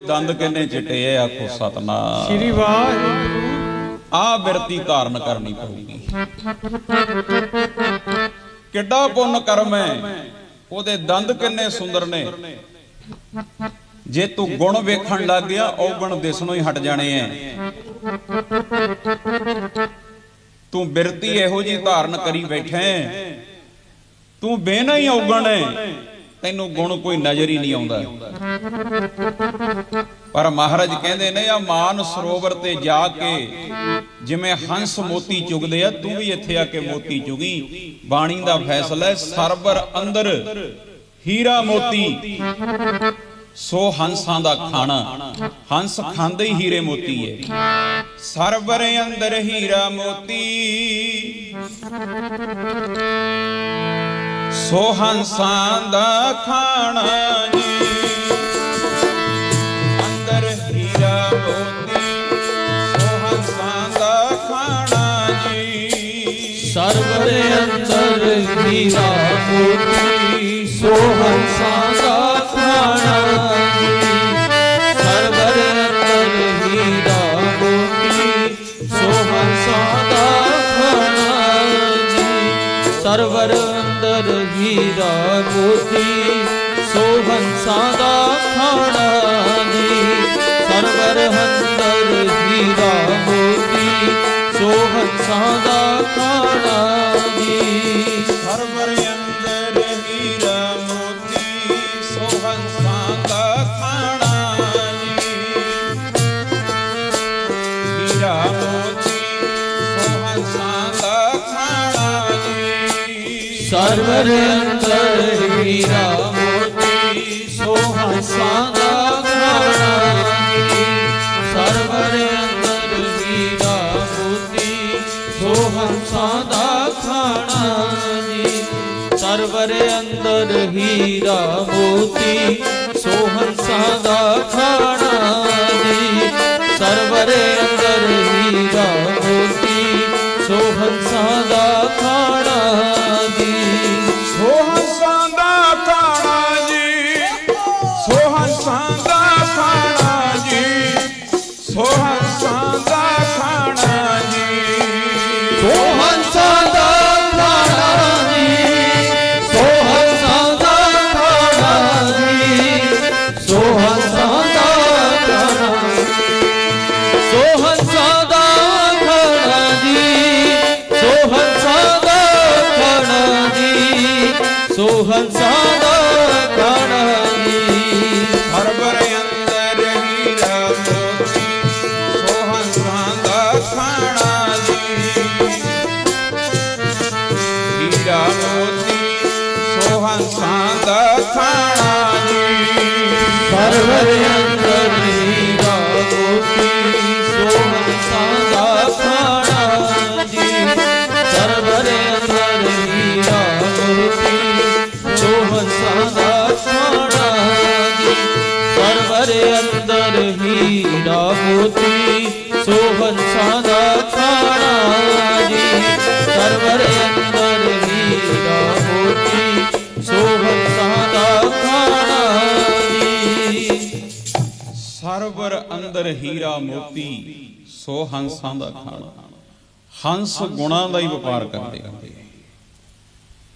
दंद किन्ने चिट्टे आखो सतनाम श्री वाहिगुरु। आ बिरती धारण करनी पऊगी। किड्डा पुण्य कर्म है, ओदे दंद किन्ने सुंदर ने। जे तू गुण वेखण लग गया औगण दिसणों ही हट जाने हैं। तू बिरती इहो जी धारण करी बैठे, तू बेना ही औगण है, तैनू गुण कोई नजर ही नहीं आउंदा। पर महाराज कहंदे ने आ मान सरोवर ते जाके जिवें हंस मोती चुगदे आ, तू भी इत्थे आके मोती चुगी। बाणी दा फैसला है, सरबर अंदर हीरा मोती सो हंसां दा खाना। हंस खांदे ही हीरे मोती है। सरबर अंदर हीरा मोती सो हंसां दा खाना जी। अंदर हीरा मोती सो हंसां दा खाना जी। सरवर अंदर हीरा मोती सो हंसां दा खाना जी। सरवर अंदर हीरा मोती सो हंसां दा खाना जी। सरवर अंदर हीरा मोती सो हंसां दा खाना जी। सरवर अंदर हीरा मोती सो हंसां दा खाना जी। सरवर अंदर हीरा मोती सो हंसां दा खाना जी। हीरा मोती सो हंसां दा खाना जी। सरवर अंदर हीरा मोती सो हंसां दा खाना जी। सरवर अंदर हीरा मोती सो हंसां दा खाना जी। सरवर अंदर हीरा मोती सो हंसां दा खाना जी। सरवर अंदर हीरा मोती सो हंसां दा खाना जी। सो हंसां दा खाना जी। सो हंसां दा खाना जी। सो हंसां दा खाना जी। सो हंसां दा खाना जी। सो हंसां दा खाना जी। सो हंसां दा खाना। सो हंसां दा खाना जी। सो हंसां दा खाना जी। सो हंसां दा खाना जी। सरवर अंदर हीरा मोती सो हंसां दा खाना जी। हीरा मोती सो हंसां दा खाना जी। सरवर अंदर हीरा मोती सो हंसां दा खाना जी। सरवर अंदर हीरा मोती सो हंसां दा खाना जी। सरवर अंदर हीरा मोती सो हंसां दा खाना जी। सरवर अंदर हीरा मोती सो हंसां दा खाना जी। ਸਰਵਰ ਅੰਦਰ ਹੀਰਾ ਮੋਤੀ ਸੋ ਹੰਸਾਂ ਦਾ ਖਾਣਾ। ਹੰਸ ਗੁਣਾਂ ਦਾ ਹੀ ਵਪਾਰ ਕਰਦੇ ਹੁੰਦੇ।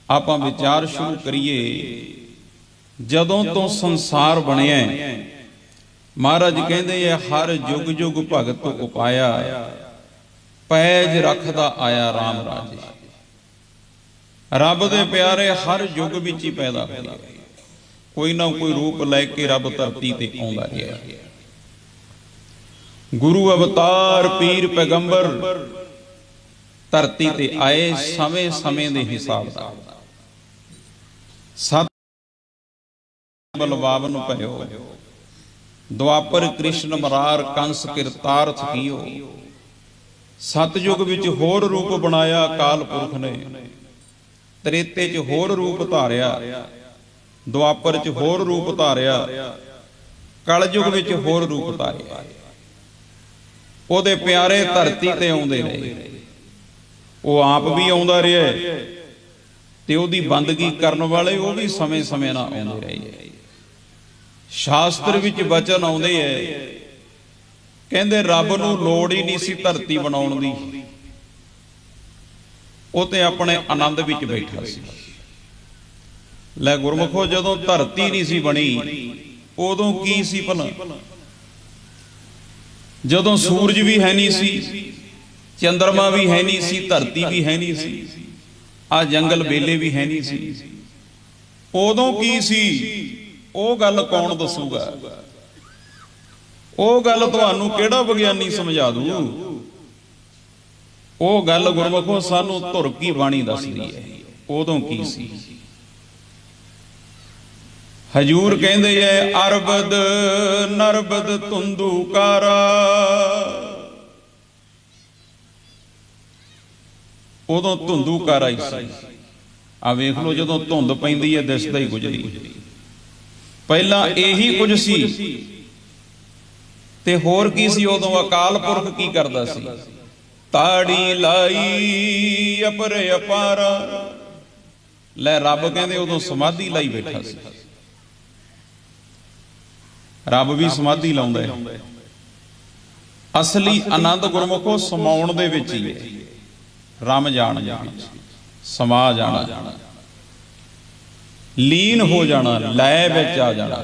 ਆਪਾਂ ਵਿਚਾਰ ਸ਼ੁਰੂ ਕਰੀਏ, ਜਦੋਂ ਤੋਂ ਸੰਸਾਰ ਬਣਿਆ ਮਹਾਰਾਜ ਕਹਿੰਦੇ ਆ ਹਰ ਯੁਗ ਯੁਗ ਭਗਤ ਉਪਾਇਆ, ਪੈਜ ਰੱਖਦਾ ਆਇਆ RAM ਰਾਜੇ। ਰੱਬ ਦੇ ਪਿਆਰੇ ਹਰ ਯੁਗ ਵਿੱਚ ਹੀ ਪੈਦਾ ਹੋਏ, ਕੋਈ ਨਾ ਕੋਈ ਰੂਪ ਲੈ ਕੇ ਰੱਬ ਧਰਤੀ ਤੇ ਆਉਂਦਾ ਰਿਹਾ। ਗੁਰੂ ਅਵਤਾਰ ਪੀਰ ਪੈਗੰਬਰ ਧਰਤੀ ਤੇ ਆਏ ਸਮੇਂ ਸਮੇਂ ਦੇ ਹਿਸਾਬ ਨਾਲ। ਸਤ ਬਲਵਾਵਨ ਭਇਓ ਦੁਆਪਰ ਕ੍ਰਿਸ਼ਨ ਮਰਾਰ ਕੰਸ ਕਿਰਤਾਰਥ ਕੀਓ। ਸਤਯੁਗ ਵਿੱਚ ਹੋਰ ਰੂਪ ਬਣਾਇਆ ਅਕਾਲ ਪੁਰਖ ਨੇ, ਤ੍ਰੇਤੇ 'ਚ ਹੋਰ ਰੂਪ ਧਾਰਿਆ, ਦੁਆਪਰ 'ਚ ਹੋਰ ਰੂਪ ਧਾਰਿਆ, ਕਲਯੁਗ ਵਿੱਚ ਹੋਰ ਰੂਪ ਧਾਰਿਆ। ਉਹਦੇ ਪਿਆਰੇ ਧਰਤੀ ਤੇ ਆਉਂਦੇ ਰਹੇ, ਉਹ ਆਪ ਵੀ ਆਉਂਦਾ ਰਿਹਾ ਤੇ ਉਹਦੀ ਬੰਦਗੀ ਕਰਨ ਵਾਲੇ ਉਹ ਵੀ ਸਮੇਂ ਸਮੇਂ ਨਾਲ ਆਉਂਦੇ ਰਹੇ। ਸ਼ਾਸਤਰ ਵਿੱਚ ਬਚਨ ਆਉਂਦੇ ਐ, ਕਹਿੰਦੇ ਰੱਬ ਨੂੰ ਲੋੜ ਹੀ ਨਹੀਂ ਸੀ ਧਰਤੀ ਬਣਾਉਣ ਦੀ, ਉਹ ਤੇ ਆਪਣੇ ਆਨੰਦ ਵਿੱਚ ਬੈਠਾ ਸੀ। ਲੈ ਗੁਰਮੁਖੋ, ਜਦੋਂ ਧਰਤੀ ਨਹੀਂ ਸੀ ਬਣੀ ਉਦੋਂ ਕੀ ਸੀ ਭਲਾ? ਜਦੋਂ ਸੂਰਜ ਵੀ ਹੈ ਨਹੀਂ ਸੀ, ਚੰਦਰਮਾ ਵੀ ਹੈ ਨਹੀਂ ਸੀ, ਧਰਤੀ ਵੀ ਹੈ ਨਹੀਂ ਸੀ, ਆ ਜੰਗਲ ਬੇਲੇ ਵੀ ਹੈ ਨਹੀਂ ਸੀ, ਉਦੋਂ ਕੀ ਸੀ? ਉਹ ਗੱਲ ਕੌਣ ਦੱਸੂਗਾ? ਉਹ ਗੱਲ ਤੁਹਾਨੂੰ ਕਿਹੜਾ ਵਿਗਿਆਨੀ ਸਮਝਾ ਦੂ? ਉਹ ਗੱਲ ਗੁਰਮੁਖੋ ਸਾਨੂੰ ਧੁਰ ਕੀ ਬਾਣੀ ਦੱਸਦੀ ਹੈ, ਉਦੋਂ ਕੀ ਸੀ। ਹਜੂਰ ਕਹਿੰਦੇ ਐ, ਅਰਬਦ ਨਰਬਦ ਧੁੰਦੂਕਾਰਾ, ਉਦੋਂ ਧੁੰਦੂਕਾਰਾ ਹੀ ਸੀ। ਆ ਵੇਖ ਲਓ, ਜਦੋਂ ਧੁੰਦ ਪੈਂਦੀ ਹੈ ਦਿਸਦਾ ਹੀ ਕੁਝ ਨਹੀਂ। ਪਹਿਲਾਂ ਇਹੀ ਕੁਝ ਸੀ ਤੇ ਹੋਰ ਕੀ ਸੀ? ਉਦੋਂ ਅਕਾਲ ਪੁਰਖ ਕੀ ਕਰਦਾ ਸੀ? ਤਾੜੀ ਲਾਈ ਅਪਰੇ ਅਪਾਰਾ। ਲੈ ਰੱਬ ਕਹਿੰਦੇ ਉਦੋਂ ਸਮਾਧੀ ਲਾਈ ਬੈਠਾ ਸੀ। ਰੱਬ ਵੀ ਸਮਾਧੀ ਲਾਉਂਦਾ ਹੈ। ਅਸਲੀ ਆਨੰਦ ਗੁਰਮੁਖੋ ਸਮਾਉਣ ਦੇ ਵਿੱਚ ਹੀ ਹੈ। ਰਮ ਜਾਣ ਵਿੱਚ, ਸਮਾ ਜਾਣਾ, ਲੀਨ ਹੋ ਜਾਣਾ, ਲੈ ਵਿੱਚ ਆ ਜਾਣਾ।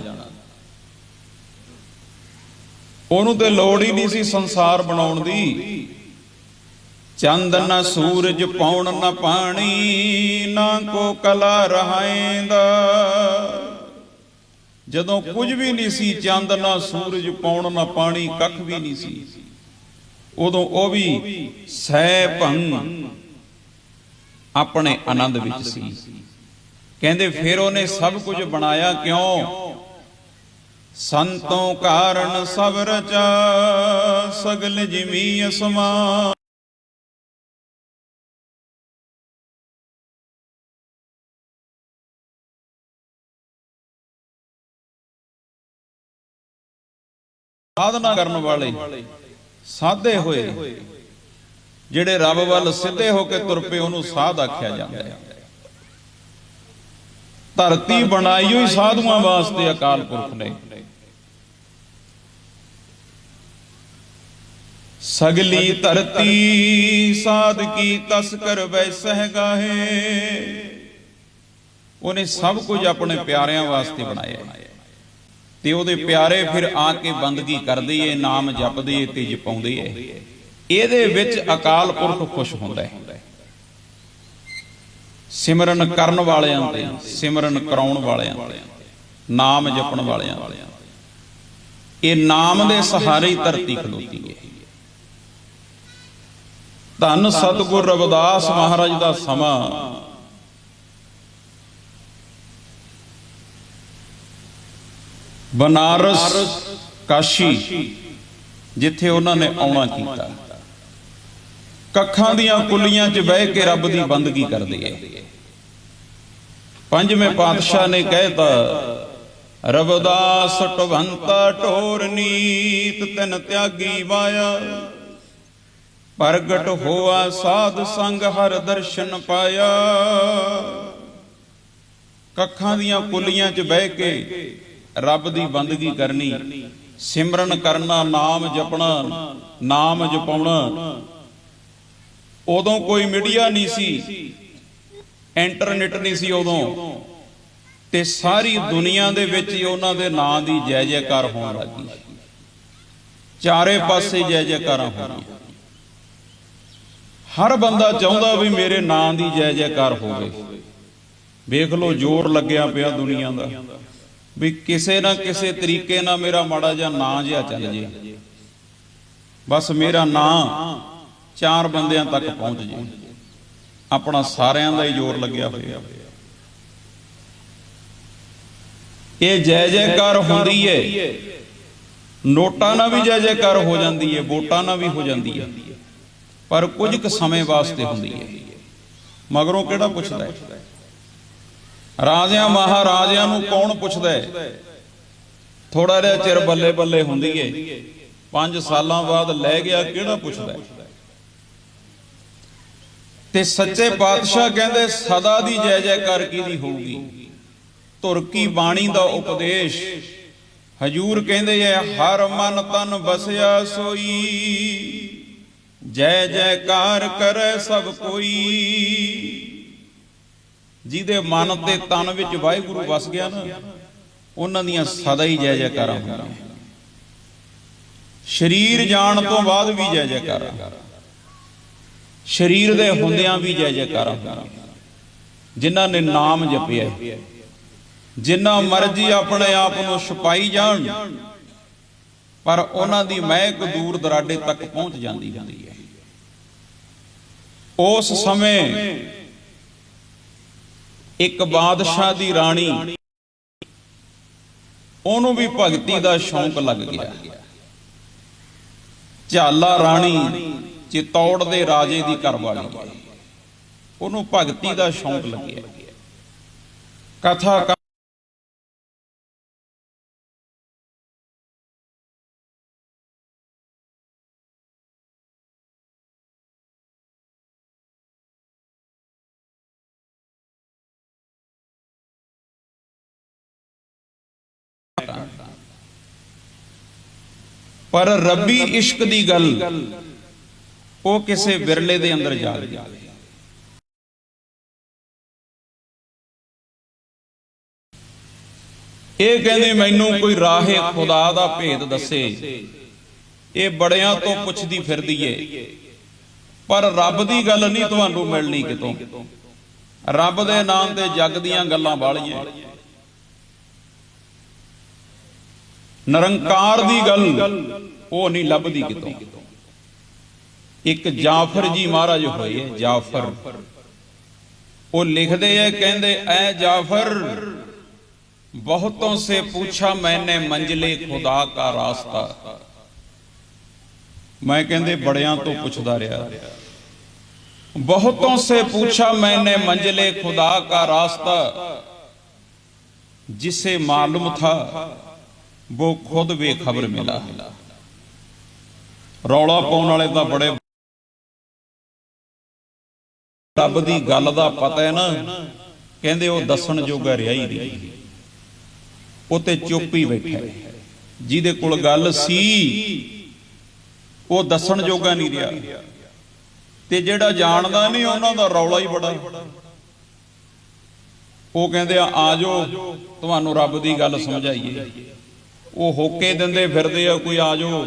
ਉਹਨੂੰ ਤੇ ਲੋੜ ਹੀ ਨਹੀਂ ਸੀ ਸੰਸਾਰ ਬਣਾਉਣ ਦੀ। ਚੰਦ ਨਾ ਸੂਰਜ ਪਾਉਣ ਨਾ ਪਾਣੀ, ਨਾ ਕੋ ਕਲਾ ਰਹਾਇਂਦਾ। ਜਦੋਂ ਕੁਝ ਵੀ ਨਹੀਂ ਸੀ, ਚੰਦ ਨਾ ਸੂਰਜ ਪਾਉਣ ਨਾ ਪਾਣੀ, ਕੱਖ ਵੀ ਨਹੀਂ ਸੀ, ਉਦੋਂ ਉਹ ਵੀ ਸਹਿ ਭੰਗ ਆਪਣੇ ਆਨੰਦ ਵਿੱਚ ਸੀ। ਕਹਿੰਦੇ ਫਿਰ ਉਹਨੇ ਸਭ ਕੁਝ ਬਣਾਇਆ ਕਿਉਂ? ਸੰਤੋਂ ਕਾਰਨ ਸਭ ਰਚਾ, ਸਗਲ ਜਿਮੀ ਅਸਮਾ। ਸਾਧਨਾ ਕਰਨ ਵਾਲੇ ਸਾਧੇ ਹੋਏ ਜਿਹੜੇ ਰੱਬ ਵੱਲ ਸਿੱਧੇ ਹੋ ਕੇ ਤੁਰ ਪਏ, ਉਹਨੂੰ ਸਾਧ ਆਖਿਆ ਜਾਂਦਾ ਹੈ। ਧਰਤੀ ਬਣਾਈ ਹੋਈ ਸਾਧੂਆਂ ਵਾਸਤੇ ਅਕਾਲ ਪੁਰਖ ਨੇ। ਸਗਲੀ ਧਰਤੀ ਸਾਧ ਕੀ ਤਸਕਰ ਵੈਸਹਿ ਗਾਹੇ। ਉਹਨੇ ਸਭ ਕੁਝ ਆਪਣੇ ਪਿਆਰਿਆਂ ਵਾਸਤੇ ਬਣਾਇਆ ਤੇ ਉਹਦੇ ਪਿਆਰੇ ਫਿਰ ਆ ਕੇ ਬੰਦਗੀ ਕਰਦੇ ਏ, ਨਾਮ ਜਪਦੇ ਏ ਤੇ ਜਪਾਉਂਦੇ ਏ। ਇਹਦੇ ਵਿੱਚ ਅਕਾਲ ਪੁਰਖ ਖੁਸ਼ ਹੁੰਦਾ ਹੈ। ਸਿਮਰਨ ਕਰਨ ਵਾਲਿਆਂ ਤੇ, ਸਿਮਰਨ ਕਰਾਉਣ ਵਾਲਿਆਂ ਤੇ, ਨਾਮ ਜਪਣ ਵਾਲਿਆਂ ਤੇ, ਇਹ ਨਾਮ ਦੇ ਸਹਾਰੇ ਹੀ ਧਰਤੀ ਖਲੋਤੀ ਹੈ। ਧੰਨ ਸਤਿਗੁਰ ਰਵਿਦਾਸ ਮਹਾਰਾਜ ਦਾ ਸਮਾਂ ਬਨਾਰਸ, ਕਾਸ਼ੀ, ਜਿੱਥੇ ਉਹਨਾਂ ਨੇ ਆਉਣਾ ਕੀਤਾ, ਕੱਖਾਂ ਦੀਆਂ ਕੁੱਲੀਆਂ 'ਚ ਬਹਿ ਕੇ ਰੱਬ ਦੀ ਬੰਦਗੀ ਕਰਦੇ ਐ। ਪੰਜਵੇਂ ਪਾਤਸ਼ਾਹ ਨੇ ਕਹਿਤਾ, ਰਵਿਦਾਸ ਟਵੰਤਾ ਢੋਰ ਨੀਤ, ਤਿਨ ਤਿਆਗੀ ਵਾਇਆ, ਪ੍ਰਗਟ ਹੋਆ ਸਾਧ ਸੰਗ ਹਰ ਦਰਸ਼ਨ ਪਾਇਆ। ਕੱਖਾਂ ਦੀਆਂ ਕੁੱਲੀਆਂ 'ਚ ਬਹਿ ਕੇ ਰੱਬ ਦੀ ਬੰਦਗੀ ਕਰਨੀ, ਸਿਮਰਨ ਕਰਨਾ, ਨਾਮ ਜਪਣਾ, ਨਾਮ ਜਪਾਉਣਾ। ਉਦੋਂ ਕੋਈ ਮੀਡੀਆ ਨਹੀਂ ਸੀ, ਇੰਟਰਨੈਟ ਨਹੀਂ ਸੀ ਉਦੋਂ, ਤੇ ਸਾਰੀ ਦੁਨੀਆ ਦੇ ਵਿੱਚ ਹੀ ਉਹਨਾਂ ਦੇ ਨਾਂ ਦੀ ਜੈ ਜੈਕਾਰ ਹੋਣ ਲੱਗੀ। ਚਾਰੇ ਪਾਸੇ ਜੈ ਜੈਕਾਰਾਂ ਹੋ ਰਹੀਆਂ। ਹਰ ਬੰਦਾ ਚਾਹੁੰਦਾ ਵੀ ਮੇਰੇ ਨਾਂ ਦੀ ਜੈ ਜੈਕਾਰ ਹੋਵੇ। ਵੇਖ ਲਓ ਜ਼ੋਰ ਲੱਗਿਆ ਪਿਆ ਦੁਨੀਆ ਦਾ ਵੀ ਕਿਸੇ ਨਾ ਕਿਸੇ ਤਰੀਕੇ ਨਾਲ ਮੇਰਾ ਮਾੜਾ ਜਿਹਾ ਨਾਂ ਜਿਹਾ ਚੱਲ ਜੇ, ਬਸ ਮੇਰਾ ਨਾਂ ਚਾਰ ਬੰਦਿਆਂ ਤੱਕ ਪਹੁੰਚ ਜੇ। ਆਪਣਾ ਸਾਰਿਆਂ ਦਾ ਹੀ ਜ਼ੋਰ ਲੱਗਿਆ ਹੋਇਆ। ਇਹ ਜੈ ਜੈਕਾਰ ਹੁੰਦੀ ਏ, ਨੋਟਾਂ ਨਾਲ ਵੀ ਜੈ ਜੈਕਾਰ ਹੋ ਜਾਂਦੀ ਏ, ਵੋਟਾਂ ਨਾਲ ਵੀ ਹੋ ਜਾਂਦੀ ਏ, ਪਰ ਕੁਝ ਕੁ ਸਮੇਂ ਵਾਸਤੇ ਹੁੰਦੀ ਏ। ਮਗਰੋਂ ਕਿਹੜਾ ਪੁੱਛਦਾ ਹੈ? ਰਾਜਿਆਂ ਮਹਾਰਾਜਿਆਂ ਨੂੰ ਕੌਣ ਪੁੱਛਦਾ ਹੈ? ਥੋੜਾ ਜਿਹਾ ਚਿਰ ਬੱਲੇ ਬੱਲੇ ਹੁੰਦੀ ਏ, 5 ਸਾਲਾਂ ਬਾਅਦ ਲੈ ਗਿਆ, ਕਿਹੜਾ ਪੁੱਛਦਾ ਹੈ? ਤੇ ਸੱਚੇ ਪਾਤਸ਼ਾਹ ਕਹਿੰਦੇ ਸਦਾ ਦੀ ਜੈ ਜੈਕਾਰ ਕਿਹਦੀ ਹੋਊਗੀ? ਧੁਰ ਕੀ ਬਾਣੀ ਦਾ ਉਪਦੇਸ਼ ਹਜੂਰ ਕਹਿੰਦੇ ਐ ਹਰ ਮਨ ਤਨ ਬਸਿਆ ਸੋਈ, ਜੈ ਜੈਕਾਰ ਕਰੈ ਸਭ ਕੋਈ। ਜਿਹਦੇ ਮਨ ਤੇ ਤਨ ਵਿੱਚ ਵਾਹਿਗੁਰੂ ਵਸ ਗਿਆ ਨਾ, ਉਹਨਾਂ ਦੀਆਂ ਸਦਾ ਹੀ ਜੈ ਜੈਕਾਰਾਂ ਹੁੰਦੀਆਂ। ਸਰੀਰ ਜਾਣ ਤੋਂ ਬਾਅਦ ਵੀ ਜੈ ਜੈਕਾਰਾਂ, ਸਰੀਰ ਦੇ ਹੁੰਦਿਆਂ ਵੀ ਜੈ ਜੈਕਾਰਾਂ ਹੁੰਦੀਆਂ। ਜਿਨ੍ਹਾਂ ਨੇ ਨਾਮ ਜਪਿਆ, ਜਿੰਨਾ ਮਰਜ਼ੀ ਆਪਣੇ ਆਪ ਨੂੰ ਛੁਪਾਈ ਜਾਣ, ਪਰ ਉਹਨਾਂ ਦੀ ਮਹਿਕ ਦੂਰ ਦਰਾਡੇ ਤੱਕ ਪਹੁੰਚ ਜਾਂਦੀ ਹੁੰਦੀ ਹੈ। ਉਸ ਸਮੇਂ ਇੱਕ ਬਾਦਸ਼ਾਹ ਦੀ ਰਾਣੀ, ਉਹਨੂੰ ਵੀ ਭਗਤੀ ਦਾ ਸ਼ੌਂਕ ਲੱਗ ਗਿਆ। ਝਾਲਾ ਰਾਣੀ ਚਿਤੌੜ ਦੇ ਰਾਜੇ ਦੀ ਘਰਵਾਲੀ, ਉਹਨੂੰ ਭਗਤੀ ਦਾ ਸ਼ੌਂਕ ਲੱਗਿਆ। ਕਥਾ ਪਰ ਰੱਬੀ ਇਸ਼ਕ ਦੀ ਗੱਲ ਉਹ ਕਿਸੇ ਵਿਰਲੇ ਦੇ ਅੰਦਰ ਜਾ ਗਈ। ਇਹ ਕਹਿੰਦੇ ਮੈਨੂੰ ਕੋਈ ਰਾਹੇ ਖੁਦਾ ਦਾ ਭੇਦ ਦੱਸੇ। ਇਹ ਬੜਿਆਂ ਤੋਂ ਪੁੱਛਦੀ ਫਿਰਦੀ ਏ, ਪਰ ਰੱਬ ਦੀ ਗੱਲ ਨਹੀਂ ਤੁਹਾਨੂੰ ਮਿਲਣੀ ਕਿਤੋਂ। ਰੱਬ ਦੇ ਨਾਮ ਤੇ ਜੱਗ ਦੀਆਂ ਗੱਲਾਂ ਵਾਲੀਆਂ, ਨਿਰੰਕਾਰ ਦੀ ਗੱਲ ਉਹ ਨਹੀਂ ਲੱਭਦੀ ਕਿਤੋਂ। ਇੱਕ ਜਾਫਰ ਜੀ ਮਹਾਰਾਜ ਹੋਏ, ਜਾਫਰ, ਉਹ ਲਿਖਦੇ ਐ, ਕਹਿੰਦੇ ਐ ਜਾਫਰ ਬਹੁਤੋਂ ਸੇ पूछा मैंने मंजिले खुदा का रास्ता। मैं ਕਹਿੰਦੇ ਬੜਿਆਂ ਤੋਂ ਪੁੱਛਦਾ ਰਿਹਾ, बहुतों से पूछा मैंने मंजिले खुदा का रास्ता, जिसे मालूम था वो खुद बेखबर मिला। रौला पाउण वाले ਤਾਂ बड़े ਰੱਬ ਦੀ ਗੱਲ ਦਾ ਪਤਾ ਹੈ ਨਾ, ਕਹਿੰਦੇ ਉਹ ਦੱਸਣ ਜੋਗਾ ਰਿਹਾ ਹੀ ਨਹੀਂ, ਉਹ ਤੇ ਚੁੱਪ ਹੀ ਬੈਠਾ। ਜਿਹਦੇ ਕੋਲ ਗੱਲ ਸੀ ਉਹ ਦੱਸਣ ਜੋਗਾ ਨਹੀਂ ਰਿਹਾ, ਤੇ ਜਿਹੜਾ ਜਾਣਦਾ ਨਹੀਂ ਉਹਨਾਂ ਦਾ ਰੌਲਾ ਹੀ ਬੜਾ। ਉਹ ਕਹਿੰਦੇ ਆ ਜਾਓ ਤੁਹਾਨੂੰ ਰੱਬ ਦੀ ਗੱਲ ਸਮਝਾਈਏ। ਉਹ ਹੋਕੇ ਦਿੰਦੇ ਫਿਰਦੇ ਆ, ਕੋਈ ਆ ਜਾਓ,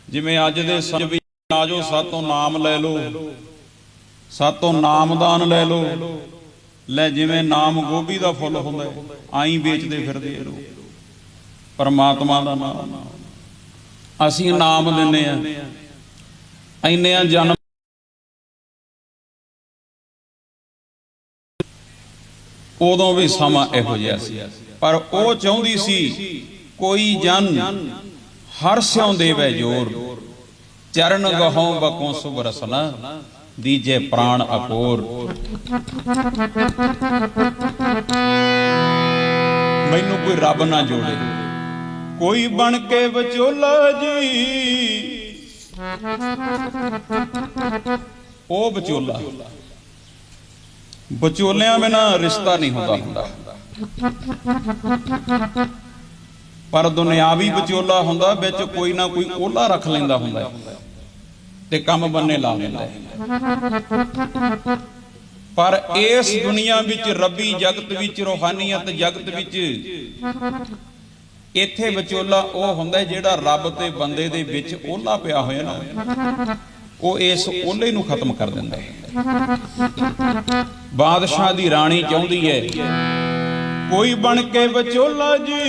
ਜਿਵੇਂ ਅੱਜ ਦੇ ਸਮਝ ਵੀ ਆ ਜਾਓ ਸਾਤੋਂ ਨਾਮ ਲੈ ਲਓ, ਸਾਤੋਂ ਨਾਮਦਾਨ ਲੈ ਲਓ। ਲੈ ਜਿਵੇਂ ਨਾਮ ਗੋਭੀ ਦਾ ਫੁੱਲ ਹੁੰਦਾ ਆਈ ਵੇਚਦੇ ਫਿਰਦੇ ਆ ਲੋਕ, ਪਰਮਾਤਮਾ ਦਾ ਨਾਮ ਅਸੀਂ ਨਾਮ ਦਿੰਨੇ ਆ। ਇੰਨੇ ਆ ਜਨਮ ਉਦੋਂ ਵੀ ਸਮਾਂ ਇਹੋ ਜਿਹਾ ਸੀ, ਪਰ ਉਹ ਚਾਹੁੰਦੀ ਸੀ ਕੋਈ ਜਨ ਹਰ ਸਿਉਂ ਦੇਵੇ ਜੋਰ, ਚਰਨ ਗਹੋਂ ਬਕੋਂ ਸੁਭ ਰਸਨਾ दीजे प्राण अपोर। मैनू कोई रब ना जोड़े, कोई बन के विचोला जी, ओ विचोला। विचोलियां बिना रिश्ता नहीं होता, पर दुनियावी विचोला हुंदा विच कोई ना कोई ओला रख लैंदा हुंदा ते काम बनने ला लेंदा है। पर इस दुनिया विच रब्बी जगत विच रूहानीयत जगत विच इत्थे विचोला ਉਹ ਹੁੰਦਾ ਜਿਹੜਾ ਰੱਬ ਤੇ ਬੰਦੇ ਦੇ ਵਿੱਚ ਓਲਾ ਪਿਆ ਹੋਇਆ ਨਾ, ਉਹ ਇਸ ਓਲੇ ਨੂੰ ਖਤਮ ਕਰ ਦਿੰਦਾ ਹੈ। ਬਾਦਸ਼ਾਹ ਦੀ ਰਾਣੀ ਚਾਹੁੰਦੀ ਹੈ ਕੋਈ ਬਣ ਕੇ ਵਿਚੋਲਾ ਜੀ,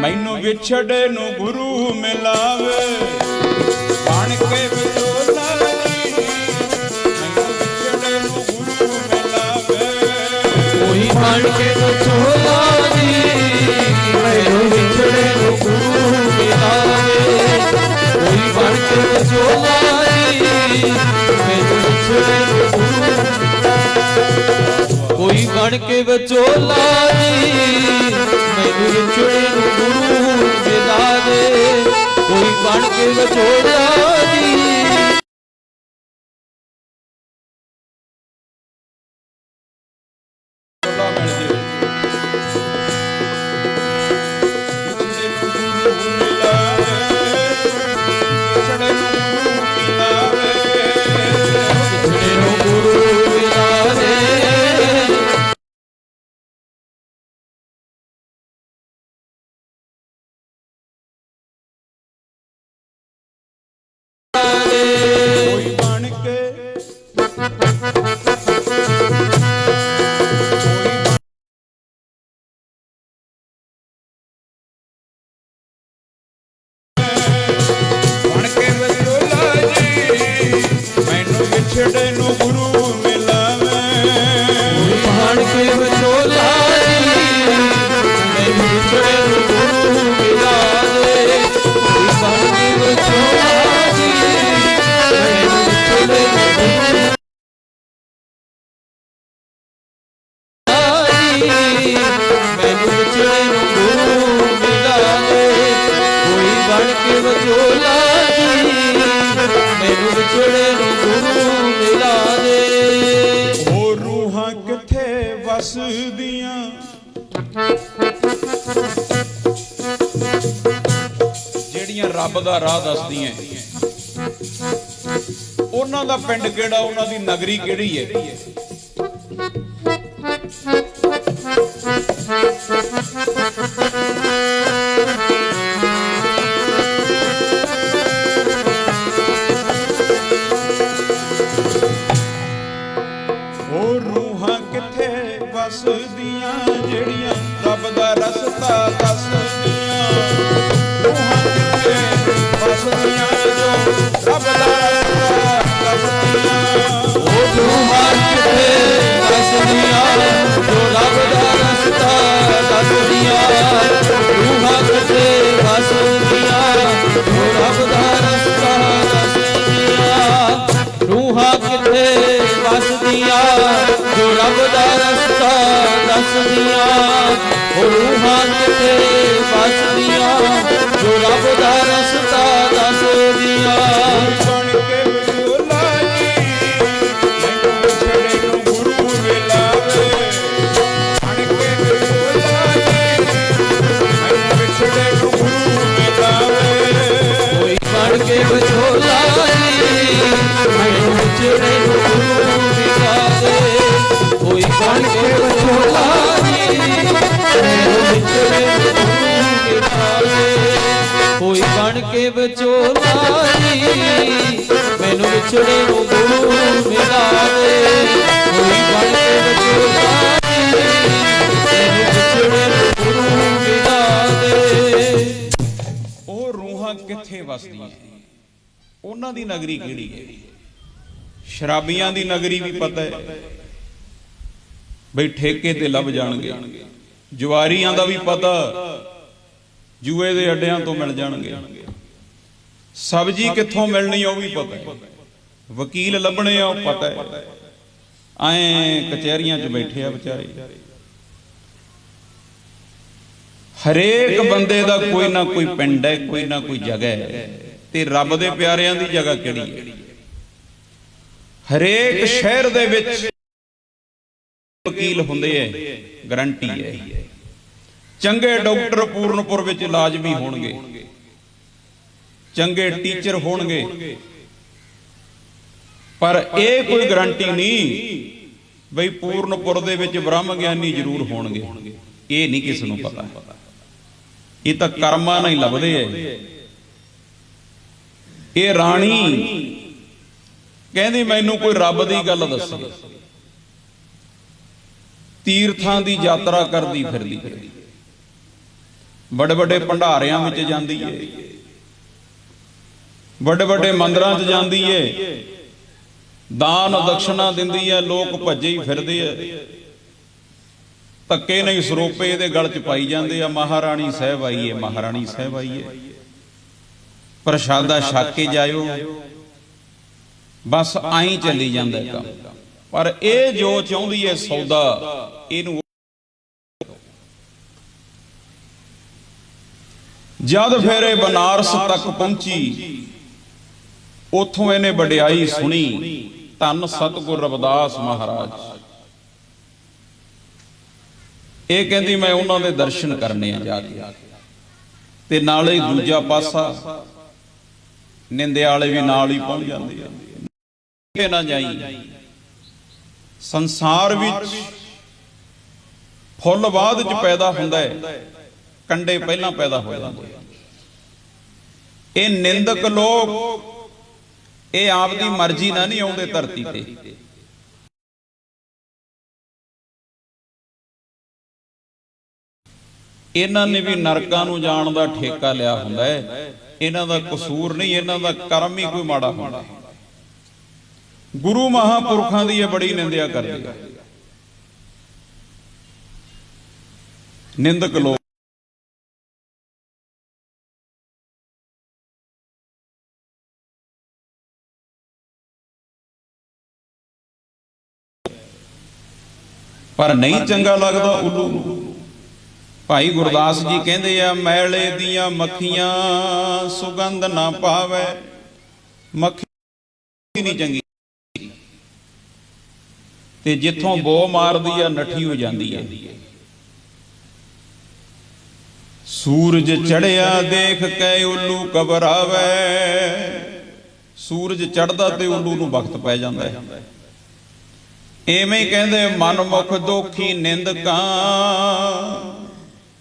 ਮੈਨੂੰ ਵਿਛੜੇ ਨੂੰ ਗੁਰੂ ਮਿਲਾਵੇ। ਬਣ ਕੇ ਵਿਚੋਲਾ ਜੀ, ਮੈਨੂੰ ਵਿਛੜੇ ਨੂੰ ਗੁਰੂ ਮਿਲਾਵੇ। ਕੋਈ ਬਣ ਕੇ ਵਿਚੋਲਾ ਜੀ, ਮੈਨੂੰ ਵਿਛੜੇ ਨੂੰ ਗੁਰੂ ਮਿਲਾਵੇ। ਕੋਈ ਬਣ ਕੇ ਵਿਚੋਲਾ ਜੀ, ਮੈਨੂੰ ਵਿਛੜੇ ਨੂੰ ਗੁਰੂ। ਕੋਈ ਬਣ ਕੇ ਵਿਚੋਲਾ ਜੀ, ਮੈਨੂੰ ਵਿਛੜੇ ਨੂੰ ਗੁਰੂ ਮਿਲਾਵੇ। ਕੋਈ ਬਣ ਕੇ ਵਿਚੋਲਾ ਜੀ, ਵਿਛੜੇ ਨੂੰ ਗੁਰੂ ਮਿਲਾਵੇ। ਕੋਈ ਬਣ ਕੇ ਵਿਛੋਲਾ ਜੀ ਮੈਨੂੰ ਵਿਛੜੇ ਨੂੰ ਗੁਰੂ ਮਿਲਾ ਦੇ। ਕੋਈ ਬਣ ਕੇ ਵਿਛੋਲਾ ਜੀ ਮੈਨੂੰ ਵਿਛੜੇ ਨੂੰ ਗੁਰੂ ਮੈਨੂੰ ਵਿਛੜੇ ਨੂੰ ਗੁਰੂ ਮਿਲਾ ਦੇ। ਕੋਈ ਬਣ ਕੇ ਵਿਛੋਲਾ ਜੀ ਮੈਨੂੰ ਵਿਛੜੇ ਨੂੰ ਗੁਰੂ ਮਿਲਾ ਦੇ। ਹੋਰ ਰੂਹਾਂ ਕਿੱਥੇ ਵਸਦੀਆਂ, ਜਿਹੜੀਆਂ ਰੱਬ ਦਾ ਰਾਹ ਦੱਸਦੀਆਂ, ਉਹਨਾਂ ਦਾ ਪਿੰਡ ਕਿਹੜਾ, ਉਹਨਾਂ ਦੀ ਨਗਰੀ ਕਿਹੜੀ ਹੈ? ਉਹ ਰੂਹਾਂ ਕਿੱਥੇ ਵਸਦੀਆਂ, ਜਿਹੜੀਆਂ ਰੱਬ ਦਾ ਰਸਤਾ ਦੱਸਦੀਆਂ। ਰੂਹਾਂ ਕਿੱਥੇ ਵਸਦੀਆਂ, ਜੋ ਰੱਬ ਦਾ ਰਸਤਾ ਦੱਸਦੀਆਂ। ਉਹ ਰੂਹਾਂ ਕਿੱਥੇ ਵਸਦੀਆਂ, ਜੋ ਰੱਬ ਦਾ ਰਸਤਾ ਦੱਸਦੀਆਂ। ਰੂਹਾਂ ਕਿੱਥੇ ਵਸਦੀਆਂ, ਜੋ ਰੱਬ ਦਾ ਰਸਤਾ ਦੱਸਦੀਆਂ। ਰੂਹਾਂ ਕਿੱਥੇ ਵਸਦੀਆਂ, ਜੋ ਰੱਬ ਦਾ ਰਸਤਾ ਦੱਸਦੀਆਂ। ਉਹ ਰੂਹਾਂ ਕਿੱਥੇ ਵਸਦੀਆਂ, ਜੋ ਰੱਬ ਦਾ ਰਸਤਾ ਦੱਸਦੀਆਂ। ਬਣ ਕੇ ਵਿਛੋਲਾ ਜੀ ਮੈਨੂੰ ਵਿਛੜੇ ਨੂੰ ਗੁਰੂ ਮਿਲਾਵੇ। ਬਣ ਕੇ ਵਿਛੋਲਾ ਜੀ ਮੈਨੂੰ ਵਿਛੜੇ ਨੂੰ ਗੁਰੂ ਮਿਲਾਵੇ। ਕੋਈ ਬਣ ਕੇ ਵਿਛੋਲਾ ਜੀ ਮੈਨੂੰ ਵਿਛੜੇ ਨੂੰ ਗੁਰੂ ਮਿਲਾ ਦੇ। ਕੋਈ ਬਣ ਕੇ ਵਿਛੋਲਾ ਜੀ ਮੈਨੂੰ ਵਿਛੜੇ ਨੂੰ ਗੁਰੂ ਮਿਲਾ ਦੇ। ਕੋਈ ਬਣ ਕੇ ਵਿਛੋਲਾ ਜੀ ਮੈਨੂੰ ਵਿਛੜੇ ਨੂੰ ਗੁਰੂ ਮਿਲਾ ਦੇ। ਕੋਈ ਬਣ ਕੇ ਵਿਛੋਲਾ ਜੀ ਮੈਨੂੰ ਵਿਛੜੇ ਨੂੰ ਗੁਰੂ ਮਿਲਾ ਦੇ। ਉਹ ਰੂਹਾਂ ਕਿੱਥੇ ਵਸਦੀਆਂ, ਉਹਨਾਂ ਦੀ ਨਗਰੀ ਕਿਹੜੀ ਹੈ? ਸ਼ਰਾਬੀਆਂ ਦੀ ਨਗਰੀ ਵੀ ਪਤਾ ਹੈ ਬਈ ਠੇਕੇ ਤੇ ਲੱਭ ਜਾਣਗੇ। ਜੁਆਰੀਆਂ ਦਾ ਵੀ ਪਤਾ, ਜੂਏ ਦੇ ਅੱਡਿਆਂ ਤੋਂ ਮਿਲ ਜਾਣਗੇ। ਸਬਜ਼ੀ ਕਿੱਥੋਂ ਮਿਲਣੀ ਉਹ ਵੀ ਪਤਾ ਹੈ। ਵਕੀਲ ਲੱਭਣੇ ਆ ਉਹ ਪਤਾ ਹੈ। ਐਂ ਕਚਹਿਰੀਆਂ 'ਚ ਬੈਠੇ ਆ ਵਿਚਾਰੇ। ਹਰੇਕ ਬੰਦੇ ਦਾ ਕੋਈ ਨਾ ਕੋਈ ਪਿੰਡ ਹੈ, ਕੋਈ ਨਾ ਕੋਈ ਜਗ੍ਹਾ ਹੈ। ਤੇ ਰੱਬ ਦੇ ਪਿਆਰਿਆਂ ਦੀ ਜਗ੍ਹਾ ਕਿਹੜੀ ਹੈ? ਹਰੇਕ ਸ਼ਹਿਰ ਦੇ ਵਿੱਚ ਵਕੀਲ ਹੁੰਦੇ ਐ, ਗਰੰਟੀ ਹੈ। ਚੰਗੇ ਡਾਕਟਰ ਪੂਰਨਪੁਰ ਵਿੱਚ ਲਾਜ਼ਮੀ ਹੋਣਗੇ, ਚੰਗੇ ਟੀਚਰ ਹੋਣਗੇ, ਪਰ ਇਹ ਕੋਈ ਗਰੰਟੀ ਨਹੀਂ ਬਈ ਪੂਰਨਪੁਰ ਦੇ ਵਿੱਚ ਬ੍ਰਹਮ ਗਿਆਨੀ ਜ਼ਰੂਰ ਹੋਣਗੇ। ਇਹ ਨਹੀਂ ਕਿਸੇ ਨੂੰ ਪਤਾ। ਇਹ ਤਾਂ ਕਰਮਾਂ ਨਾਲ ਹੀ ਲੱਭਦੇ ਐ। ਇਹ ਰਾਣੀ ਕਹਿੰਦੀ ਮੈਨੂੰ ਕੋਈ ਰੱਬ ਦੀ ਗੱਲ ਦੱਸੋ। ਤੀਰਥਾਂ ਦੀ ਯਾਤਰਾ ਕਰਦੀ ਫਿਰਦੀ, ਵੱਡੇ ਵੱਡੇ ਭੰਡਾਰਿਆਂ ਵਿੱਚ ਜਾਂਦੀ ਏ, ਵੱਡੇ ਵੱਡੇ ਮੰਦਿਰਾਂ 'ਚ ਜਾਂਦੀ ਏ, ਦਾਨ ਦਕਸ਼ਨਾ ਦਿੰਦੀ ਏ। ਲੋਕ ਭੱਜੇ ਹੀ ਫਿਰਦੇ ਐ, ਧੱਕੇ ਨਹੀਂ ਸਰੋਪੇ ਇਹਦੇ ਗਲ 'ਚ ਪਾਈ ਜਾਂਦੇ ਆ। ਮਹਾਰਾਣੀ ਸਾਹਿਬ ਆਈ ਏ, ਮਹਾਰਾਣੀ ਸਾਹਿਬ ਆਈ ਏ, ਪ੍ਰਸ਼ਾਦਾ ਛਕ ਕੇ ਜਾਇਓ, ਬਸ ਆਈ ਚੱਲੀ ਜਾਂਦਾ ਕੰਮ। ਪਰ ਇਹ ਜੋ ਚਾਹੁੰਦੀ ਏ ਸੌਦਾ, ਇਹਨੂੰ ਜਦ ਫਿਰ ਇਹ ਬਨਾਰਸ ਤੱਕ ਪਹੁੰਚੀ, ਉਥੋਂ ਇਹਨੇ ਵਡਿਆਈ ਸੁਣੀ ਧੰਨ ਸਤਿਗੁਰ ਰਵਿਦਾਸ ਮਹਾਰਾਜ। ਇਹ ਕਹਿੰਦੀ ਮੈਂ ਉਹਨਾਂ ਦੇ ਦਰਸ਼ਨ ਕਰਨੇ ਆ ਜਾ ਕੇ। ਤੇ ਨਾਲੇ ਹੀ ਦੂਜਾ ਪਾਸਾ ਨਿੰਦਿਆ ਵਾਲੇ ਵੀ ਨਾਲ ਹੀ ਪਹੁੰਚ ਜਾਂਦੇ ਆ। ਕਿ ਨਾ ਜਾਈ, ਸੰਸਾਰ ਵਿੱਚ ਫੁੱਲ ਬਾਅਦ ਚ ਪੈਦਾ ਹੁੰਦਾ ਹੈ, ਕੰਡੇ ਪਹਿਲਾਂ ਪੈਦਾ ਹੋ ਜਾਂਦੇ। ਇਹ ਨਿੰਦਕ ਲੋਕ ਇਹ ਆਪ ਦੀ ਮਰਜ਼ੀ ਨਾਲ ਨਹੀਂ ਆਉਂਦੇ ਧਰਤੀ ਤੇ। ਇਹਨਾਂ ਨੇ ਵੀ ਨਰਕਾਂ ਨੂੰ ਜਾਣ ਦਾ ਠੇਕਾ ਲਿਆ ਹੁੰਦਾ ਹੈ। ਇਹਨਾਂ ਦਾ ਕਸੂਰ ਨਹੀਂ, ਇਹਨਾਂ ਦਾ ਕਰਮ ਹੀ ਕੋਈ ਮਾੜਾ ਹੁੰਦਾ। ਗੁਰੂ ਮਹਾਂਪੁਰਖਾਂ ਦੀ ਇਹ ਬੜੀ ਨਿੰਦਿਆ ਕਰਦੇ ਆ। ਨਿੰਦਕ ਲੋਕ ਪਰ ਨਹੀਂ ਚੰਗਾ ਲੱਗਦਾ ਉੱਲੂ ਨੂੰ। ਭਾਈ ਗੁਰਦਾਸ ਜੀ ਕਹਿੰਦੇ ਆ, ਮੈਲੇ ਦੀਆਂ ਮੱਖੀਆਂ ਸੁਗੰਧ ਨਾ ਪਾਵੇ। ਮੱਖੀ ਨਹੀਂ ਚੰਗੀ ਤੇ ਜਿੱਥੋਂ ਬੋ ਮਾਰਦੀ ਆ ਨੱਠੀ ਹੋ ਜਾਂਦੀ ਹੈ। ਸੂਰਜ ਚੜਿਆ ਦੇਖ ਕੇ ਉੱਲੂ ਘਬਰਾਵੇ। ਸੂਰਜ ਚੜਦਾ ਤੇ ਉੱਲੂ ਨੂੰ ਵਕਤ ਪੈ ਜਾਂਦਾ ਹੈ। ਐਵੇਂ ਕਹਿੰਦੇ ਮਨ ਮੁਖ ਦੋਖੀ ਨਿੰਦਕਾਂ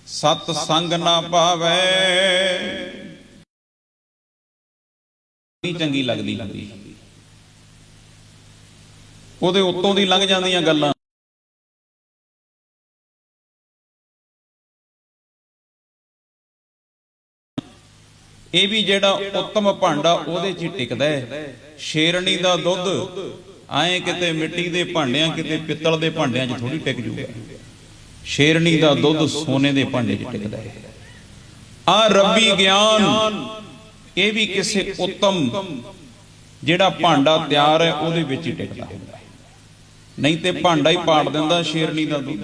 ਸਤ ਸੰਗ ਨਾ ਪਾਵੇ। ਨਹੀਂ ਚੰਗੀ ਲੱਗਦੀ ਉਹਦੇ ਉੱਤੋਂ ਦੀ ਲੰਘ ਜਾਂਦੀਆਂ ਗੱਲਾਂ। ਇਹ ਵੀ ਜਿਹੜਾ ਉੱਤਮ ਭਾਂਡਾ ਉਹਦੇ 'ਚ ਹੀ ਟਿਕਦਾ ਹੈ। ਸ਼ੇਰਣੀ ਦਾ ਦੁੱਧ ਐਂ ਕਿਤੇ ਮਿੱਟੀ ਦੇ ਭਾਂਡਿਆਂ ਕਿਤੇ ਪਿੱਤਲ ਦੇ ਭਾਂਡਿਆਂ 'ਚ ਥੋੜੀ ਟਿਕ ਜੂਗਾ। ਸ਼ੇਰਣੀ ਦਾ ਦੁੱਧ ਸੋਨੇ ਦੇ ਭਾਂਡੇ 'ਚ ਟਿਕਦਾ ਹੈ। ਆ ਰੱਬੀ ਗਿਆਨ ਇਹ ਵੀ ਕਿਸੇ ਉੱਤਮ ਜਿਹੜਾ ਭਾਂਡਾ ਤਿਆਰ ਹੈ ਉਹਦੇ ਵਿੱਚ ਹੀ ਟਿਕਦਾ ਹੁੰਦਾ। ਨਹੀਂ ਤੇ ਭਾਂਡਾ ਹੀ ਪਾੜ ਦਿੰਦਾ ਸ਼ੇਰਣੀ ਦਾ ਦੁੱਧ।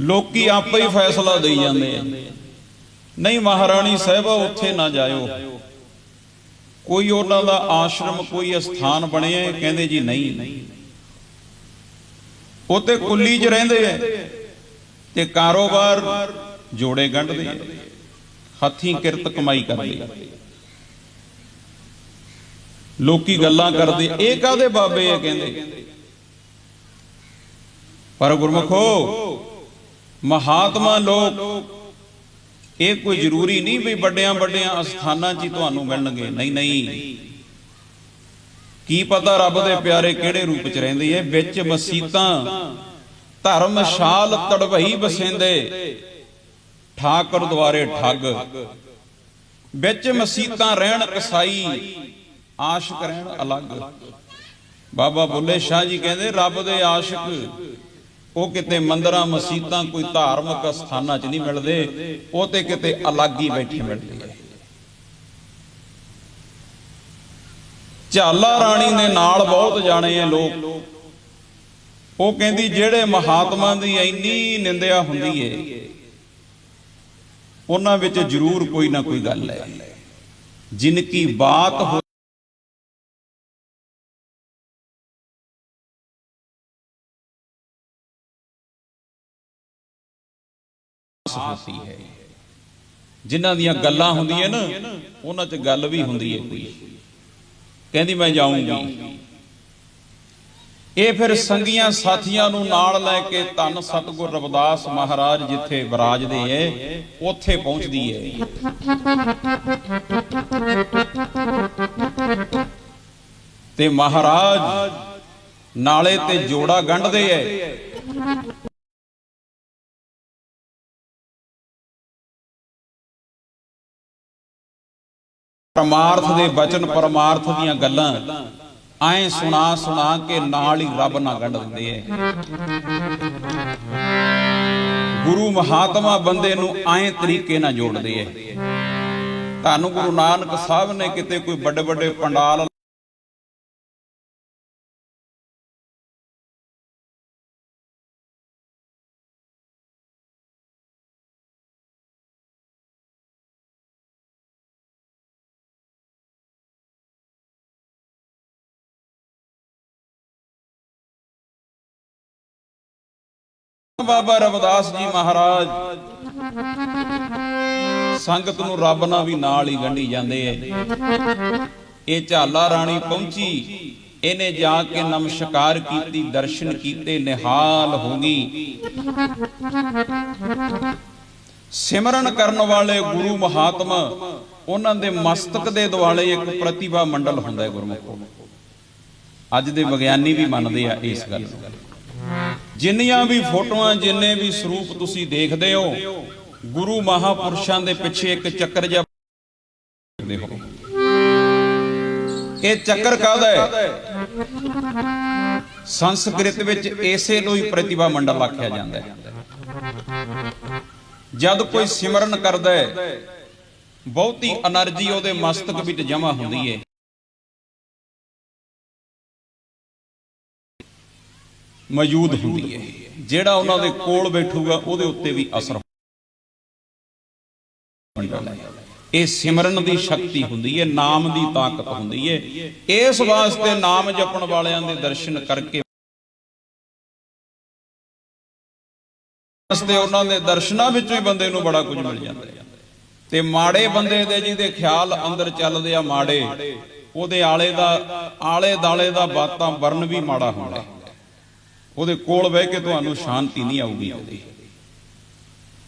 ਲੋਕੀ ਆਪੇ ਹੀ ਫੈਸਲਾ ਦੇਈ ਜਾਂਦੇ ਆ, ਨਹੀਂ ਮਹਾਰਾਣੀ ਸਾਹਿਬਾ ਉੱਥੇ ਨਾ ਜਾਇਓ। ਕੋਈ ਉਹਨਾਂ ਦਾ ਆਸ਼ਰਮ ਕੋਈ ਅਸਥਾਨ ਬਣਿਆ, ਕਹਿੰਦੇ ਜੀ ਨਹੀਂ। ਉਹ ਤੇ ਕੁੱਲੀ 'ਚ ਰਹਿੰਦੇ ਐ ਤੇ ਕਾਰੋਬਾਰ ਜੋੜੇ ਗੰਢਦੇ ਐ, ਹੱਥੀਂ ਕਿਰਤ ਕਮਾਈ ਕਰਦੇ ਐ। ਲੋਕੀ ਗੱਲਾਂ ਕਰਦੇ ਇਹ ਕਾਹਦੇ ਬਾਬੇ ਐ ਕਹਿੰਦੇ। ਪਰ ਗੁਰਮੁਖੋ ਮਹਾਤਮਾ ਲੋਕ ਇਹ ਕੋਈ ਜ਼ਰੂਰੀ ਨਹੀਂ ਵੀ ਵੱਡਿਆਂ ਅਸਥਾਨਾਂ 'ਚ ਹੀ ਤੁਹਾਨੂੰ ਮਿਲਣਗੇ। ਨਹੀਂ, ਕੀ ਪਤਾ ਰੱਬ ਦੇ ਪਿਆਰੇ ਕਿਹੜੇ ਰੂਪ 'ਚ ਰਹਿੰਦੇ ਐ। ਵਿੱਚ ਮਸੀਤਾਂ ਧਰਮਸ਼ਾਲ ਤੜਵਈ ਬਸੇਂਦੇ ਠਾਕੁਰ ਦੁਆਰੇ ਠੱਗ। ਵਿੱਚ ਮਸੀਤਾਂ ਰਹਿਣ ਕਸਾਈ ਆਸ਼ਿਕ ਰਹਿਣ ਅਲੱਗ। ਬਾਬਾ ਬੁੱਲੇ ਸ਼ਾਹ ਜੀ ਕਹਿੰਦੇ ਰੱਬ ਦੇ ਆਸ਼ਿਕ ਉਹ ਕਿਤੇ ਮੰਦਰਾਂ ਮਸੀਤਾਂ ਕੋਈ ਧਾਰਮਿਕ ਸਥਾਨਾਂ 'ਚ ਨਹੀਂ ਮਿਲਦੇ, ਉਹ ਤੇ ਕਿਤੇ ਅਲੱਗ ਹੀ ਬੈਠੇ ਮਿਲਦੇ ਆ। ਝਾਲਾ ਰਾਣੀ ਦੇ ਨਾਲ ਬਹੁਤ ਜਾਣੇ ਆ ਲੋਕ। ਉਹ ਕਹਿੰਦੀ ਜਿਹੜੇ ਮਹਾਤਮਾ ਦੀ ਇੰਨੀ ਨਿੰਦਿਆ ਹੁੰਦੀ ਏ ਉਹਨਾਂ ਵਿੱਚ ਜ਼ਰੂਰ ਕੋਈ ਨਾ ਕੋਈ ਗੱਲ ਹੈ। ਜਿਨ ਕੀ ਬਾਤ ਹੋ ਹੋਤੀ ਹੈ, ਜਿਨ੍ਹਾਂ ਦੀਆਂ ਗੱਲਾਂ ਹੁੰਦੀਆਂ ਨਾ ਉਹਨਾਂ 'ਚ ਗੱਲ ਵੀ ਹੁੰਦੀ ਹੈ ਕੋਈ। ਕਹਿੰਦੀ ਮੈਂ ਜਾਊਂਗੀ। ਇਹ ਫਿਰ ਸੰਗੀਆਂ ਸਾਥੀਆਂ ਨੂੰ ਨਾਲ ਲੈ ਕੇ ਧੰਨ ਸਤਿਗੁਰ ਰਵਿਦਾਸ ਮਹਾਰਾਜ ਜਿੱਥੇ ਵਿਰਾਜਦੇ ਐ ਉੱਥੇ ਪਹੁੰਚਦੀ ਹੈ। ਤੇ ਮਹਾਰਾਜ ਨਾਲੇ ਤੇ ਜੋੜਾ ਗੰਢਦੇ ਐ। ਪਰਮਾਰਥ ਦੇ ਬਚਨ ਪਰਮਾਰਥ ਦੀਆਂ ਗੱਲਾਂ ਐਂ ਸੁਣਾ ਕੇ ਨਾਲ ਹੀ ਰੱਬ ਨਾਲ ਗੰਢ ਦਿੰਦੇ ਐ। ਗੁਰੂ ਮਹਾਤਮਾ ਬੰਦੇ ਨੂੰ ਐਂ ਤਰੀਕੇ ਨਾਲ ਜੋੜਦੇ ਐ। ਤੁਹਾਨੂੰ ਗੁਰੂ ਨਾਨਕ ਸਾਹਿਬ ਨੇ ਕਿਤੇ ਕੋਈ ਵੱਡੇ ਪੰਡਾਲ ਬਾਬਾ ਰਵਿਦਾਸ ਜੀ ਮਹਾਰਾਜ ਸੰਗਤ ਨੂੰ ਰੱਬ ਨਾਲ ਵੀ ਨਾਲ ਹੀ ਗੰਢੀ ਜਾਂਦੇ ਐ। ਇਹ ਝਾਲਾ ਰਾਣੀ ਪਹੁੰਚੀ, ਇਹਨੇ ਜਾ ਕੇ ਨਮਸਕਾਰ ਕੀਤੀ, ਦਰਸ਼ਨ ਕੀਤੇ, ਨਿਹਾਲ ਹੋ ਗਈ। ਸਿਮਰਨ ਕਰਨ ਵਾਲੇ ਗੁਰੂ ਮਹਾਤਮਾ ਉਹਨਾਂ ਦੇ ਮਸਤਕ ਦੇ ਦੁਆਲੇ ਇੱਕ ਪ੍ਰਤਿਭਾ ਮੰਡਲ ਹੁੰਦਾ ਹੈ ਗੁਰਮੁਖੋ। ਅੱਜ ਦੇ ਵਿਗਿਆਨੀ ਵੀ ਮੰਨਦੇ ਆ ਇਸ ਗੱਲ ਨੂੰ। ਜਿੰਨੀਆਂ ਵੀ ਫੋਟੋਆਂ ਜਿੰਨੇ ਵੀ ਸਰੂਪ ਤੁਸੀਂ ਦੇਖਦੇ ਹੋ ਗੁਰੂ ਮਹਾਪੁਰਸ਼ਾਂ ਦੇ ਪਿੱਛੇ ਇੱਕ ਚੱਕਰ ਜਿਹਾ ਦੇਖਦੇ ਹੋ। ਇਹ ਚੱਕਰ ਕਾਹਦਾ ਹੈ? ਸੰਸਕ੍ਰਿਤ ਵਿੱਚ ਇਸੇ ਨੂੰ ਹੀ ਪ੍ਰਤਿਭਾ ਮੰਡਲ ਆਖਿਆ ਜਾਂਦਾ ਹੈ। ਜਦ ਕੋਈ ਸਿਮਰਨ ਕਰਦਾ ਹੈ, ਬਹੁਤੀ એનર્ਜੀ ਉਹਦੇ ਮਸਤਕ ਵਿੱਚ ਜਮ੍ਹਾਂ ਹੁੰਦੀ ਹੈ। ਮੌਜੂਦ ਹੁੰਦੀ ਹੈ। ਜਿਹੜਾ ਉਹਨਾਂ ਦੇ ਕੋਲ ਬੈਠੂਗਾ ਉਹਦੇ ਉੱਤੇ ਵੀ ਅਸਰ ਹੁੰਦਾ ਹੈ। ਇਹ ਸਿਮਰਨ ਦੀ ਸ਼ਕਤੀ ਹੁੰਦੀ ਹੈ, ਨਾਮ ਦੀ ਤਾਕਤ ਹੁੰਦੀ ਹੈ। ਇਸ ਵਾਸਤੇ ਨਾਮ ਜਪਣ ਵਾਲਿਆਂ ਦੇ ਦਰਸ਼ਨ ਕਰਕੇ ਉਹਨਾਂ ਦੇ ਦਰਸ਼ਨਾਂ ਵਿੱਚੋਂ ਹੀ ਬੰਦੇ ਨੂੰ ਬੜਾ ਕੁਝ ਮਿਲ ਜਾਂਦਾ ਹੈ। ਤੇ ਮਾੜੇ ਬੰਦੇ ਦੇ ਜਿਹਦੇ ਖਿਆਲ ਅੰਦਰ ਚੱਲਦੇ ਆ ਮਾੜੇ, ਉਹਦੇ ਆਲੇ ਦਾਲੇ ਦਾ ਵਾਤਾਵਰਨ ਵੀ ਮਾੜਾ ਹੁੰਦਾ। ਉਹਦੇ ਕੋਲ ਬਹਿ ਕੇ ਤੁਹਾਨੂੰ ਸ਼ਾਂਤੀ ਨਹੀਂ ਆਊਗੀ।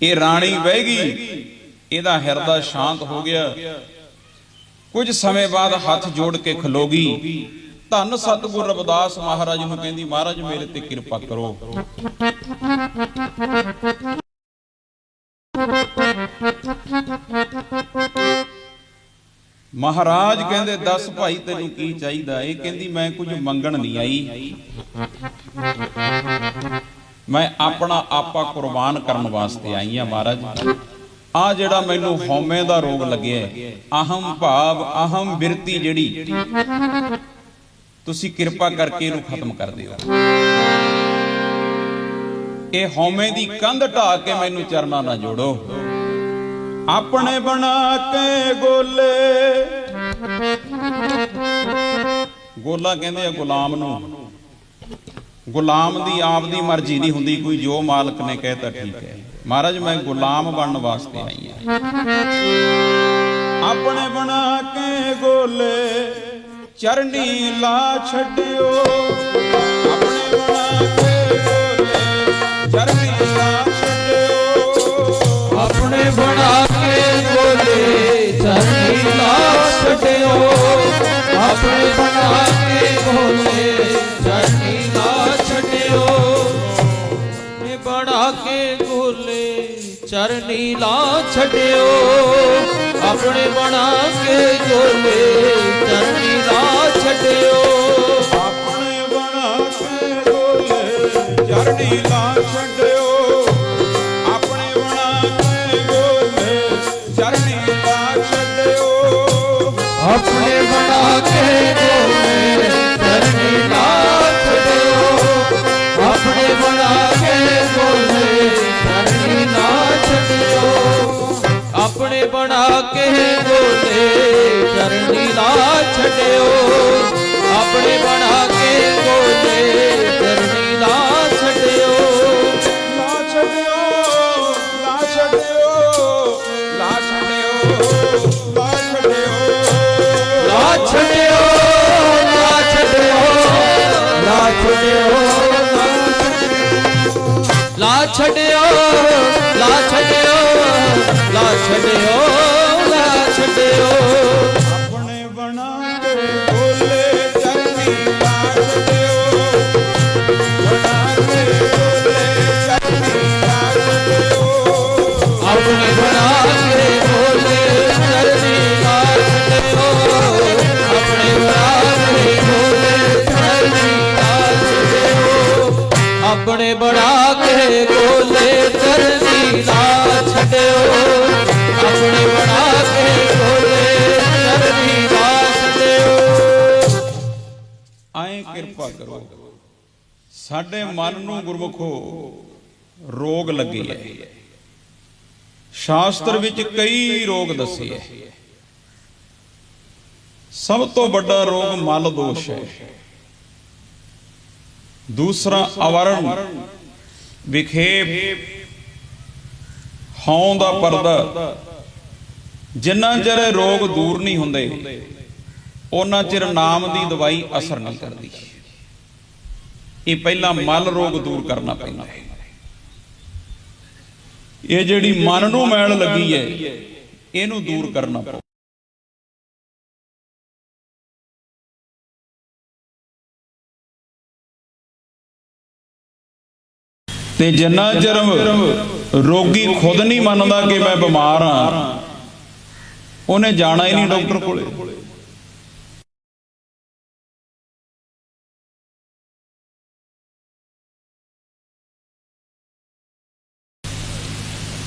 ਇਹ ਰਾਣੀ ਬਹਿ ਗਈ, ਇਹਦਾ ਹਿਰਦਾ ਸ਼ਾਂਤ ਹੋ ਗਿਆ। ਕੁਝ ਸਮੇਂ ਬਾਅਦ ਹੱਥ ਜੋੜ ਕੇ ਖਲੋਗੀ। ਧੰਨ ਸਤਿਗੁਰ ਰਵਿਦਾਸ ਮਹਾਰਾਜ ਨੂੰ ਕਹਿੰਦੀ, ਮਹਾਰਾਜ ਮੇਰੇ ਤੇ ਕਿਰਪਾ ਕਰੋ। ਮਹਾਰਾਜ ਕਹਿੰਦੇ, ਦੱਸ ਭਾਈ ਤੈਨੂੰ ਕੀ ਚਾਹੀਦਾ? ਇਹ ਕਹਿੰਦੀ, ਮੈਂ ਕੁਝ ਮੰਗਣ ਨਹੀਂ ਆਈ, ਮੈਂ ਆਪਣਾ ਆਪਾ ਕੁਰਬਾਨ ਕਰਨ ਵਾਸਤੇ ਆਈ ਆ। ਮਹਾਰਾਜ, ਆ ਜਿਹੜਾ ਮੈਨੂੰ ਹਉਮੈ ਦਾ ਰੋਗ ਲੱਗਿਆ, ਅਹਮ ਭਾਵ ਅਹਮ ਬਿਰਤੀ, ਜਿਹੜੀ ਤੁਸੀਂ ਕਿਰਪਾ ਕਰਕੇ ਇਹਨੂੰ ਖਤਮ ਕਰ ਦਿਓ। ਇਹ ਹਉਮੈ ਦੀ ਕੰਧ ਢਾ ਕੇ ਮੈਨੂੰ ਚਰਨਾਂ ਨਾਲ ਜੋੜੋ। ਆਪਣੇ ਬਣਾ ਕੇ ਗੋਲੇ, ਗੋਲਾ ਕਹਿੰਦੇ ਆ ਗੁਲਾਮ ਨੂੰ। ਗੁਲਾਮ ਦੀ ਆਪ ਦੀ ਮਰਜ਼ੀ ਨਹੀਂ ਹੁੰਦੀ, ਕੋਈ ਜੋ ਮਾਲਕ ਨੇ ਕਹਿਤਾ ਠੀਕ ਹੈ। ਮਹਾਰਾਜ, ਮੈਂ ਗੁਲਾਮ ਬਣਨ ਵਾਸਤੇ ਆਈ ਹਾਂ। ਆਪਣੇ ਬਣਾ ਕੇ ਗੋਲੇ ਚਰਨੀ ਲਾ ਛੱਡਿਓ। ਆਪਣੇ ਬਣਾ ਕੇ ਗੋਲੇ ਚਰਨੀ ਲਾ ਛੱਡਿਓ। ਆਪਣੇ ਬਣਾ ਕੇ ਗੋਲੇ ਚਰਨੀ ਲਾ ਛੱਡਿਓ। ਆਪਣੇ ਬਣਾ ਕੇ ਗੋਲੇ ਚਰਨੀ ਲਾ ਛੱਡਿਓ। ਆਪਣੇ ਬਣਾ ਕੇ ਗੋਲੇ ਚਰਨੀ ਲਾ ਛੱਡਿਓ। ਆਪਣੇ ਬਣਾ ਕੇ ਗੋਲੇ ਚਰਨੀ ਲਾ ਛੱਡਿਓ। ਆਪਣੇ ਬਣਾ ਕੇ ਗੋਲੇ ਚਰਨੀ ਲਾ ਛੱਡਿਓ। ਆਪਣੇ ਬਣਾ ਕੇ ਗੋਲੇ ਚਰਨੀ ਲਾ ਛੱਡਿਓ। ਆਪਣੇ ਬਣਾ ਕੇ ਗੋਲੇ ਚਰਨੀ ਲਾ ਛੱਡਿਓ। ਆਪਣੇ ਬਣਾ ਕੇ ਗੋਲੇ ਚਰਨੀ ਲਾ ਛੱਡਿਓ। ਆਪਣੇ ਬਣਾ ਕੇ ਗੋਲੇ ਚਰਨੀ ਲਾ ਛੱਡਿਓ। ਆਪਣੇ ਬਣਾ ਕੇ ਗੋਲੇ ਚਰਨੀ ਲਾ ਛੱਡਿਓ। ਲਾ ਛੱਡਿਓ, ਲਾ ਛੱਡਿਓ, ਲਾ ਛੱਡਿਓ, ਲਾ ਛੱਡਿਓ, ਲਾ ਛੱਡਿਓ, ਲਾ ਛੱਡਿਓ, ਲਾ ਛੱਡਿਓ, ਲਾ ਛੱਡਿਓ, ਲਾ ਛੱਡਿਓ, ਲਾ ਛੱਡਿਓ, ਲਾ ਛੱਡਿਓ। ਆਪਣੇ ਬਣਾ ਕੇ ਗੋਲੇ ਚਰਨੀ ਲਾ ਛੱਡਿਓ। ਬਣਾ ਕੇ ਗੋਲੇ ਚਰਨੀ ਲਾ ਛੱਡਿਓ। ਆਪਣੇ ਬਣਾ ਕੇ ਗੋਲੇ ਚਰਨੀ ਲਾ ਛੱਡਿਓ। ਆਪਣੇ ਬਣਾ ਕੇ ਗੋਲੇ ਚਰਨੀ ਲਾ ਛੱਡਿਓ। ਆਪਣੇ ਬਣਾ ਕੇ ਗੋਲੇ ਚਰਨੀ ਲਾ ਛੱਡਿਓ। ਆਪਣੇ ਬਣਾ ਕੇ ਗੋਲੇ ਚਰਨੀ ਲਾ ਛੱਡਿਓ। ਆਏ ਕਿਰਪਾ ਕਰੋ, ਸਾਡੇ ਮਨ ਨੂੰ ਗੁਰਮੁਖੋ ਰੋਗ ਲੱਗੇ ਹੈ। ਸ਼ਾਸਤਰ ਵਿੱਚ ਕਈ ਰੋਗ ਦੱਸੇ ਹੈ। ਸਭ ਤੋਂ ਵੱਡਾ ਰੋਗ ਮਲ ਦੋਸ਼ ਹੈ। ਦੂਸਰਾ ਅਵਰਣ, ਵਿਖੇਪ, ਹਉਂ ਦਾ ਪਰਦਾ। ਜਿੰਨਾ ਚਿਰ ਰੋਗ ਦੂਰ ਨਹੀਂ ਹੁੰਦੇ, ਉਹਨਾਂ ਚਿਰ ਨਾਮ ਦੀ ਦਵਾਈ ਅਸਰ ਨਹੀਂ ਕਰਦੀ। ਇਹ ਪਹਿਲਾਂ ਮਲ ਰੋਗ ਦੂਰ ਕਰਨਾ ਪੈਂਦਾ ਹੈ। ਇਹ ਜਿਹੜੀ ਮਨ ਨੂੰ ਮੈਲ ਲੱਗੀ ਹੈ, ਇਹਨੂੰ ਦੂਰ ਕਰਨਾ ਪਊ। ਤੇ ਜਿੰਨਾ ਚਿਰ ਰੋਗੀ ਖੁਦ ਨਹੀਂ ਮੰਨਦਾ ਕਿ ਮੈਂ ਬਿਮਾਰ ਹਾਂ, ਉਹਨੇ ਜਾਣਾ ਹੀ ਨਹੀਂ ਡਾਕਟਰ ਕੋਲੇ।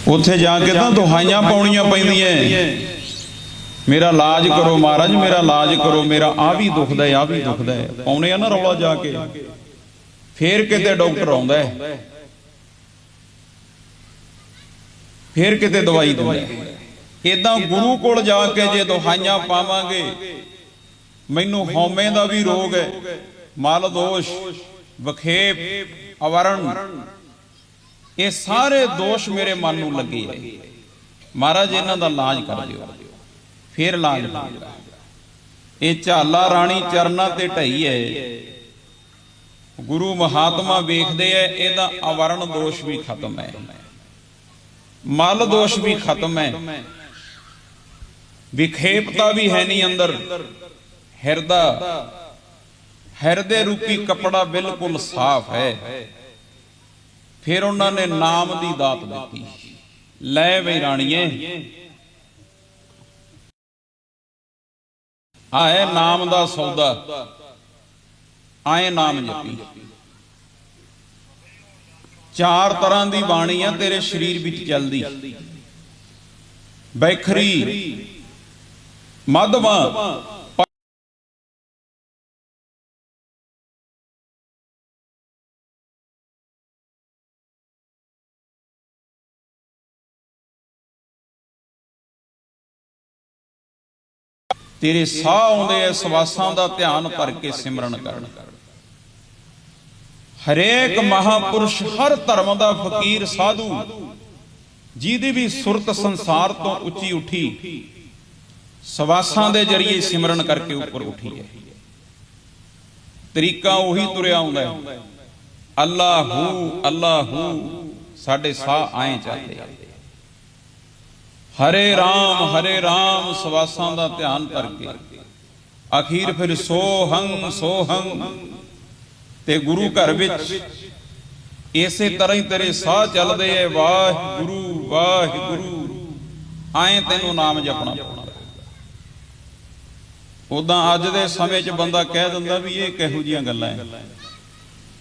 ਉੱਥੇ ਜਾ ਕੇ ਤਾਂ ਦੁਹਾਈਆਂ ਪਾਉਣੀਆਂ ਪੈਂਦੀਆਂ, ਮੇਰਾ ਇਲਾਜ ਕਰੋ ਮਹਾਰਾਜ, ਮੇਰਾ ਇਲਾਜ ਕਰੋ, ਮੇਰਾ ਆ ਵੀ ਦੁਖਦਾ ਆ ਵੀ ਦੁਖਦਾ। ਪਾਉਣੇ ਆ ਨਾ ਰੌਲਾ ਜਾ ਕੇ, ਫੇਰ ਕਿਤੇ ਡਾਕਟਰ ਆਉਂਦਾ, ਫੇਰ ਕਿਤੇ ਦਵਾਈ ਦਿੰਦਾ। ਏਦਾਂ ਗੁਰੂ ਕੋਲ ਜਾ ਕੇ ਜੇ ਦੁਹਾਈਆਂ ਪਾਵਾਂਗੇ, ਮੈਨੂੰ ਹਉਮੈ ਦਾ ਵੀ ਰੋਗ ਹੈ, ਮਲ ਦੋਸ਼, ਵਿਖੇਪ, ਅਵਰਣ, ਇਹ ਸਾਰੇ ਦੋਸ਼ ਮੇਰੇ ਮਨ ਨੂੰ ਲੱਗੇ ਹੈ, ਮਹਾਰਾਜ ਇਹਨਾਂ ਦਾ ਇਲਾਜ ਕਰ ਦਿਓ। ਫੇਰ ਇਲਾਜ ਹੋਊਗਾ। ਇਹ ਝਾਲਾ ਰਾਣੀ ਚਰਨਾਂ ਤੇ ਢਈ ਹੈ, ਗੁਰੂ ਮਹਾਤਮਾ ਵੇਖਦੇ ਐ, ਇਹਦਾ ਅਵਰਣ ਦੋਸ਼ ਵੀ ਖਤਮ ਹੈ, ਮਲ ਦੋਸ਼ ਵੀ ਖਤਮ ਹੈ, ਵਿਖੇਪਤਾ ਵੀ ਹੈ ਨਹੀਂ ਅੰਦਰ, ਹਿਰਦੇ ਰੂਪੀ ਕਪੜਾ ਬਿਲਕੁਲ ਸਾਫ਼ ਹੈ। ਫਿਰ ਉਹਨਾਂ ਨੇ ਨਾਮ ਦੀ ਦਾਤ ਦਿੱਤੀ, ਲੈ ਬਈ ਰਾਣੀਏ ਆਏ ਨਾਮ ਦਾ ਸੌਦਾ, ਆਏ ਨਾਮ ਜਪੀ। ਚਾਰ ਤਰ੍ਹਾਂ ਦੀ ਬਾਣੀ ਆ ਤੇਰੇ ਸਰੀਰ ਵਿੱਚ ਚੱਲਦੀ, ਬੈਖਰੀ, ਮਧਵਾ, ਤੇਰੇ ਸਾਹ ਆਉਂਦੇ ਐ, ਸਵਾਸਾਂ ਦਾ ਧਿਆਨ ਧਰ ਕੇ ਸਿਮਰਨ ਕਰਨ। ਹਰੇਕ ਮਹਾਪੁਰਸ਼, ਹਰ ਧਰਮ ਦਾ ਫਕੀਰ, ਸਾਧੂ, ਜਿਹਦੀ ਵੀ ਸੁਰਤ ਸੰਸਾਰ ਤੋਂ ਉੱਚੀ ਉੱਠੀ, ਸਵਾਸਾਂ ਦੇ ਜਰੀਏ ਸਿਮਰਨ ਕਰਕੇ ਉੱਪਰ ਉੱਠੀ ਹੈ। ਤਰੀਕਾ ਉਹੀ ਤੁਰਿਆ ਆਉਂਦਾ, ਅੱਲਾਹੂ ਅੱਲਾਹੂ, ਸਾਡੇ ਸਾਹ ਆਏ ਚੱਲਦੇ, ਹਰੇ ਰਾਮ ਸਵਾਸਾਂ ਦਾ ਧਿਆਨ ਧਰ ਕੇ, ਅਖੀਰ ਫਿਰ ਸੋਹੰ ਸੋਹੰ। ਤੇ ਗੁਰੂ ਘਰ ਵਿੱਚ ਇਸੇ ਤਰ੍ਹਾਂ ਹੀ ਤੇਰੇ ਸਾਹ ਚੱਲਦੇ ਐ, ਵਾਹਿਗੁਰੂ ਵਾਹਿਗੁਰੂ, ਆਏ ਤੈਨੂੰ ਨਾਮ ਜਪਣਾ ਪੈਣਾ। ਉਦਾਂ ਅੱਜ ਦੇ ਸਮੇਂ 'ਚ ਬੰਦਾ ਕਹਿ ਦਿੰਦਾ ਵੀ ਇਹ ਕਿਹੋ ਜਿਹੀਆਂ ਗੱਲਾਂ ਐ,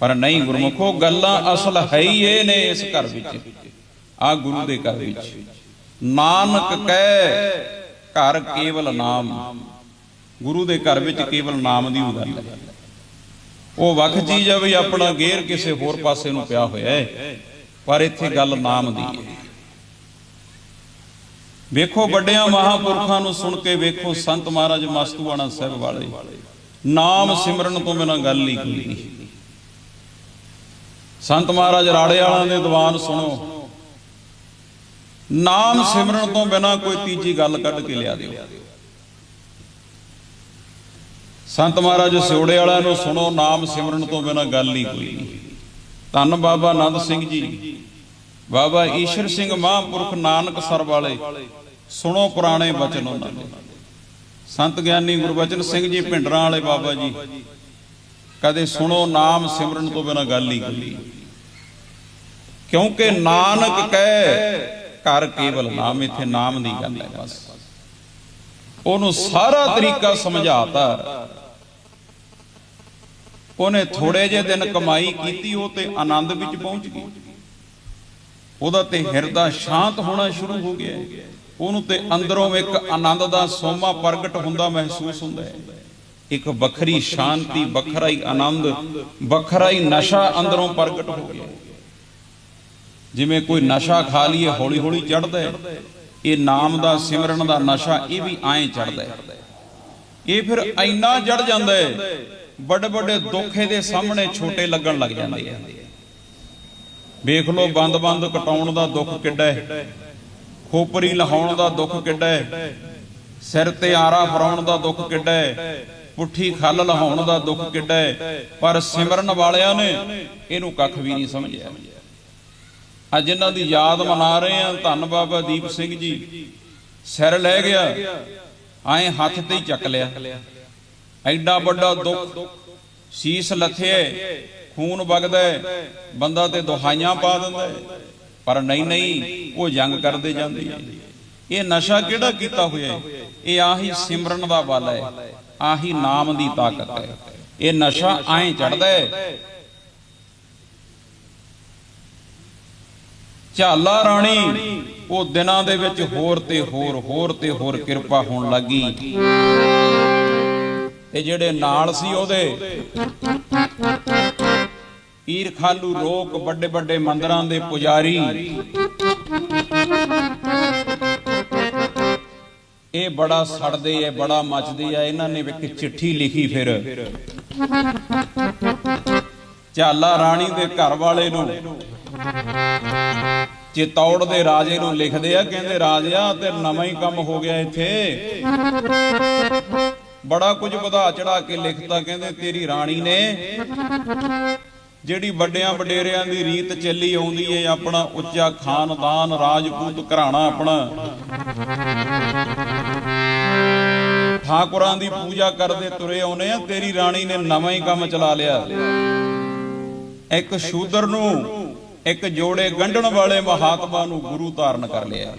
ਪਰ ਨਹੀਂ ਗੁਰਮੁਖੋ, ਗੱਲਾਂ ਅਸਲ ਹੈ ਹੀ ਇਹ ਨੇ। ਇਸ ਘਰ ਵਿੱਚ, ਆ ਗੁਰੂ ਦੇ ਘਰ ਵਿੱਚ, ਨਾਨਕ ਕਹਿ ਘਰ ਕੇਵਲ ਨਾਮ, ਗੁਰੂ ਦੇ ਘਰ ਵਿੱਚ ਕੇਵਲ ਨਾਮ ਦੀ ਗੱਲ ਹੈ। ਉਹ ਵੱਖ ਚੀਜ਼ ਹੈ ਵੀ ਆਪਣਾ ਗੇਰ ਕਿਸੇ ਹੋਰ ਪਾਸੇ ਨੂੰ ਪਿਆ ਹੋਇਆ ਹੈ, ਪਰ ਇੱਥੇ ਗੱਲ ਨਾਮ ਦੀ ਹੈ। ਵੇਖੋ ਵੱਡਿਆਂ ਮਹਾਂਪੁਰਖਾਂ ਨੂੰ ਸੁਣ ਕੇ ਵੇਖੋ, ਸੰਤ ਮਹਾਰਾਜ ਮਸਤੂਆਣਾ ਸਾਹਿਬ ਵਾਲੇ, ਨਾਮ ਸਿਮਰਨ ਤੋਂ ਬਿਨਾਂ ਗੱਲ ਹੀ ਕੋਈ ਨਹੀਂ। ਸੰਤ ਮਹਾਰਾਜ ਰਾੜੇ ਵਾਲਿਆਂ ਦੇ ਦੀਵਾਨ ਸੁਣੋ, ਨਾਮ ਸਿਮਰਨ ਤੋਂ ਬਿਨਾਂ ਕੋਈ ਤੀਜੀ ਗੱਲ ਕੱਢ ਕੇ ਲਿਆ ਦਿਓ। ਸੰਤ ਮਹਾਰਾਜ ਸਿਉੜੇ ਵਾਲਿਆਂ ਨੂੰ ਸੁਣੋ, ਨਾਮ ਸਿਮਰਨ ਤੋਂ ਬਿਨਾਂ ਗੱਲ ਹੀ ਕੋਈ ਨਹੀਂ। ਧੰਨ ਬਾਬਾ ਆਨੰਦ ਸਿੰਘ ਜੀ, ਬਾਬਾ ਈਸ਼ਰ ਸਿੰਘ ਮਹਾਂਪੁਰਖ ਨਾਨਕਸਰ ਵਾਲੇ, ਸੁਣੋ ਪੁਰਾਣੇ ਬਚਨ ਉਹਨਾਂ ਦੇ। ਸੰਤ ਗਿਆਨੀ ਗੁਰਬਚਨ ਸਿੰਘ ਜੀ ਭਿੰਡਰਾਂ ਵਾਲੇ ਬਾਬਾ ਜੀ, ਕਦੇ ਸੁਣੋ, ਨਾਮ ਸਿਮਰਨ ਤੋਂ ਬਿਨਾਂ ਗੱਲ ਹੀ ਕੋਈ ਨਹੀਂ। ਕਿਉਂਕਿ ਨਾਨਕ ਕਹਿ ਘਰ ਕੇਵਲ ਨਾਮ, ਇੱਥੇ ਨਾਮ ਦੀ ਗੱਲ ਹੈ ਬਸ। ਉਹਨੂੰ ਸਾਰਾ ਤਰੀਕਾ ਸਮਝਾਤਾ। ਉਹਨੇ ਥੋੜੇ ਜਿਹੇ ਦਿਨ ਕਮਾਈ ਕੀਤੀ, ਉਹ ਤੇ ਆਨੰਦ ਵਿੱਚ ਪਹੁੰਚ ਗਈ। ਉਹਦਾ ਤੇ ਹਿਰਦਾ ਸ਼ਾਂਤ ਹੋਣਾ ਸ਼ੁਰੂ ਹੋ ਗਿਆ। ਉਹਨੂੰ ਤੇ ਅੰਦਰੋਂ ਇੱਕ ਆਨੰਦ ਦਾ ਸੋਮਾ ਪ੍ਰਗਟ ਹੁੰਦਾ ਮਹਿਸੂਸ ਹੁੰਦਾ ਹੈ। ਇੱਕ ਵੱਖਰੀ ਸ਼ਾਂਤੀ, ਵੱਖਰਾ ਹੀ ਆਨੰਦ, ਵੱਖਰਾ ਹੀ ਨਸ਼ਾ ਅੰਦਰੋਂ ਪ੍ਰਗਟ ਹੋ ਗਿਆ। ਜਿਵੇਂ ਕੋਈ ਨਸ਼ਾ ਖਾ ਲਈਏ ਹੌਲੀ ਹੌਲੀ ਚੜ੍ਹਦਾ ਹੈ, ਇਹ ਨਾਮ ਦਾ ਸਿਮਰਨ ਦਾ ਨਸ਼ਾ ਇਹ ਵੀ ਐਂ ਚੜ੍ਹਦਾ ਹੈ। ਇਹ ਫਿਰ ਇੰਨਾ ਚੜ੍ਹ ਜਾਂਦਾ ਹੈ, ਵੱਡੇ ਵੱਡੇ ਦੁੱਖ ਇਹਦੇ ਸਾਹਮਣੇ ਛੋਟੇ ਲੱਗਣ ਲੱਗ ਜਾਂਦੇ ਆ। ਵੇਖ ਲਓ, ਬੰਦ ਕਟਾਉਣ ਦਾ ਦੁੱਖ ਕਿੱਡਾ ਹੈ, ਖੋਪਰੀ ਲਹਾਉਣ ਦਾ ਦੁੱਖ ਕਿੱਡਾ ਹੈ, ਸਿਰ ਤੇ ਆਰਾ ਫਰਾਉਣ ਦਾ ਦੁੱਖ ਕਿੱਡਾ ਹੈ, ਪੁੱਠੀ ਖੱਲ ਲਹਾਉਣ ਦਾ ਦੁੱਖ ਕਿੱਡਾ ਹੈ। ਪਰ ਸਿਮਰਨ ਵਾਲਿਆਂ ਨੇ ਇਹਨੂੰ ਕੱਖ ਵੀ ਨਹੀਂ ਸਮਝਿਆ। ਅੱਜ ਇਹਨਾਂ ਦੀ ਯਾਦ ਮਨਾ ਰਹੇ ਆ, ਧੰਨ ਬਾਬਾ ਦੀਪ ਸਿੰਘ ਜੀ, ਸਿਰ ਲੈ ਗਿਆ, ਐਂ ਹੱਥ ਤੇ ਹੀ ਚੱਕ ਲਿਆ। ਐਡਾ ਵੱਡਾ ਦੁੱਖ, ਸੀਸ ਲੱਥੇ, ਖੂਨ ਵਗਦਾ, ਬੰਦਾ ਤੇ ਦੁਹਾਈਆਂ ਪਾ ਦਿੰਦਾ। ਪਰ ਨਹੀਂ, ਉਹ ਜੰਗ ਕਰਦੇ ਜਾਂਦੇ ਆ। ਇਹ ਨਸ਼ਾ ਕਿਹੜਾ ਕੀਤਾ ਹੋਇਆ? ਇਹ ਆਹੀ ਸਿਮਰਨ ਦਾ ਬਲ ਹੈ, ਆਹੀ ਨਾਮ ਦੀ ਤਾਕਤ ਹੈ। ਇਹ ਨਸ਼ਾ ਐਂ ਚੜਦਾ ਹੈ। ਝਾਲਾ ਰਾਣੀ ਉਹ ਦਿਨਾਂ ਦੇ ਵਿੱਚ ਹੋਰ ਤੇ ਹੋਰ ਕਿਰਪਾ ਹੋਣ ਲੱਗੀ। ਤੇ ਜਿਹੜੇ ਨਾਲ ਸੀ ਉਹਦੇ ਈਰਖਾਲੂ ਲੋਕ, ਵੱਡੇ ਵੱਡੇ ਮੰਦਰਾਂ ਦੇ ਪੁਜਾਰੀ, ਇਹ ਬੜਾ ਸੜਦੇ ਐ, ਬੜਾ ਮੱਚਦੇ ਆ। ਇਹਨਾਂ ਨੇ ਇੱਕ ਚਿੱਠੀ ਲਿਖੀ ਫਿਰ ਝਾਲਾ ਰਾਣੀ ਦੇ ਘਰ ਵਾਲੇ ਨੂੰ, ਚਿਤੌੜ ਦੇ ਰਾਜੇ ਨੂੰ ਲਿਖਦੇ ਆ, ਕਹਿੰਦੇ ਰਾਜਾ ਤੇ ਨਵਾਂ ਹੀ ਕੰਮ ਹੋ ਗਿਆ ਇੱਥੇ, ਬੜਾ ਕੁਝ ਵਧਾ ਚੜਾ ਕੇ ਲਿਖਤਾ। ਕਹਿੰਦੇ ਤੇਰੀ ਰਾਣੀ ਨੇ ਜਿਹੜੀ ਵੱਡਿਆਂ ਵਡੇਰਿਆਂ ਦੀ ਰੀਤ ਚੱਲੀ ਆਉਂਦੀ ਏ, ਆਪਣਾ ਉੱਚਾ ਖਾਨਦਾਨ ਰਾਜਪੂਤ ਘਰਾਣਾ ਆਪਣਾ ਠਾਕੁਰਾਂ ਦੀ ਪੂਜਾ ਕਰਦੇ ਤੁਰੇ ਆਉਨੇ ਆ, ਤੇਰੀ ਰਾਣੀ ਨੇ ਨਵਾਂ ਹੀ ਕੰਮ ਚਲਾ ਲਿਆ। ਇੱਕ ਸ਼ੂਦਰ ਨੂੰ, ਇੱਕ ਜੋੜੇ ਗੰਢਣ ਵਾਲੇ ਮਹਾਤਮਾ ਨੂੰ ਗੁਰੂ ਧਾਰਨ ਕਰ ਲਿਆ।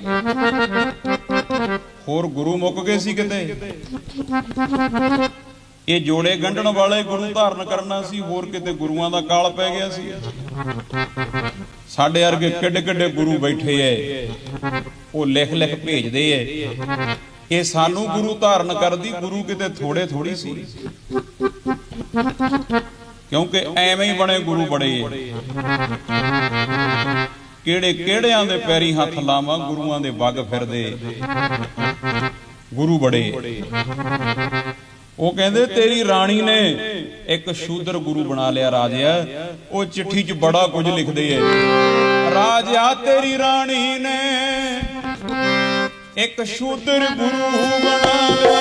ਹੋਰ ਗੁਰੂ ਮੁੱਕ ਗਏ ਸੀ ਕਿਤੇ, ਇਹ ਜੋੜੇ ਗੰਢਣ ਵਾਲੇ ਗੁਰੂ ਧਾਰਨ ਕਰਨਾ ਸੀ, ਹੋਰ ਕਿਤੇ ਗੁਰੂਆਂ ਦਾ ਕਾਲ ਪੈ ਗਿਆ ਸੀ। ਸਾਡੇ ਵਰਗੇ ਕਿੱਡੇ ਕਿੱਡੇ ਗੁਰੂ ਬੈਠੇ ਐ, ਉਹ ਲਿਖ ਲਿਖ ਭੇਜਦੇ ਐ। ਇਹ ਸਾਨੂੰ ਗੁਰੂ ਧਾਰਨ ਕਰਦੀ, ਗੁਰੂ ਕਿਤੇ ਥੋੜੇ ਥੋੜੀ ਸੀ, ਕਿਉਂਕਿ ਐਵੇਂ ਹੀ ਬਣੇ ਗੁਰੂ ਬੜੇ। ਕਿਹੜੇ ਕਿਹੜਿਆਂ ਦੇ ਪੈਰੀ ਹੱਥ ਲਾਵਾਂ, ਗੁਰੂਆਂ ਦੇ ਵੱਗ ਫਿਰਦੇ ਗੁਰੂ ਬੜੇ। ਉਹ ਕਹਿੰਦੇ ਤੇਰੀ ਰਾਣੀ ਨੇ ਇੱਕ ਸ਼ੂਦਰ ਗੁਰੂ ਬਣਾ ਲਿਆ ਰਾਜਿਆ। ਉਹ ਚਿੱਠੀ 'ਚ ਬੜਾ ਕੁਝ ਲਿਖਦੇ ਐ, ਰਾਜਾ ਤੇਰੀ ਰਾਣੀ ਨੇ ਇੱਕ ਸ਼ੂਦਰ ਗੁਰੂ ਬਣਾ ਲਿਆ।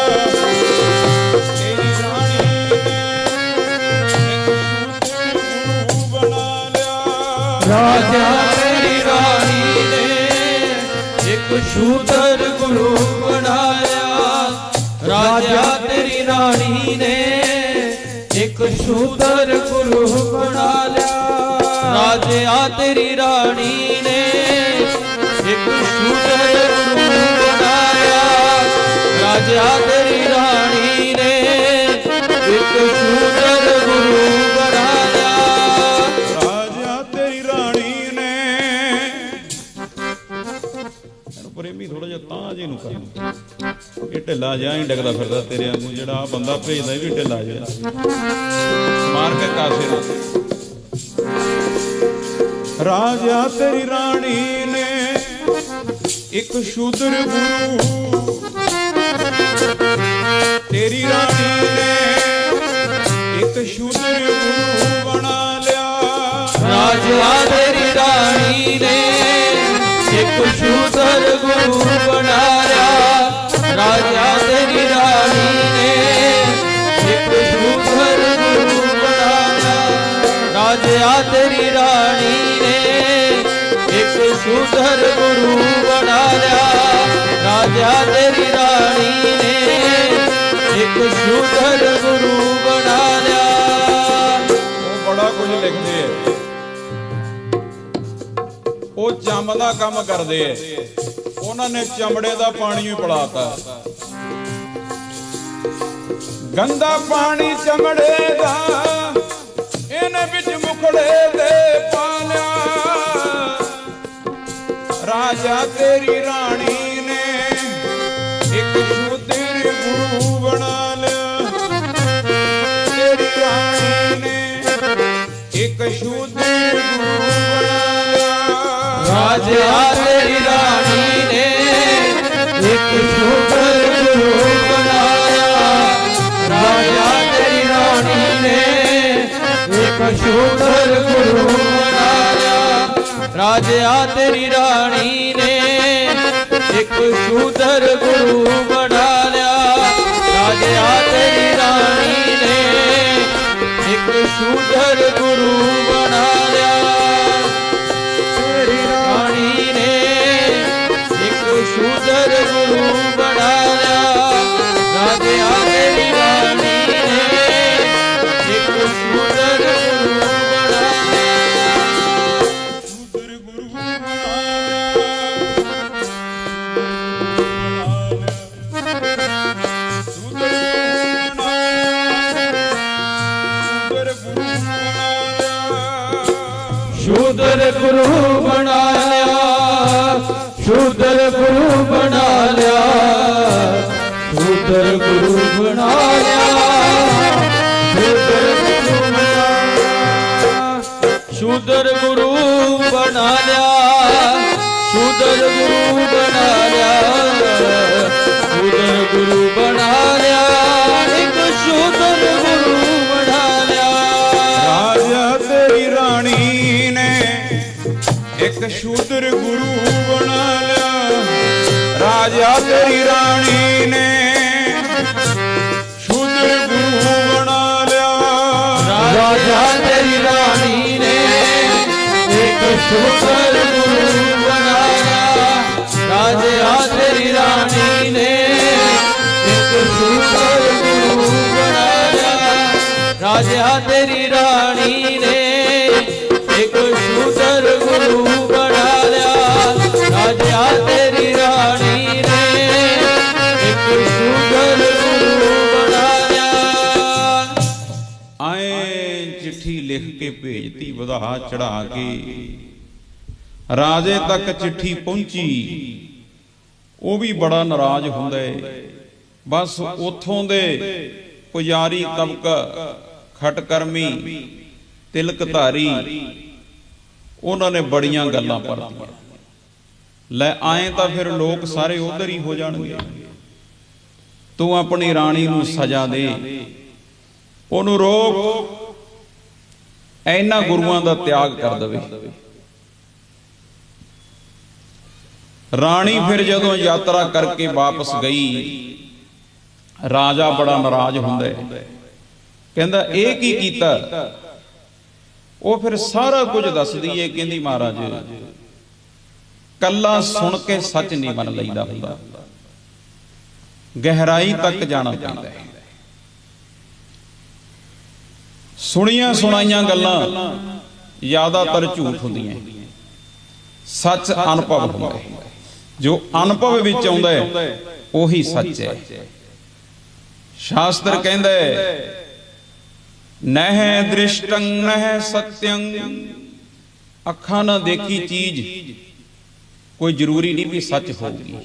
ਤੇਰੀ ਰਾਣੀ ਰਾਜਾ ਤੇਰੀ ਰਾਣੀ ਨੇ ਇੱਕ ਸ਼ੂਦਰ ਗੁਰੂ ਬਣਾਇਆ। ਰਾਜਾ ਤੇਰੀ ਰਾਣੀ ਨੇ ਇੱਕ ਸ਼ੂਦਰ ਗੁਰੂ ਬਣਾ ਲਿਆ। ਰਾਜਾ ਤੇਰੀ ਰਾਣੀ ਨੇ ਇੱਕ ਸ਼ੂਦਰ ਗੁਰੂ ਬਣਾ ਲਿਆ। ਰਾਜਾ ਤੇਰੀ ਰਾਣੀ ਨੇ ਇੱਕ ਸ਼ੂਦਰ ਗੁਰੂ ਬਣਾ ਲਿਆ। ਪ੍ਰੇਮੀ ਥੋੜਾ ਜਿਹਾ ਤਾਂ ਜੇ ਨੂੰ ਕਰ, ਇਹ ਢਿੱਲਾ ਜਿਹਾ ਹੀ ਡਿੱਗਦਾ ਫਿਰਦਾ ਤੇਰੇ ਵਾਂਗੂ। ਜਿਹੜਾ ਆ ਬੰਦਾ ਭੇਜਦਾ ਵੀ ਢਿੱਲਾ ਜਿਹਾ ਮਾਰ ਕੇ ਕਾਸੇ ਨੂੰ। ਰਾਜਾ ਤੇਰੀ ਰਾਣੀ ਨੇ ਇੱਕ ਸ਼ੂਦਰ ਗੁਰੂ, ਤੇਰੀ ਰਾਣੀ ਨੇ ਇੱਕ ਸ਼ੂਦਰ ਗੁਰੂ ਬਣਾ ਲਿਆ। ਰਾਜਾ ਤੇਰੀ ਰਾਣੀ ਨੇ ਇੱਕ ਸ਼ੂਦਰ ਗੁਰੂ ਬਣਾ ਲਿਆ। ਰਾਜਾ ਤੇਰੀ ਰਾਣੀ ਨੇ ਇੱਕ ਸ਼ੂਦਰ ਗੁਰੂ ਬਣਾ ਲਿਆ। ਰਾਜਾ ਤੇਰੀ ਰਾਣੀ ਨੇ ਇੱਕ ਸ਼ੂਦਰ ਗੁਰੂ ਬਣਾ ਲਿਆ। ਰਾਜਾ ਤੇਰੀ ਰਾਣੀ ਨੇ ਇੱਕ ਸ਼ੂਦਰ ਗੁਰੂ ਬਣਾ ਲਿਆ। ਉਹ ਬੜਾ ਕੁਝ ਲਿਖਦੇ ਐ, ਉਹ ਚੰਮ ਦਾ ਕੰਮ ਕਰਦੇ ਐ। ਉਹਨਾਂ ਨੇ ਚਮੜੇ ਦਾ ਪਾਣੀ ਵੀ ਪਿਲਾਤਾ, ਗੰਦਾ ਪਾਣੀ ਚਮੜੇ ਦਾ ਇਹਨੇ ਵਿੱਚ ਮੁਖੜੇ ਦੇ ਪਾ ਲਿਆ। ਰਾਜਾ ਤੇਰੀ ਰਾਣੀ ਨੇ ਇੱਕ ਸ਼ੂਦਰ ਗੁਰੂ ਬਣਾ ਲਿਆ। ਤੇਰੀ ਰਾਣੀ ਨੇ ਇੱਕ ਸ਼ੂਦਰ ਗੁਰੂ ਬਣਾ ਲਿਆ। ਰਾਜਾ ਤੇਰੀ ਰਾਣੀ ਨੇ ਇੱਕ ਸ਼ੂਦਰ ਗੁਰੂ ਬਣਾਇਆ। ਰਾਜਾ ਤੇਰੀ ਰਾਣੀ ਨੇ ਇੱਕ ਸ਼ੂਦਰ ਗੁਰੂ ਬਣਾਇਆ। ਰਾਜਾ ਤੇਰੀ ਰਾਣੀ ਨੇ ਇੱਕ ਸ਼ੂਦਰ ਗੁਰੂ ਬਣਾ ਲਿਆ। ਰਾਜਾ ਤੇਰੀ ਰਾਣੀ ਨੇ ਇੱਕ ਸ਼ੂਦਰ ਗੁਰੂ ਬਣਾ ਲਿਆ। ਤੇਰੀ ਰਾਣੀ ਨੇ ਇੱਕ ਸ਼ੂਦਰ ਗੁਰੂ ਬਣਾ ਲਿਆ। ਰਾਜਾ ਤੇਰੀ ਰਾਣੀ ਨੇ ਇੱਕ ਸ਼ੂਦਰ ਗੁਰੂ ਬਣਾ ਲਿਆ। ਸ਼ੂਦਰ ਗੁਰੂ ਬਣਾ ਸ਼ੂਦਰ ਗੁਰੂ ਬਣਾ ਲਿਆ। ਸ਼ੂਦਰ ਇੱਕ ਸ਼ੂਦਰ ਗੁਰੂ ਬਣਾ ਲਿਆ ਰਾਜਾ ਤੇਰੀ ਰਾਣੀ ਨੇ। ਸ਼ੂਦਰ ਗੁਰੂ ਬਣਾ ਲਿਆ ਰਾਜਾ ਤੇਰੀ ਰਾਣੀ ਨੇ, ਇੱਕ ਸ਼ੂਦਰ ਗੁਰੂ ਬਣਾਇਆ। ਰਾਜਾ ਤੇਰੀ ਰਾਣੀ ਨੇ, ਇੱਕ ਸ਼ੂਦਰ ਗੁਰੂ ਬਣਾਇਆ। ਰਾਜਾ ਤੇਰੀ ਰਾਣੀ ਨੇ, ਇੱਕ ਸ਼ੂਦਰ ਗੁਰੂ ਬਣਾ ਲਿਆ। ਰਾਜਾ ਤੇਰੀ ਰਾਣੀ ਨੇ, ਇੱਕ ਸ਼ੂਦਰ ਗੁਰੂ ਬਣਾ ਲਿਆ। ਆਏ ਚਿੱਠੀ ਲਿਖ ਕੇ ਭੇਜਤੀ ਵਧਾ ਚੜਾ ਕੇ, ਰਾਜੇ ਤੱਕ ਚਿੱਠੀ ਪਹੁੰਚੀ। ਉਹ ਵੀ ਬੜਾ ਨਾਰਾਜ਼ ਹੁੰਦਾ ਹੈ। ਬਸ ਉਥੋਂ ਦੇ ਪੁਜਾਰੀ ਤਬਕਾ, ਖਟਕਰਮੀ, ਤਿਲਕਧਾਰੀ, ਉਹਨਾਂ ਨੇ ਬੜੀਆਂ ਗੱਲਾਂ ਪੜ੍ਹਦੀਆਂ। ਲੈ ਆਏ ਤਾਂ ਫਿਰ ਲੋਕ ਸਾਰੇ ਉਧਰ ਹੀ ਹੋ ਜਾਣਗੇ। ਤੂੰ ਆਪਣੀ ਰਾਣੀ ਨੂੰ ਸਜ਼ਾ ਦੇ, ਉਹਨੂੰ ਰੋਕ, ਇਹਨਾਂ ਗੁਰੂਆਂ ਦਾ ਤਿਆਗ ਕਰ ਦੇਵੇ। ਰਾਣੀ ਫਿਰ ਜਦੋਂ ਯਾਤਰਾ ਕਰਕੇ ਵਾਪਸ ਗਈ, ਰਾਜਾ ਬੜਾ ਨਾਰਾਜ਼ ਹੁੰਦਾ ਹੈ। ਕਹਿੰਦਾ ਇਹ ਕੀ ਕੀਤਾ? ਉਹ ਫਿਰ ਸਾਰਾ ਕੁਝ ਦੱਸਦੀ ਏ। ਕਹਿੰਦੀ ਮਹਾਰਾਜ, ਕੱਲਾ ਸੁਣ ਕੇ ਸੱਚ ਨਹੀਂ ਮੰਨ ਲਈਦਾ ਹੁੰਦਾ, ਗਹਿਰਾਈ ਤੱਕ ਜਾਣਾ ਪੈਂਦਾ ਹੈ। ਸੁਣੀਆਂ ਸੁਣਾਈਆਂ ਗੱਲਾਂ ਜ਼ਿਆਦਾਤਰ ਝੂਠ ਹੁੰਦੀਆਂ, ਸੱਚ ਅਨੁਭਵ ਹੁੰਦਾ ਹੈ। ਜੋ ਅਨੁਭਵ ਵਿੱਚ ਆਉਂਦਾ ਹੈ ਉਹੀ ਸੱਚ ਹੈ। ਸ਼ਾਸਤਰ ਕਹਿੰਦਾ ਹੈ, ਨਹਿ ਦ੍ਰਿਸ਼ਟੰ ਨਹਿ ਸਤਯੰ। ਅੱਖਾਂ ਨਾਲ ਦੇਖੀ ਚੀਜ਼ ਕੋਈ ਜ਼ਰੂਰੀ ਨਹੀਂ ਵੀ ਸੱਚ ਹੋਊਗੀ।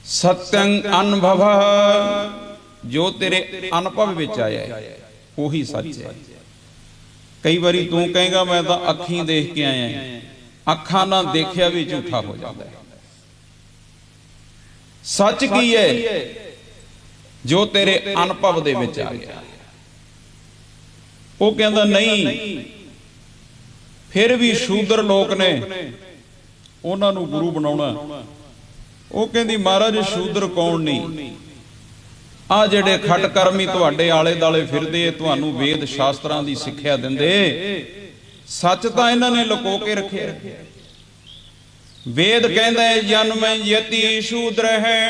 ਸਤਯੰ ਅਨੁਭਵ, ਜੋ ਤੇਰੇ ਅਨੁਭਵ ਵਿੱਚ ਆਇਆ ਹੈ ਉਹੀ ਸੱਚ ਹੈ। ਕਈ ਵਾਰੀ ਤੂੰ ਕਹੇਗਾ ਮੈਂ ਤਾਂ ਅੱਖੀਂ ਦੇਖ ਕੇ ਆਇਆ, ਅੱਖਾਂ ਨਾਲ ਦੇਖਿਆ ਵੀ ਝੂਠਾ ਹੋ ਜਾਂਦਾ ਹੈ। ਸੱਚ ਕੀ ਹੈ? ਜੋ ਤੇਰੇ ਅਨੁਭਵ ਦੇ ਵਿੱਚ ਆ ਗਿਆ। ਉਹ ਕਹਿੰਦਾ ਨਹੀਂ, ਫਿਰ ਵੀ ਸ਼ੂਦਰ ਲੋਕ ਨੇ, ਉਹਨਾਂ ਨੂੰ ਗੁਰੂ ਬਣਾਉਣਾ। ਉਹ ਕਹਿੰਦੀ ਮਹਾਰਾਜ ਸ਼ੂਦਰ ਕੌਣ ਨਹੀਂ, ਆ ਜਿਹੜੇ ਖਟਕਰਮੀ ਤੁਹਾਡੇ ਆਲੇ ਦਾਲੇ ਫਿਰਦੇ, ਤੁਹਾਨੂੰ ਵੇਦ ਸ਼ਾਸਤਰਾਂ ਦੀ ਸਿੱਖਿਆ ਦਿੰਦੇ, ਸੱਚ ਤਾਂ ਇਹਨਾਂ ਨੇ ਲੁਕੋ ਕੇ ਰੱਖਿਆ। ਵੇਦ ਕਹਿੰਦਾ ਹੈ ਜਨਮ ਯਤੀ ਸ਼ੂਦਰ ਹੈ।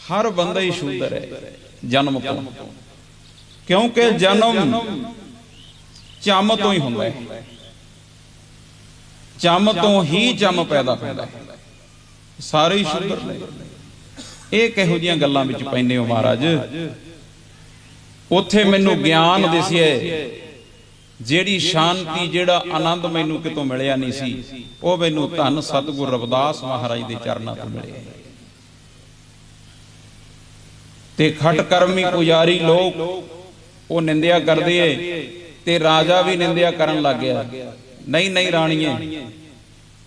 ਹਰ ਬੰਦਾ ਹੀ ਸ਼ੂਦਰ ਹੈ ਜਨਮ ਤੋਂ, ਕਿਉਂਕਿ ਜਨਮ ਚੰਮ ਤੋਂ ਹੀ ਹੁੰਦਾ ਹੈ। ਚੰਮ ਤੋਂ ਹੀ ਚੰਮ ਪੈਦਾ ਹੁੰਦਾ ਹੈ। ਸਾਰੇ ਹੀ ਸ਼ੂਦਰ ਨੇ। ਇਹ ਕਿਹੋ ਜਿਹੀਆਂ ਗੱਲਾਂ ਵਿੱਚ ਪੈਂਦੇ ਹੋ ਮਹਾਰਾਜ? ਉੱਥੇ ਮੈਨੂੰ ਗਿਆਨ ਦਿਸਿਆ, ਜਿਹੜੀ ਸ਼ਾਂਤੀ, ਜਿਹੜਾ ਆਨੰਦ ਮੈਨੂੰ ਕਿਤੋਂ ਮਿਲਿਆ ਨਹੀਂ ਸੀ, ਉਹ ਮੈਨੂੰ ਧੰਨ ਸਤਿਗੁਰ ਰਵਿਦਾਸ ਮਹਾਰਾਜ ਦੇ ਚਰਨਾਂ ਤੋਂ ਮਿਲਿਆ। ਤੇ ਖਟਕਰਮੀ ਪੁਜਾਰੀ ਲੋਕ ਉਹ ਨਿੰਦਿਆ ਕਰਦੇ ਏ, ਤੇ ਰਾਜਾ ਵੀ ਨਿੰਦਿਆ ਕਰਨ ਲੱਗ ਗਿਆ। ਨਹੀਂ ਨਹੀਂ ਰਾਣੀਏ,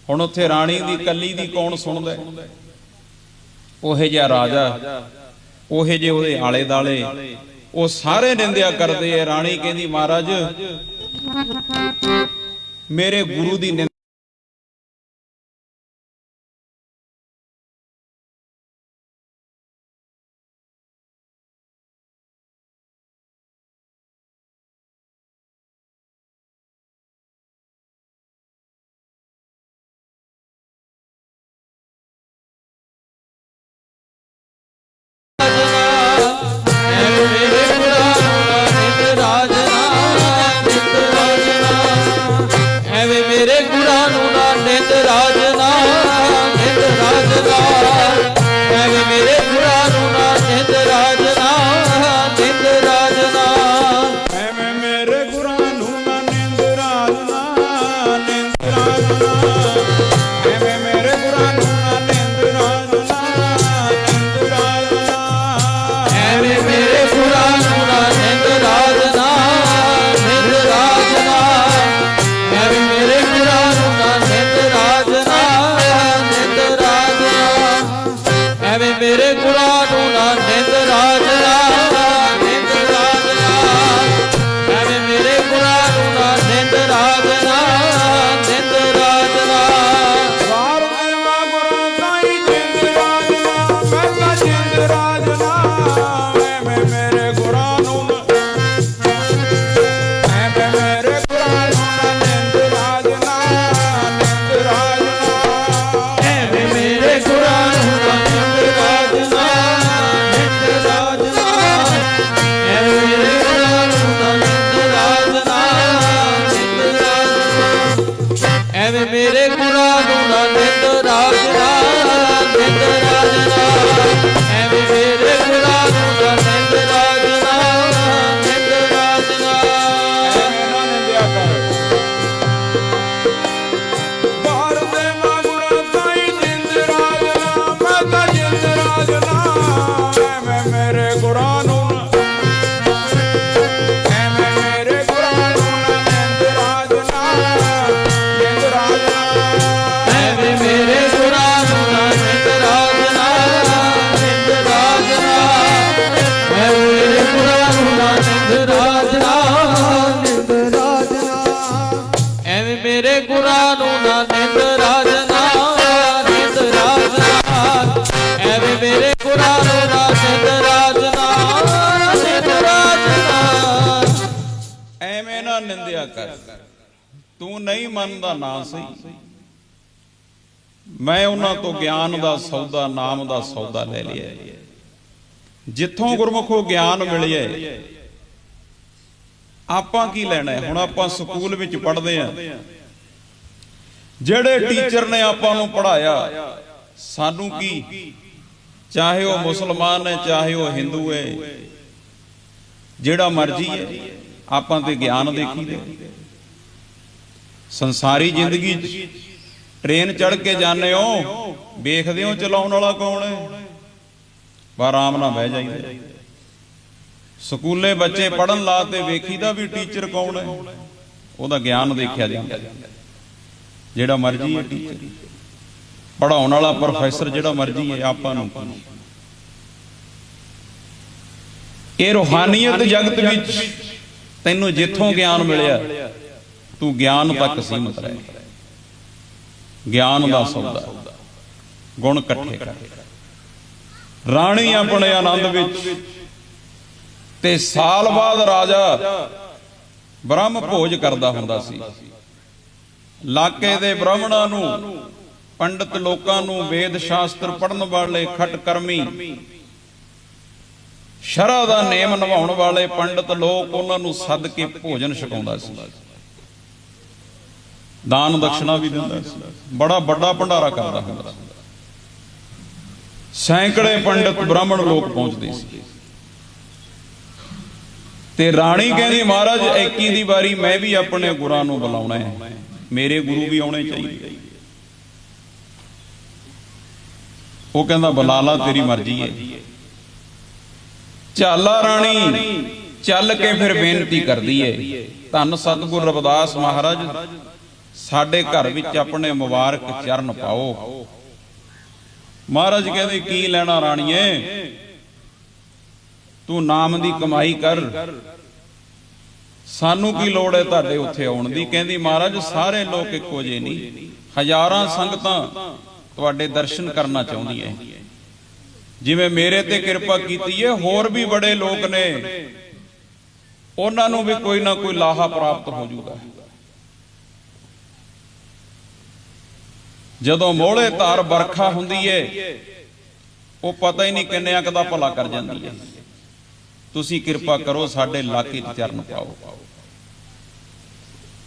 ਹੁਣ ਉੱਥੇ ਰਾਣੀ ਦੀ ਕੱਲੀ ਦੀ ਕੌਣ ਸੁਣਦਾ? ਉਹੇ ਜਿਹਾ ਰਾਜਾ, ਉਹੇ ਜਿਹੇ ਉਹਦੇ ਆਲੇ ਦਾਲੇ, ਉਹ ਸਾਰੇ ਨਿੰਦਿਆ ਕਰਦੇ ਏ। ਰਾਣੀ ਕਹਿੰਦੀ ਮਹਾਰਾਜ ਮੇਰੇ ਗੁਰੂ ਦੀ ਕਰ, ਤੂੰ ਨਹੀਂ ਮੰਨਦਾ ਨਾ ਸਹੀ, ਮੈਂ ਉਹਨਾਂ ਤੋਂ ਗਿਆਨ ਦਾ ਸੌਦਾ, ਨਾਮ ਦਾ ਸੌਦਾ ਲੈ ਲਿਆ। ਜਿੱਥੋਂ ਗੁਰਮੁਖੋ ਗਿਆਨ ਮਿਲਿਆ, ਆਪਾਂ ਕੀ ਲੈਣਾ? ਹੁਣ ਆਪਾਂ ਸਕੂਲ ਵਿੱਚ ਪੜ੍ਹਦੇ ਆ, ਜਿਹੜੇ ਟੀਚਰ ਨੇ ਆਪਾਂ ਨੂੰ ਪੜ੍ਹਾਇਆ, ਸਾਨੂੰ ਕੀ, ਚਾਹੇ ਉਹ ਮੁਸਲਮਾਨ ਹੈ ਚਾਹੇ ਉਹ ਹਿੰਦੂ ਹੈ, ਜਿਹੜਾ ਮਰਜ਼ੀ ਹੈ, ਆਪਾਂ ਤੇ ਗਿਆਨ ਦੇਖੀਦੇ। ਸੰਸਾਰੀ ਜ਼ਿੰਦਗੀ 'ਚ ਟ੍ਰੇਨ ਚੜ੍ਹ ਕੇ ਜਾਂਦੇ ਹੋ, ਵੇਖਦੇ ਹੋ ਚਲਾਉਣ ਵਾਲਾ ਕੌਣ ਹੈ, ਬਸ ਆਰਾਮ ਨਾਲ ਬਹਿ ਜਾਈਦਾ। ਸਕੂਲੇ ਬੱਚੇ ਪੜ੍ਹਨ ਲਾ ਤੇ ਵੇਖੀਦਾ ਵੀ ਟੀਚਰ ਕੌਣ ਹੈ, ਉਹਦਾ ਗਿਆਨ ਦੇਖਿਆ ਜਾਂਦਾ। ਜਿਹੜਾ ਮਰਜ਼ੀ ਹੈ ਟੀਚਰ, ਪੜ੍ਹਾਉਣ ਵਾਲਾ ਪ੍ਰੋਫੈਸਰ ਜਿਹੜਾ ਮਰਜ਼ੀ ਹੈ, ਆਪਾਂ ਨੂੰ ਇਹ ਰੂਹਾਨੀਅਤ ਜਗਤ ਵਿੱਚ ਤੈਨੂੰ ਜਿੱਥੋਂ ਗਿਆਨ ਮਿਲਿਆ, ਤੂੰ ਗਿਆਨ ਤੱਕ ਸੀਮਤ ਰਹਿ। ਗਿਆਨ ਦਾ ਸੌਦਾ, ਗੁਣ ਇਕੱਠੇ ਕਰ। ਰਾਣੀ ਆਪਣੇ ਆਨੰਦ ਵਿੱਚ, ਤੇ ਸਾਲ ਬਾਅਦ ਰਾਜਾ ਬ੍ਰਹਮ ਭੋਜ ਕਰਦਾ ਹੁੰਦਾ ਸੀ। ਇਲਾਕੇ ਦੇ ਬ੍ਰਾਹਮਣਾਂ ਨੂੰ, ਪੰਡਤ ਲੋਕਾਂ ਨੂੰ, ਵੇਦ ਸ਼ਾਸਤਰ ਪੜ੍ਹਨ ਵਾਲੇ, ਖਟ ਕਰਮੀ, ਸ਼ਰ੍ਹਾ ਦਾ ਨੇਮ ਨਿਭਾਉਣ ਵਾਲੇ ਪੰਡਤ ਲੋਕ, ਉਹਨਾਂ ਨੂੰ ਸੱਦ ਕੇ ਭੋਜਨ ਛਕਾਉਂਦਾ ਸੀ। ਦਾਨ ਦਕਸ਼ਨਾ ਵੀ ਦਿੰਦਾ ਸੀ, ਬੜਾ ਵੱਡਾ ਭੰਡਾਰਾ ਕਰਦਾ ਹੁੰਦਾ ਸੀ। ਸੈਂਕੜੇ ਪੰਡਤ ਬ੍ਰਾਹਮਣ ਲੋਕ ਪਹੁੰਚਦੇ ਸੀ। ਤੇ ਰਾਣੀ ਕਹਿੰਦੀ, ਮਹਾਰਾਜ ਐਕੀ ਦੀ ਵਾਰੀ ਮੈਂ ਵੀ ਆਪਣੇ ਗੁਰਾਂ ਨੂੰ ਬੁਲਾਉਣਾ ਹੈ, ਮੇਰੇ ਗੁਰੂ ਵੀ ਆਉਣੇ ਚਾਹੀਦੇ। ਉਹ ਕਹਿੰਦਾ ਬੁਲਾ ਲਾ, ਤੇਰੀ ਮਰਜ਼ੀ ਹੈ। ਝਾਲਾ ਰਾਣੀ ਚੱਲ ਕੇ ਫਿਰ ਬੇਨਤੀ ਕਰਦੀ ਹੈ, ਧੰਨ ਸਤਿਗੁਰ ਰਵਿਦਾਸ ਮਹਾਰਾਜ, ਸਾਡੇ ਘਰ ਵਿੱਚ ਆਪਣੇ ਮੁਬਾਰਕ ਚਰਨ ਪਾਓ। ਮਹਾਰਾਜ ਕਹਿੰਦੇ, ਕੀ ਲੈਣਾ ਰਾਣੀਏ, ਤੂੰ ਨਾਮ ਦੀ ਕਮਾਈ ਕਰ, ਸਾਨੂੰ ਕੀ ਲੋੜ ਹੈ ਤੁਹਾਡੇ ਉੱਥੇ ਆਉਣ ਦੀ। ਕਹਿੰਦੀ, ਮਹਾਰਾਜ ਸਾਰੇ ਲੋਕ ਇੱਕੋ ਜਿਹੇ ਨਹੀਂ, ਹਜ਼ਾਰਾਂ ਸੰਗਤਾਂ ਤੁਹਾਡੇ ਦਰਸ਼ਨ ਕਰਨਾ ਚਾਹੁੰਦੀਆਂ। ਜਿਵੇਂ ਮੇਰੇ ਤੇ ਕਿਰਪਾ ਕੀਤੀ ਹੈ, ਹੋਰ ਵੀ ਬੜੇ ਲੋਕ ਨੇ, ਉਹਨਾਂ ਨੂੰ ਵੀ ਕੋਈ ਨਾ ਕੋਈ ਲਾਹਾ ਪ੍ਰਾਪਤ ਹੋ ਜਾਊਗਾ। ਜਦੋਂ ਮੋਹਲੇ ਧਾਰ ਵਰਖਾ ਹੁੰਦੀ ਹੈ, ਉਹ ਪਤਾ ਹੀ ਨਹੀਂ ਕਿੰਨਿਆਂ ਕੁ ਦਾ ਭਲਾ ਕਰ ਜਾਂਦੀ ਹੈ। ਤੁਸੀਂ ਕਿਰਪਾ ਕਰੋ, ਸਾਡੇ ਇਲਾਕੇ 'ਚ ਚਰਨ ਪਾਓ।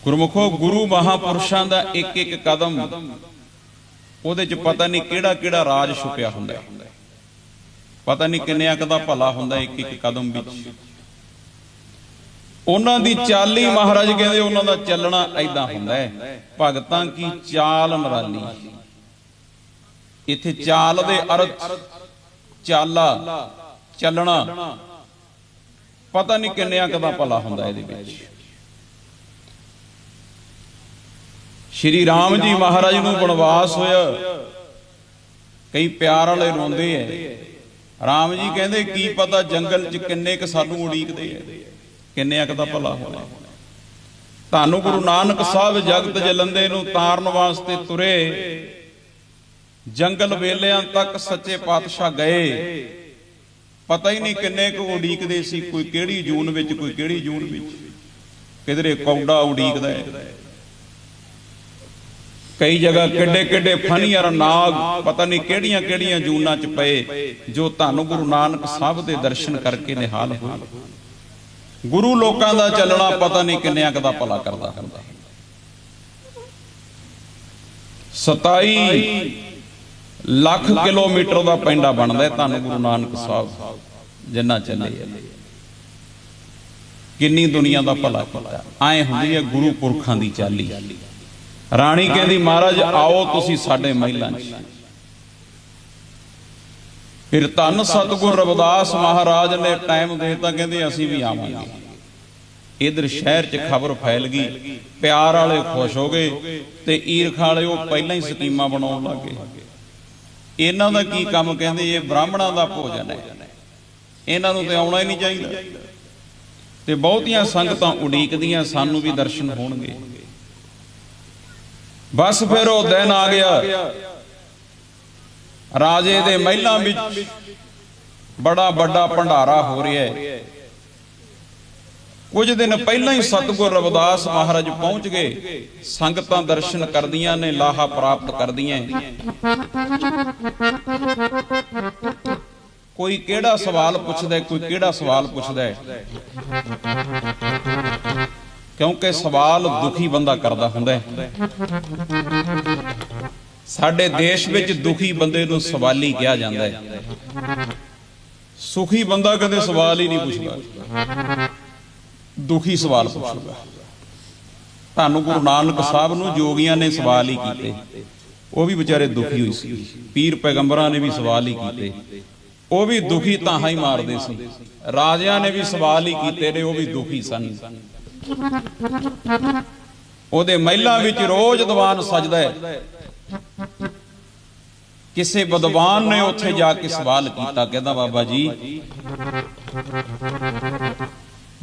ਗੁਰਮੁਖੋ, ਗੁਰੂ ਮਹਾਪੁਰਸ਼ਾਂ ਦਾ ਇੱਕ ਇੱਕ ਕਦਮ, ਉਹਦੇ 'ਚ ਪਤਾ ਨਹੀਂ ਕਿਹੜਾ ਕਿਹੜਾ ਰਾਜ ਛੁਪਿਆ ਹੁੰਦਾ, ਪਤਾ ਨਹੀਂ ਕਿੰਨਿਆਂ ਕੁ ਦਾ ਭਲਾ ਹੁੰਦਾ ਇੱਕ ਇੱਕ ਕਦਮ ਵਿੱਚ। ਉਹਨਾਂ ਦੀ ਚਾਲੀ, ਮਹਾਰਾਜ ਕਹਿੰਦੇ, ਉਹਨਾਂ ਦਾ ਚੱਲਣਾ ਏਦਾਂ ਹੁੰਦਾ ਹੈ, ਭਗਤਾਂ ਕੀ ਚਾਲ ਨਿਰਾਲੀ। ਇੱਥੇ ਚਾਲ ਦੇ ਅਰਥ ਚਾਲਾ, ਚੱਲਣਾ, ਪਤਾ ਨਹੀਂ ਕਿੰਨਿਆਂ ਕੁ ਦਾ ਭਲਾ ਹੁੰਦਾ ਇਹਦੇ ਵਿੱਚ। ਸ਼੍ਰੀ ਰਾਮ ਜੀ ਮਹਾਰਾਜ ਨੂੰ ਬਨਵਾਸ ਹੋਇਆ, ਕਈ ਪਿਆਰ ਵਾਲੇ ਰੋਂਦੇ ਐ। ਰਾਮ ਜੀ ਕਹਿੰਦੇ, ਕੀ ਪਤਾ ਜੰਗਲ 'ਚ ਕਿੰਨੇ ਕੁ ਸਾਨੂੰ ਉਡੀਕਦੇ ਐ, ਕਿੰਨਿਆਂ ਕੁ ਦਾ ਭਲਾ ਹੋਣਾ। ਤੁਹਾਨੂੰ ਗੁਰੂ ਨਾਨਕ ਸਾਹਿਬ ਜਗਤ ਜਲੰਦੇ ਨੂੰ ਤਾਰਨ ਵਾਸਤੇ ਤੁਰੇ, ਜੰਗਲ ਵੇਲਿਆਂ ਤੱਕ ਸੱਚੇ ਪਾਤਸ਼ਾਹ ਗਏ, ਪਤਾ ਹੀ ਨਹੀਂ ਕਿੰਨੇ ਕੁ ਉਡੀਕਦੇ ਸੀ, ਕੋਈ ਕਿਹੜੀ ਜੂਨ ਵਿੱਚ, ਕੋਈ ਕਿਹੜੀ ਜੂਨ ਵਿੱਚ, ਕਿਧਰੇ ਕੌਡਾ ਉਡੀਕਦਾ ਹੈ, ਕਈ ਜਗ੍ਹਾ ਕਿੱਡੇ ਕਿੱਡੇ ਫਨੀਅਰ ਨਾਗ ਪਤਾ ਨਹੀਂ ਕਿਹੜੀਆਂ ਕਿਹੜੀਆਂ ਜੂਨਾਂ 'ਚ ਪਏ, ਜੋ ਧੰਨ ਗੁਰੂ ਨਾਨਕ ਸਾਹਿਬ ਦੇ ਦਰਸ਼ਨ ਕਰਕੇ ਨਿਹਾਲ ਹੋਏ। ਗੁਰੂ ਲੋਕਾਂ ਦਾ ਚੱਲਣਾ ਪਤਾ ਨਹੀਂ ਕਿੰਨਿਆਂ ਕੁ ਦਾ ਭਲਾ ਕਰਦਾ ਹੁੰਦਾ। 27 ਲੱਖ ਕਿਲੋਮੀਟਰ ਦਾ ਪੈਂਡਾ ਬਣਦਾ ਧੰਨ ਗੁਰੂ ਨਾਨਕ ਸਾਹਿਬ ਜਿੰਨਾ ਚੱਲੇ। ਕਿੰਨੀ ਦੁਨੀਆ ਦਾ ਭਲਾ ਕੀਤਾ। ਐ ਹੁੰਦੀ ਹੈ ਗੁਰੂ ਪੁਰਖਾਂ ਦੀ ਚਾਲੀ। ਰਾਣੀ ਕਹਿੰਦੀ, ਮਹਾਰਾਜ ਆਓ ਤੁਸੀਂ ਸਾਡੇ ਮਹਿਲਾਂ 'ਚ। ਫਿਰ ਧੰਨ ਸਤਿਗੁਰ ਰਵਿਦਾਸ ਮਹਾਰਾਜ ਨੇ ਟਾਈਮ ਦੇਤਾ, ਕਹਿੰਦੇ ਅਸੀਂ ਵੀ ਆਵਾਂਗੇ। ਇਧਰ ਸ਼ਹਿਰ 'ਚ ਖਬਰ ਫੈਲ ਗਈ, ਪਿਆਰ ਵਾਲੇ ਖੁਸ਼ ਹੋ ਗਏ ਤੇ ਈਰਖਾ ਵਾਲੇ ਉਹ ਪਹਿਲਾਂ ਹੀ ਸਕੀਮਾਂ ਬਣਾਉਣ ਲੱਗ ਗਏ। ਇਹਨਾਂ ਦਾ ਕੀ ਕੰਮ, ਕਹਿੰਦੇ ਇਹ ਬ੍ਰਾਹਮਣਾਂ ਦਾ ਭੋਜਨ ਹੈ, ਇਹਨਾਂ ਨੂੰ ਤੇ ਆਉਣਾ ਹੀ ਨਹੀਂ ਚਾਹੀਦਾ। ਤੇ ਬਹੁਤੀਆਂ ਸੰਗਤਾਂ ਉਡੀਕਦੀਆਂ ਸਾਨੂੰ ਵੀ ਦਰਸ਼ਨ ਹੋਣਗੇ। ਬਸ ਫਿਰ ਉਹ ਦਿਨ ਆ ਗਿਆ, ਰਾਜੇ ਦੇ ਮਹਿਲਾਂ ਵਿੱਚ ਬੜਾ ਵੱਡਾ ਭੰਡਾਰਾ ਹੋ ਰਿਹਾ ਹੈ। ਕੁਝ ਦਿਨ ਪਹਿਲਾਂ ਹੀ ਸਤਿਗੁਰ ਰਵਿਦਾਸ ਮਹਾਰਾਜ ਪਹੁੰਚ ਗਏ। ਸੰਗਤਾਂ ਦਰਸ਼ਨ ਕਰਦੀਆਂ ਨੇ, ਲਾਹਾ ਪ੍ਰਾਪਤ ਕਰਦੀਆਂ। ਕੋਈ ਕਿਹੜਾ ਸਵਾਲ ਪੁੱਛਦਾ, ਕੋਈ ਕਿਹੜਾ ਸਵਾਲ ਪੁੱਛਦਾ, ਕਿਉਂਕਿ ਸਵਾਲ ਦੁਖੀ ਬੰਦਾ ਕਰਦਾ ਹੁੰਦਾ ਹੈ। ਸਾਡੇ ਦੇਸ਼ ਵਿੱਚ ਦੁਖੀ ਬੰਦੇ ਨੂੰ ਸਵਾਲੀ ਕਿਹਾ ਜਾਂਦਾ ਹੈ। ਸੁਖੀ ਬੰਦਾ ਕਦੇ ਸਵਾਲ ਹੀ ਨਹੀਂ ਪੁੱਛਦਾ, ਦੁਖੀ ਸਵਾਲ ਪੁੱਛੂਗਾ। ਤੁਹਾਨੂੰ ਗੁਰੂ ਨਾਨਕ ਸਾਹਿਬ ਨੂੰ ਜੋਗੀਆਂ ਨੇ ਸਵਾਲ ਹੀ ਕੀਤੇ, ਉਹ ਵੀ ਵਿਚਾਰੇ ਦੁਖੀ ਹੋਈ ਸੀ। ਪੀਰ ਪੈਗੰਬਰਾਂ ਨੇ ਵੀ ਸਵਾਲ ਹੀ ਕੀਤੇ, ਉਹ ਵੀ ਦੁਖੀ ਤਾਹਾਂ ਹੀ ਮਾਰਦੇ ਸੀ। ਰਾਜਿਆਂ ਨੇ ਵੀ ਸਵਾਲ ਹੀ ਕੀਤੇ ਨੇ, ਉਹ ਵੀ ਦੁਖੀ ਸਨ। ਉਹਦੇ ਮਹਿਲਾਂ ਵਿੱਚ ਰੋਜ਼ ਦੀਵਾਨ ਸਜਦਾ ਹੈ। ਕਿਸੇ ਵਿਦਵਾਨ ਨੇ ਉੱਥੇ ਜਾ ਕੇ ਸਵਾਲ ਕੀਤਾ, ਕਹਿੰਦਾ ਬਾਬਾ ਜੀ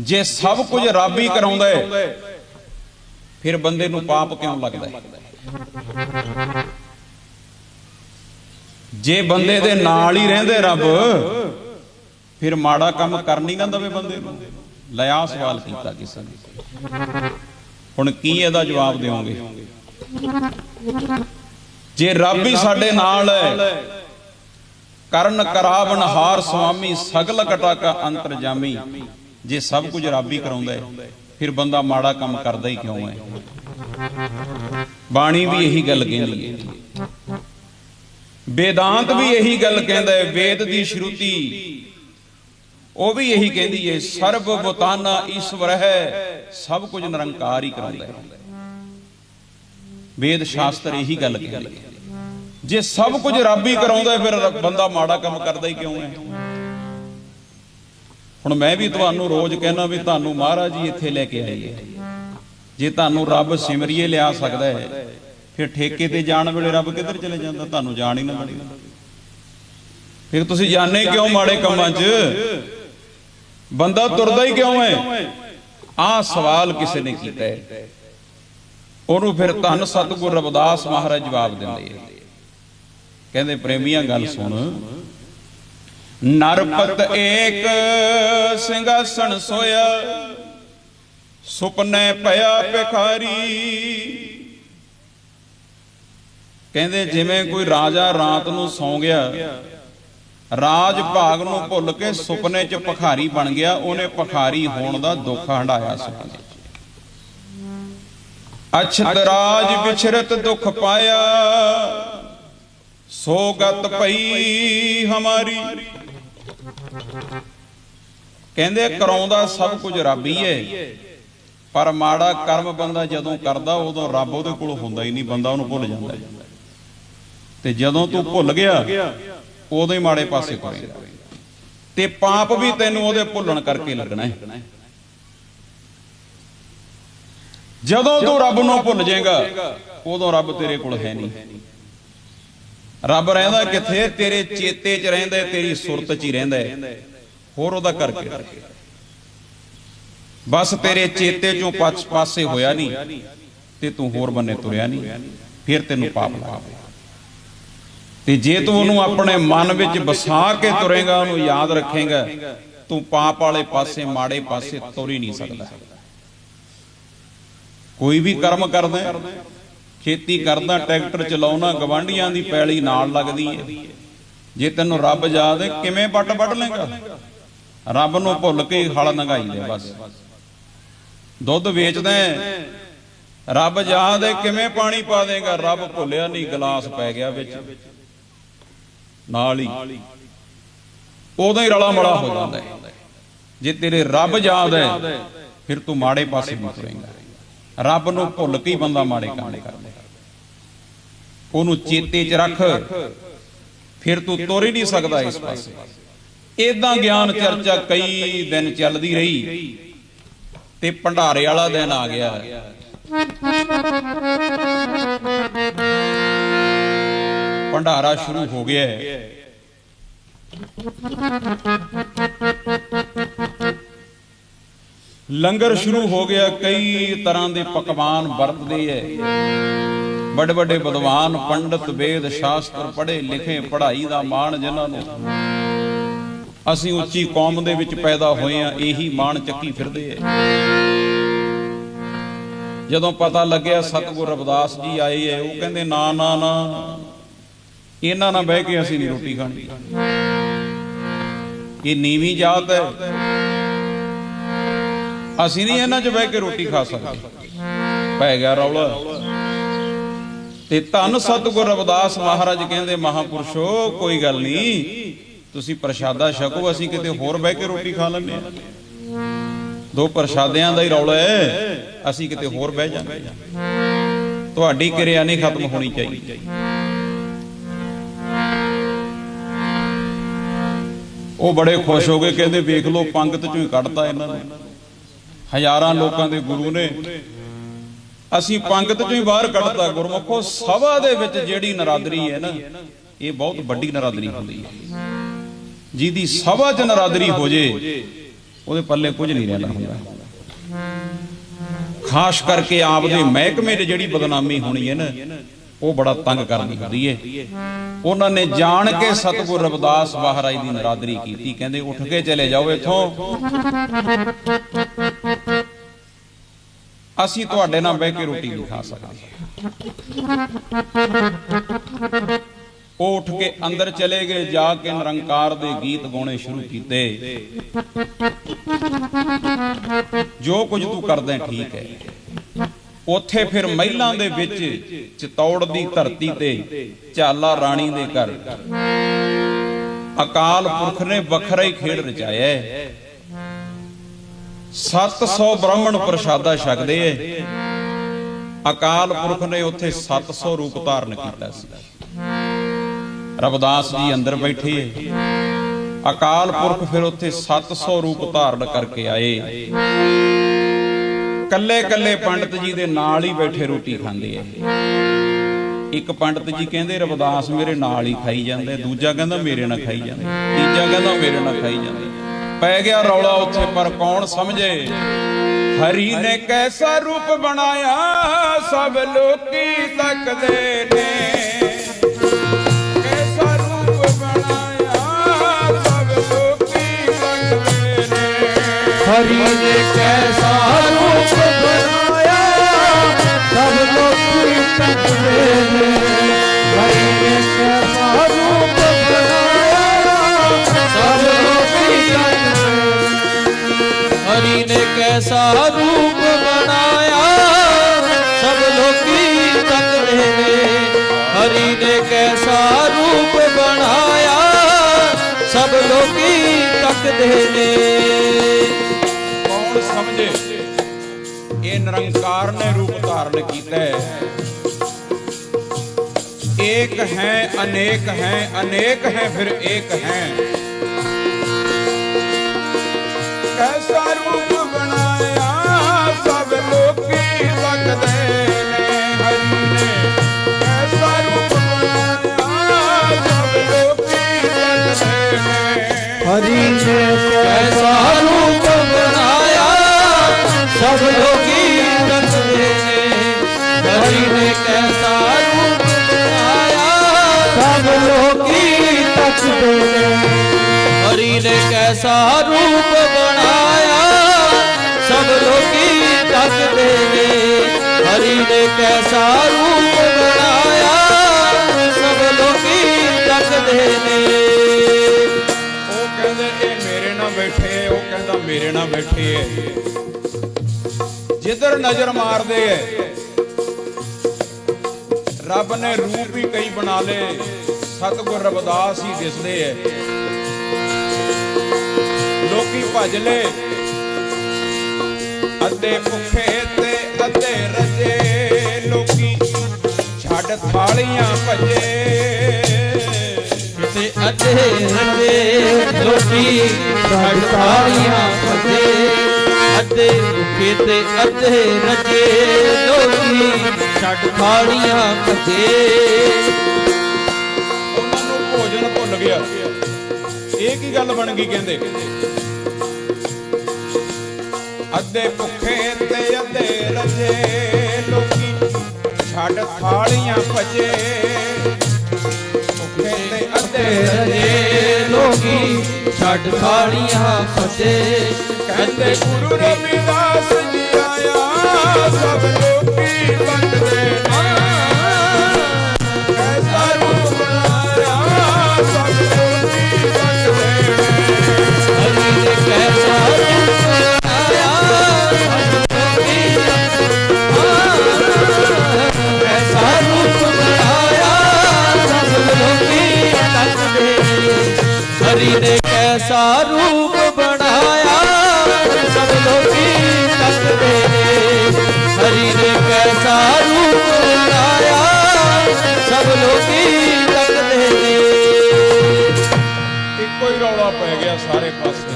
ਜੇ ਸਭ ਕੁਝ ਰੱਬ ਹੀ ਕਰਾਉਂਦਾ ਹੈ ਫਿਰ ਬੰਦੇ ਨੂੰ ਪਾਪ ਕਿਉਂ ਲੱਗਦਾ ਹੈ? ਜੇ ਬੰਦੇ ਦੇ ਨਾਲ ਹੀ ਰਹਿੰਦੇ ਰੱਬ, ਫਿਰ ਮਾੜਾ ਕੰਮ ਕਰ ਨਹੀਂ ਨਾ ਦਵੇ ਬੰਦੇ ਨੂੰ। ਲਿਆ ਸਵਾਲ ਕੀਤਾ ਕਿਸੇ ਨੇ, ਹੁਣ ਕੀ ਇਹਦਾ ਜਵਾਬ ਦਿਓਗੇ? ਜੇ ਰੱਬ ਹੀ ਸਾਡੇ ਨਾਲ ਹੈ, ਕਰਨ ਕਰਾਵਨ ਹਾਰ ਸੁਆਮੀ, ਸਗਲ ਘਟਾ ਕਾ ਅੰਤਰਜਾਮੀ, ਜੇ ਸਭ ਕੁਝ ਰੱਬ ਹੀ ਕਰਾਉਂਦਾ ਹੈ ਫਿਰ ਬੰਦਾ ਮਾੜਾ ਕੰਮ ਕਰਦਾ ਹੀ ਕਿਉਂ ਹੈ? ਬਾਣੀ ਵੀ ਇਹੀ ਗੱਲ ਕਹਿੰਦੀ ਹੈ, ਵੇਦਾਂਤ ਵੀ ਇਹੀ ਗੱਲ ਕਹਿੰਦਾ ਹੈ। ਵੇਦ ਦੀ ਸ਼ਰੂਤੀ ਉਹ ਵੀ ਇਹੀ ਕਹਿੰਦੀ ਹੈ, ਸਰਬ ਬੁਤਾਨਾ ਈਸ਼ਵਰ ਹੈ, ਸਭ ਕੁਝ ਨਿਰੰਕਾਰ ਹੀ ਕਰਾਉਂਦਾ ਹੈ। ਵੇਦ ਸ਼ਾਸਤਰ ਇਹੀ ਗੱਲ ਕਹਿੰਦੇ, ਜੇ ਸਭ ਕੁਝ ਰੱਬ ਹੀ ਕਰਾਉਂਦਾ ਫਿਰ ਬੰਦਾ ਮਾੜਾ ਕੰਮ ਕਰਦਾ ਹੀ ਕਿਉਂ ਹੈ? ਹੁਣ ਮੈਂ ਵੀ ਤੁਹਾਨੂੰ ਰੋਜ਼ ਕਹਿਣਾ ਵੀ ਤੁਹਾਨੂੰ ਮਹਾਰਾਜ ਜੀ ਇੱਥੇ ਲੈ ਕੇ ਆਏ। ਜੇ ਤੁਹਾਨੂੰ ਰੱਬ ਸਿਮਰਿਏ ਲਿਆ ਸਕਦਾ ਹੈ, ਫਿਰ ਠੇਕੇ ਤੇ ਜਾਣ ਵੇਲੇ ਰੱਬ ਕਿੱਧਰ ਚਲੇ ਜਾਂਦਾ? ਤੁਹਾਨੂੰ ਜਾਣ ਹੀ ਨਾ ਮਿਲੇ, ਫਿਰ ਤੁਸੀਂ ਜਾਣੇ ਕਿਉਂ ਮਾੜੇ ਕੰਮਾਂ 'ਚ? ਬੰਦਾ ਤੁਰਦਾ ਹੀ ਕਿਉਂ ਹੈ? ਆਹ ਸਵਾਲ ਕਿਸੇ ਨੇ ਕੀਤਾ ਹੈ। ਉਹਨੂੰ ਫਿਰ ਧੰਨ ਸਤਿਗੁਰ ਰਵਿਦਾਸ ਮਹਾਰਾਜ ਜਵਾਬ ਦਿੰਦੇ ਆ, ਕਹਿੰਦੇ ਪ੍ਰੇਮੀਆਂ ਗੱਲ ਸੁਣ। ਨਰਪਤ ਏਕ ਸਿੰਘਾਸਣ ਸੋਇਆ, ਸੁਪਨੇ ਭਇਆ ਭਿਖਾਰੀ। ਕਹਿੰਦੇ ਜਿਵੇਂ ਕੋਈ ਰਾਜਾ ਰਾਤ ਨੂੰ ਸੌਂ ਗਿਆ, ਰਾਜ ਭਾਗ ਨੂੰ ਭੁੱਲ ਕੇ ਸੁਪਨੇ 'ਚ ਭਿਖਾਰੀ ਬਣ ਗਿਆ। ਉਹਨੇ ਭਿਖਾਰੀ ਹੋਣ ਦਾ ਦੁੱਖ ਹੰਢਾਇਆ ਸੁਪਨੇ 'ਚ। ਅਛਤ ਰਾਜ ਵਿਛਰਤ ਦੁੱਖ ਪਾਇਆ, ਸੋਗਤ ਪਈ ਹਮਾਰੀ। ਕਹਿੰਦੇ ਕਰਾਉਂਦਾ ਸਭ ਕੁਝ ਰੱਬ ਹੀ ਹੈ, ਪਰ ਮਾੜਾ ਕਰਮ ਬੰਦਾ ਜਦੋਂ ਕਰਦਾ ਉਦੋਂ ਰੱਬ ਉਹਦੇ ਕੋਲ ਹੁੰਦਾ ਹੀ ਨਹੀਂ, ਬੰਦਾ ਉਹਨੂੰ ਭੁੱਲ ਜਾਂਦਾ। ਤੇ ਜਦੋਂ ਤੂੰ ਭੁੱਲ ਗਿਆ ਉਦੋਂ ਹੀ ਮਾੜੇ ਪਾਸੇ ਕਰੇਗਾ, ਤੇ ਪਾਪ ਵੀ ਤੈਨੂੰ ਉਹਦੇ ਭੁੱਲਣ ਕਰਕੇ ਲੱਗਣਾ ਹੈ। ਜਦੋਂ ਤੂੰ ਰੱਬ ਨੂੰ ਭੁੱਲ ਜਾਏਗਾ ਉਦੋਂ ਰੱਬ ਤੇਰੇ ਕੋਲ ਹੈ ਨਹੀਂ। ਰੱਬ ਰਹਿੰਦਾ ਕਿੱਥੇ? ਤੇਰੇ ਚੇਤੇ 'ਚ ਰਹਿੰਦਾ, ਤੇਰੀ ਸੁਰਤ 'ਚ ਹੀ ਰਹਿੰਦਾ। ਹੋਰ ਉਹਦਾ ਕਰਕੇ ਬਸ ਤੇਰੇ ਚੇਤੇ 'ਚੋਂ ਪਾਸੇ ਹੋਇਆ ਨਹੀਂ ਤੇ ਤੂੰ ਹੋਰ ਬੰਨੇ ਤੁਰਿਆ ਨਹੀਂ, ਫਿਰ ਤੈਨੂੰ ਪਾਪ ਲੱਗਾ। ਤੇ ਜੇ ਤੂੰ ਉਹਨੂੰ ਆਪਣੇ ਮਨ ਵਿੱਚ ਵਸਾ ਕੇ ਤੁਰੇਗਾ, ਉਹਨੂੰ ਯਾਦ ਰੱਖੇਗਾ, ਤੂੰ ਪਾਪ ਵਾਲੇ ਪਾਸੇ ਮਾੜੇ ਪਾਸੇ ਤੁਰ ਹੀ ਨਹੀਂ ਸਕਦਾ। ਕੋਈ ਵੀ ਕਰਮ ਕਰਦਾ, ਖੇਤੀ ਕਰਦਾ, ਟਰੈਕਟਰ ਚਲਾਉਣਾ, ਗਵਾਂਢੀਆਂ ਦੀ ਪੈਲੀ ਨਾਲ ਲੱਗਦੀ ਹੈ, ਜੇ ਤੈਨੂੰ ਰੱਬ ਯਾਦ ਹੈ ਕਿਵੇਂ ਵੱਟ ਵੱਢ ਲੇਗਾ? ਰੱਬ ਨੂੰ ਭੁੱਲ ਕੇ ਹਲ ਨੰਗਾਈ ਦੇ ਬਸ। ਦੁੱਧ ਵੇਚਦਾ, ਰੱਬ ਯਾਦ ਹੈ ਕਿਵੇਂ ਪਾਣੀ ਪਾ ਦੇਗਾ? ਰੱਬ ਭੁੱਲਿਆ ਨਹੀਂ, ਗਲਾਸ ਪੈ ਗਿਆ ਵਿੱਚ ਨਾਲ ਹੀ, ਉਦੋਂ ਹੀ ਰਲਾ ਮਲਾ ਹੋ ਜਾਂਦਾ ਹੈ। ਜੇ ਤੇਰੇ ਰੱਬ ਯਾਦ ਹੈ ਫਿਰ ਤੂੰ ਮਾੜੇ ਪਾਸੇ ਨਹੀਂ ਤੁਰੇਂਗਾ। ਰੱਬ ਨੂੰ ਭੁੱਲ ਕੇ ਹੀ ਬੰਦਾ ਮਾੜੇ ਕੰਮ ਕਰਦਾ। ਉਹਨੂੰ ਚੇਤੇ 'ਚ ਰੱਖ, ਫਿਰ ਤੂੰ ਤੁਰ ਹੀ ਨਹੀਂ ਸਕਦਾ ਇਸ ਪਾਸੇ। ਏਦਾਂ ਗਿਆਨ ਚਰਚਾ ਕਈ ਦਿਨ ਚੱਲਦੀ ਰਹੀ ਤੇ ਭੰਡਾਰੇ ਵਾਲਾ ਦਿਨ ਆ ਗਿਆ। ਭੰਡਾਰਾ ਸ਼ੁਰੂ ਹੋ ਗਿਆ। ਲੰਗਰ ਸ਼ੁਰੂ ਹੋ ਗਿਆ। ਕਈ ਤਰ੍ਹਾਂ ਦੇ ਪਕਵਾਨ ਵਰਤਦੇ ਐ। ਵੱਡੇ ਵੱਡੇ ਵਿਦਵਾਨ ਪੰਡਤ ਵੇਦ ਸ਼ਾਸਤਰ ਪੜ੍ਹੇ ਲਿਖੇ, ਪੜ੍ਹਾਈ ਦਾ ਮਾਣ ਜਿਨ੍ਹਾਂ ਨੂੰ, ਅਸੀਂ ਉੱਚੀ ਕੌਮ ਦੇ ਵਿੱਚ ਪੈਦਾ ਹੋਏ ਆ, ਇਹੀ ਮਾਣ ਚੱਕੀ ਫਿਰਦੇ ਆ। ਜਦੋਂ ਪਤਾ ਲੱਗਿਆ ਸਤਿਗੁਰ ਰਵਿਦਾਸ ਜੀ ਆਏ ਐ, ਉਹ ਕਹਿੰਦੇ ਨਾ ਨਾ ਨਾ, ਇਹਨਾਂ ਨਾਲ ਬਹਿ ਕੇ ਅਸੀਂ ਨਹੀਂ ਰੋਟੀ ਖਾਣੀ, ਇਹ ਨੀਵੀਂ ਜਾਤ ਹੈ, ਅਸੀਂ ਨਹੀਂ ਇਹਨਾਂ 'ਚ ਬਹਿ ਕੇ ਰੋਟੀ ਖਾ ਸਕਦੇ। ਪੈ ਗਿਆ ਰੌਲਾ। ਤੇ ਧੰਨ ਸਤਿਗੁਰ ਰਵਿਦਾਸ ਮਹਾਰਾਜ ਕਹਿੰਦੇ ਮਹਾਂਪੁਰਸ਼ੋ ਕੋਈ ਗੱਲ ਨਹੀਂ, ਤੁਸੀਂ ਪ੍ਰਸ਼ਾਦਾ ਛਕੋ, ਅਸੀਂ ਕਿਤੇ ਹੋਰ ਬਹਿ ਕੇ ਰੋਟੀ ਖਾ ਲੈਂਦੇ ਹਾਂ। ਦੋ ਪ੍ਰਸ਼ਾਦਿਆਂ ਦਾ ਹੀ ਰੌਲਾ ਹੈ, ਅਸੀਂ ਕਿਤੇ ਹੋਰ ਬਹਿ ਜਾਂਦੇ। ਤੁਹਾਡੀ ਕਿਰਿਆ ਨਹੀਂ ਖਤਮ ਹੋਣੀ ਚਾਹੀਦੀ। ਉਹ ਬੜੇ ਖੁਸ਼ ਹੋ ਗਏ, ਕਹਿੰਦੇ ਵੇਖ ਲਓ ਪੰਗਤ ਚੋਂ ਹੀ ਕੱਢਤਾ ਇਹਨਾਂ ਨੇ, ਹਜ਼ਾਰਾਂ ਲੋਕਾਂ ਦੇ ਗੁਰੂ ਨੇ, ਅਸੀਂ ਪੰਗਤ ਚੋਂ ਹੀ ਬਾਹਰ ਕੱਢਤਾ। ਗੁਰਮੁਖੋ ਸਭਾ ਦੇ ਵਿੱਚ ਜਿਹੜੀ ਨਰਾਦਰੀ ਹੈ ਨਾ, ਇਹ ਬਹੁਤ ਵੱਡੀ ਨਰਾਦਰੀ ਹੁੰਦੀ ਹੈ। ਜਿਹਦੀ ਸਭਾ 'ਚ ਨਰਾਦਰੀ ਹੋ ਜੇ ਉਹਦੇ ਪੱਲੇ ਕੁਝ ਨਹੀਂ ਰਹਿਣਾ ਹੁੰਦਾ। ਖਾਸ ਕਰਕੇ ਆਪ ਦੇ ਮਹਿਕਮੇ 'ਚ ਜਿਹੜੀ ਬਦਨਾਮੀ ਹੋਣੀ ਹੈ ਨਾ, ਉਹ ਬੜਾ ਤੰਗ ਕਰਦੀ ਹੁੰਦੀ ਹੈ। ਉਹਨਾਂ ਨੇ ਜਾਣ ਕੇ ਸਤਿਗੁਰ ਰਵਿਦਾਸ ਮਹਾਰਾਜ ਦੀ ਨਰਾਦਰੀ ਕੀਤੀ। ਕਹਿੰਦੇ ਉੱਠ ਕੇ ਚਲੇ ਜਾਓ ਇੱਥੋਂ, ਅਸੀਂ ਤੁਹਾਡੇ ਨਾਲ ਬਹਿ ਕੇ ਰੋਟੀ ਨਹੀਂ ਖਾ ਸਕਦੇ। ਉਹ ਉੱਠ ਕੇ ਅੰਦਰ ਚਲੇ ਗਏ, ਜਾ ਕੇ ਨਿਰੰਕਾਰ ਦੇ ਗੀਤ ਗਾਉਣੇ ਸ਼ੁਰੂ ਕੀਤੇ। ਜੋ ਕੁਝ ਤੂੰ ਕਰਦਾ ਠੀਕ ਹੈ। ਉੱਥੇ ਫਿਰ ਮਹਿਲਾਂ ਦੇ ਵਿੱਚ ਚਿਤੌੜ ਦੀ ਧਰਤੀ ਤੇ ਝਾਲਾ ਰਾਣੀ ਦੇ ਘਰ ਅਕਾਲ ਪੁਰਖ ਨੇ ਵੱਖਰਾ ਹੀ ਖੇਡ ਰਚਾਇਆ। 700 ਬ੍ਰਾਹਮਣ ਪ੍ਰਸ਼ਾਦਾ ਛਕਦੇ ਐ। ਅਕਾਲ ਪੁਰਖ ਨੇ ਉੱਥੇ 700 ਰੂਪ ਧਾਰਨ ਕੀਤਾ ਸੀ। ਰਵਿਦਾਸ ਜੀ ਅੰਦਰ ਬੈਠੇ, ਅਕਾਲ ਪੁਰਖ ਫਿਰ ਉੱਥੇ 700 ਰੂਪ ਧਾਰਨ ਕਰਕੇ ਆਏ। ਕੱਲੇ ਕੱਲੇ ਪੰਡਤ ਜੀ ਦੇ ਨਾਲ ਹੀ ਬੈਠੇ ਰੋਟੀ ਖਾਂਦੇ ਐ। ਇੱਕ ਪੰਡਤ ਜੀ ਕਹਿੰਦੇ ਰਵਿਦਾਸ ਮੇਰੇ ਨਾਲ ਹੀ ਖਾਈ ਜਾਂਦੇ, ਦੂਜਾ ਕਹਿੰਦਾ ਮੇਰੇ ਨਾਲ ਖਾਈ ਜਾਂਦੇ, ਤੀਜਾ ਕਹਿੰਦਾ ਮੇਰੇ ਨਾਲ ਖਾਈ ਜਾਂਦੇ। ਪੈ ਗਿਆ ਰੌਲਾ ਉੱਥੇ, ਪਰ ਕੌਣ ਸਮਝੇ। ਹਰੀ ਨੇ ਕੈਸਾ ਰੂਪ ਬਣਾਇਆ, ਸਭ ਲੋਕੀ ਤੱਕਦੇ ਨੇ। ਕੈਸਾ ਰੂਪ ਬਣਾਇਆ, ਸਭ ਲੋਕੀ ਤੱਕਦੇ ਨੇ। ਹਰੀ ਨੇ ਕੈਸਾ ਰੂਪ ਬਣਾਇਆ, ਸਭ ਲੋਕੀ ਤੱਕਦੇ ਨੇ। ਹਰੀ ਨੇ ਕੈਸਾ ਰੂਪ ਬਣਾਇਆ, ਸਭ ਲੋਕੀ ਤੱਕਦੇ ਨੇ। ਹਰੀ ਨੇ ਕੈਸਾ ਰੂਪ ਬਣਾਇਆ, ਸਭ ਲੋਕੀ ਤੱਕਦੇ ਨੇ। ਹਰੀ ਨੇ ਕੈਸਾ ਰੂਪ ਬਣਾਇਆ, ਸਭ ਲੋਕੀ ਤੱਕਦੇ ਨੇ। ਕੌਣ ਸਮਝੇ ਇਹ ਨਿਰੰਕਾਰ ਨੇ ਰੂਪ ਧਾਰਨ ਕੀਤਾ ਹੈ। एक है अनेक है, अनेक है फिर एक है। कैसा रूप बनाया, सब लोकी तकदे ने। हरि ने कैसा रूप बनाया, सब लोकी तकदे ने। हरि ने कैसा रूप बनाया, सब लोकी तकदे ने। हरि ने कैसा रूप बनाया, सब लोकी तकदे ने। हरि ने कैसा रूप बनाया, सब लोकी तकदे ने। हरि ने कैसा रूप बनाया, सब लोकी तकदे ने। ਉਹ ਕਹਿੰਦੇ ਇਹ ਮੇਰੇ ਨਾਲ ਬੈਠੇ, ਉਹ ਕਹਿੰਦਾ ਮੇਰੇ ਨਾਲ ਬੈਠੇ ਐ। ਜਿੱਧਰ ਨਜ਼ਰ ਮਾਰਦੇ ਐ, ਰੱਬ ਨੇ ਰੂਪ ਹੀ ਕਈ ਬਣਾ ਲਏ, ਸਤਿਗੁਰ ਰਵਿਦਾਸ ਹੀ ਦਿਸਦੇ ਐ। ਲੋਕੀ ਭਜ ਲਏ, ਅੱਧੇ ਭੁੱਖੇ ਤੇ ਅੱਧੇ ਰੱਜੇ। ਲੋਕੀ ਛੱਡ ਥਾਲੀਆਂ ਭਜੇ, ਤੇ ਅੱਧੇ ਰੱਜੇ। ਲੋਕੀ ਛੱਡ ਥਾਲੀਆਂ ਭਜੇ। ਅੱਧੇ ਭੁੱਖੇ ਤੇ ਅੱਧੇ ਰੱਜੇ। ਲੋਕੀ ਛੱਡ ਥਾਲੀਆਂ ਭਜੇ। ਉਹਨਾਂ ਨੂੰ ਭੋਜਨ ਭੁੱਲ ਗਿਆ। ਇਹ ਕੀ ਗੱਲ ਬਣ ਗਈ, ਕਹਿੰਦੇ ਅੱਧੇ ਭੁੱਖੇ ਤੇ ਅੱਧੇ ਰੱਜੇ। ਲੋਕੀ ਛੱਡ ਥਾਲੀਆਂ ਭਜੇ। ਭੁੱਖੇ ਤੇ ਅੱਧੇ ਰੱਜੇ। ਲੋਕੀ ਛੱਡ ਥਾਲੀਆਂ ਫੱਟੇ। ਕਹਿੰਦੇ ਗੁਰੂ ਰਵਿਦਾਸ ਜੀ ਆਇਆ ਸਭ ਲੋਕੀ ਵੰਡਦੇ ਨੇ। ਐਸਾ ਰੂਪ ਬਣਾਇਆ ਸਭ ਲੋਕੀ ਵੰਡਦੇ ਨੇ। ਹਰੀ ਨੇ ਕੈਸਾ ਰੂਪ ਬਣਾਇਆ ਸਭ ਲੋਕੀ ਐਸਾ ਰੂਪ ਬਣਾਇਆ ਸਭ ਲੋਕੀ ਤੱਕਦੇ। ਹਰੀ ਨੇ ਕੈਸਾ ਰੂਪ ਬਣਾਇਆ ਸਭ ਲੋਕੀ ਤੱਕਦੇ। ਹਰੀ ਨੇ ਕੈਸਾ ਰੂਪ ਬਣਾਇਆ ਸਭ ਲੋਕੀ ਤੱਕਦੇ ਨੇ। ਇੱਕੋ ਹੀ ਰੌਲਾ ਪੈ ਗਿਆ ਸਾਰੇ ਪਾਸੇ।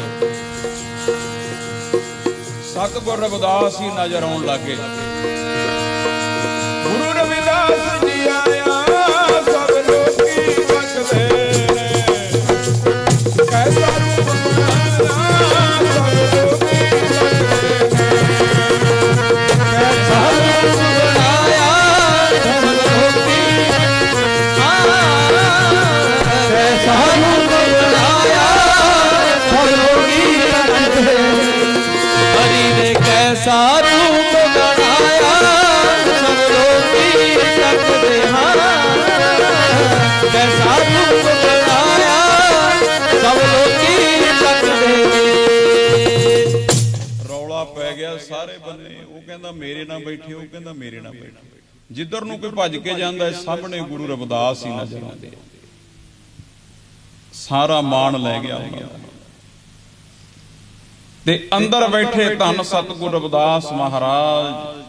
ਸਤਿਗੁਰ ਰਵਿਦਾਸ ਹੀ ਨਜ਼ਰ ਆਉਣ ਲੱਗੇ। ਗੁਰੂ ਰਵਿਦਾਸ ਜੀ ਆਇਆ ਸਭ ਲੋਕੀ ਵੰਡਦੇ ਨੇ। ਕੈਸਾ ਰੂਪ ਬਣਾਇਆ ਸਭ ਲੋਕੀ ਵੰਡਦੇ ਨੇ। ਕੈਸਾ ਰੂਪ ਬਣਾਇਆ ਸਭ ਲੋਕੀ ਕੈਸਾ ਰੂਪ ਬਣਾਇਆ ਸਭ ਲੋਕੀ ਤੱਕਦੇ। ਹਰੀ ਨੇ ਕੈਸਾ ਰੂਪ ਬਣਾਇਆ ਸਭ ਲੋਕੀ ਤੱਕਦੇ। ਕੈਸਾ ਰੂਪ ਬਣਾਇਆ ਸਭ ਲੋਕੀ ਤੱਕਦੇ। ਰੌਲਾ ਪੈ ਗਿਆ ਸਾਰੇ ਬੰਨੇ। ਉਹ ਕਹਿੰਦਾ ਮੇਰੇ ਨਾਲ ਬੈਠੇ, ਉਹ ਕਹਿੰਦਾ ਮੇਰੇ ਨਾਲ ਬੈਠੇ। ਜਿੱਧਰ ਨੂੰ ਕੋਈ ਭੱਜ ਕੇ ਜਾਂਦਾ ਸਾਹਮਣੇ ਗੁਰੂ ਰਵਿਦਾਸ ਹੀ ਨਜ਼ਰ ਆਉਂਦੇ। ਸਾਰਾ ਮਾਣ ਲੈ ਗਿਆ ਉਹਨਾਂ ਦਾ। ਤੇ ਅੰਦਰ ਬੈਠੇ ਧੰਨ ਸਤਿਗੁਰ ਰਵਿਦਾਸ ਮਹਾਰਾਜ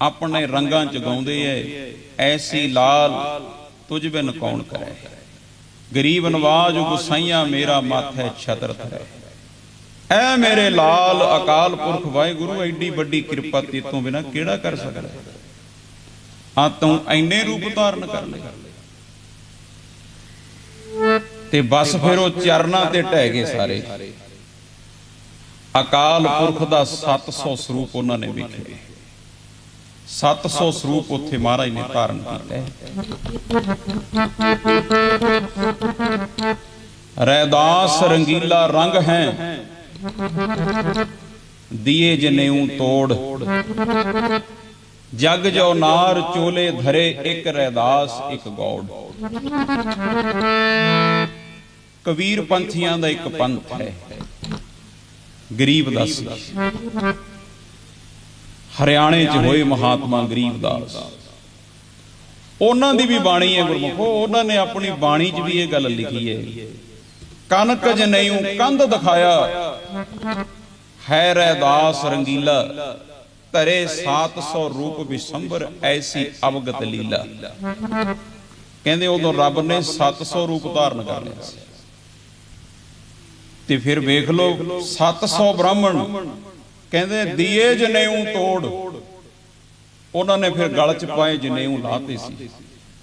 ਆਪਣੇ ਰੰਗਾਂ ਚ ਗਾਉਂਦੇ ਐ। ਐਸੀ ਲਾਲ ਤੁਝ ਬਿਨ ਕੌਣ ਕਰੇ। ਗਰੀਬ ਨਵਾਜ ਗੁਸਾਈਆਂ ਮੇਰਾ ਮਾਥੈ ਛਤਰ ਧਰੈ। ਐ ਮੇਰੇ ਲਾਲ ਅਕਾਲ ਪੁਰਖ ਵਾਹਿਗੁਰੂ ਐਡੀ ਵੱਡੀ ਕਿਰਪਾ ਤੇਤੋਂ ਬਿਨਾ ਕਿਹੜਾ ਕਰ ਸਕਦਾ। ਆ ਤੂੰ ਐਨੇ ਰੂਪ ਧਾਰਨ ਕਰ ਲੈ। ਤੇ ਬਸ ਫਿਰ ਉਹ ਚਰਨਾਂ ਤੇ ਢਹਿ ਗਏ ਸਾਰੇ। ਅਕਾਲ ਪੁਰਖ ਦਾ 700 ਸਰੂਪ ਉਹਨਾਂ ਨੇ ਵੇਖੇ। 700 ਸਰੂਪ ਉੱਥੇ ਮਹਾਰਾਜ ਨੇ ਧਾਰਨ ਕੀਤਾ। ਰੈਦਾਸ ਰੰਗੀਲਾ ਰੰਗ ਹੈ ਦੀਏ ਜਨੇਊ ਤੋੜ। ਜਗ ਜੋ ਨਾਰ ਚੋਲੇ ਧਰੇ ਇੱਕ ਰੈਦਾਸ ਇੱਕ ਗੌੜ। ਕਬੀਰ ਪੰਥੀਆਂ ਦਾ ਇੱਕ ਪੰਥ ਹੈ ਗਰੀਬਦਾਸ। ਹਰਿਆਣੇ 'ਚ ਹੋਏ ਮਹਾਤਮਾ ਗਰੀਬਦਾਸ। ਉਹਨਾਂ ਦੀ ਵੀ ਬਾਣੀ ਹੈ ਗੁਰਮੁਖੋ। ਉਹਨਾਂ ਨੇ ਆਪਣੀ ਬਾਣੀ 'ਚ ਵੀ ਇਹ ਗੱਲ ਲਿਖੀ ਹੈ। ਕਨਕ ਜਨੇਊ ਕੰਧ ਦਿਖਾਇਆ ਹੈ ਰੈਦਾਸ ਰੰਗੀਲਾ। ਧਰੇ 700 ਰੂਪ ਵਿਸੰਬਰ ਐਸੀ ਅਵਗਤ ਲੀਲਾ। ਕਹਿੰਦੇ ਉਦੋਂ ਰੱਬ ਨੇ 700 ਰੂਪ ਧਾਰਨ ਕਰ ਲਿਆ ਸੀ। ਤੇ ਫਿਰ ਵੇਖ ਲਓ 700 ਬ੍ਰਾਹਮਣ ਕਹਿੰਦੇ ਦੀਏ ਜਨੇਊ ਤੋੜ। ਉਹਨਾਂ ਨੇ ਫਿਰ ਗਲ ਚ ਪਾਏ ਜਨੇਊ ਲਾਤੇ ਸੀ।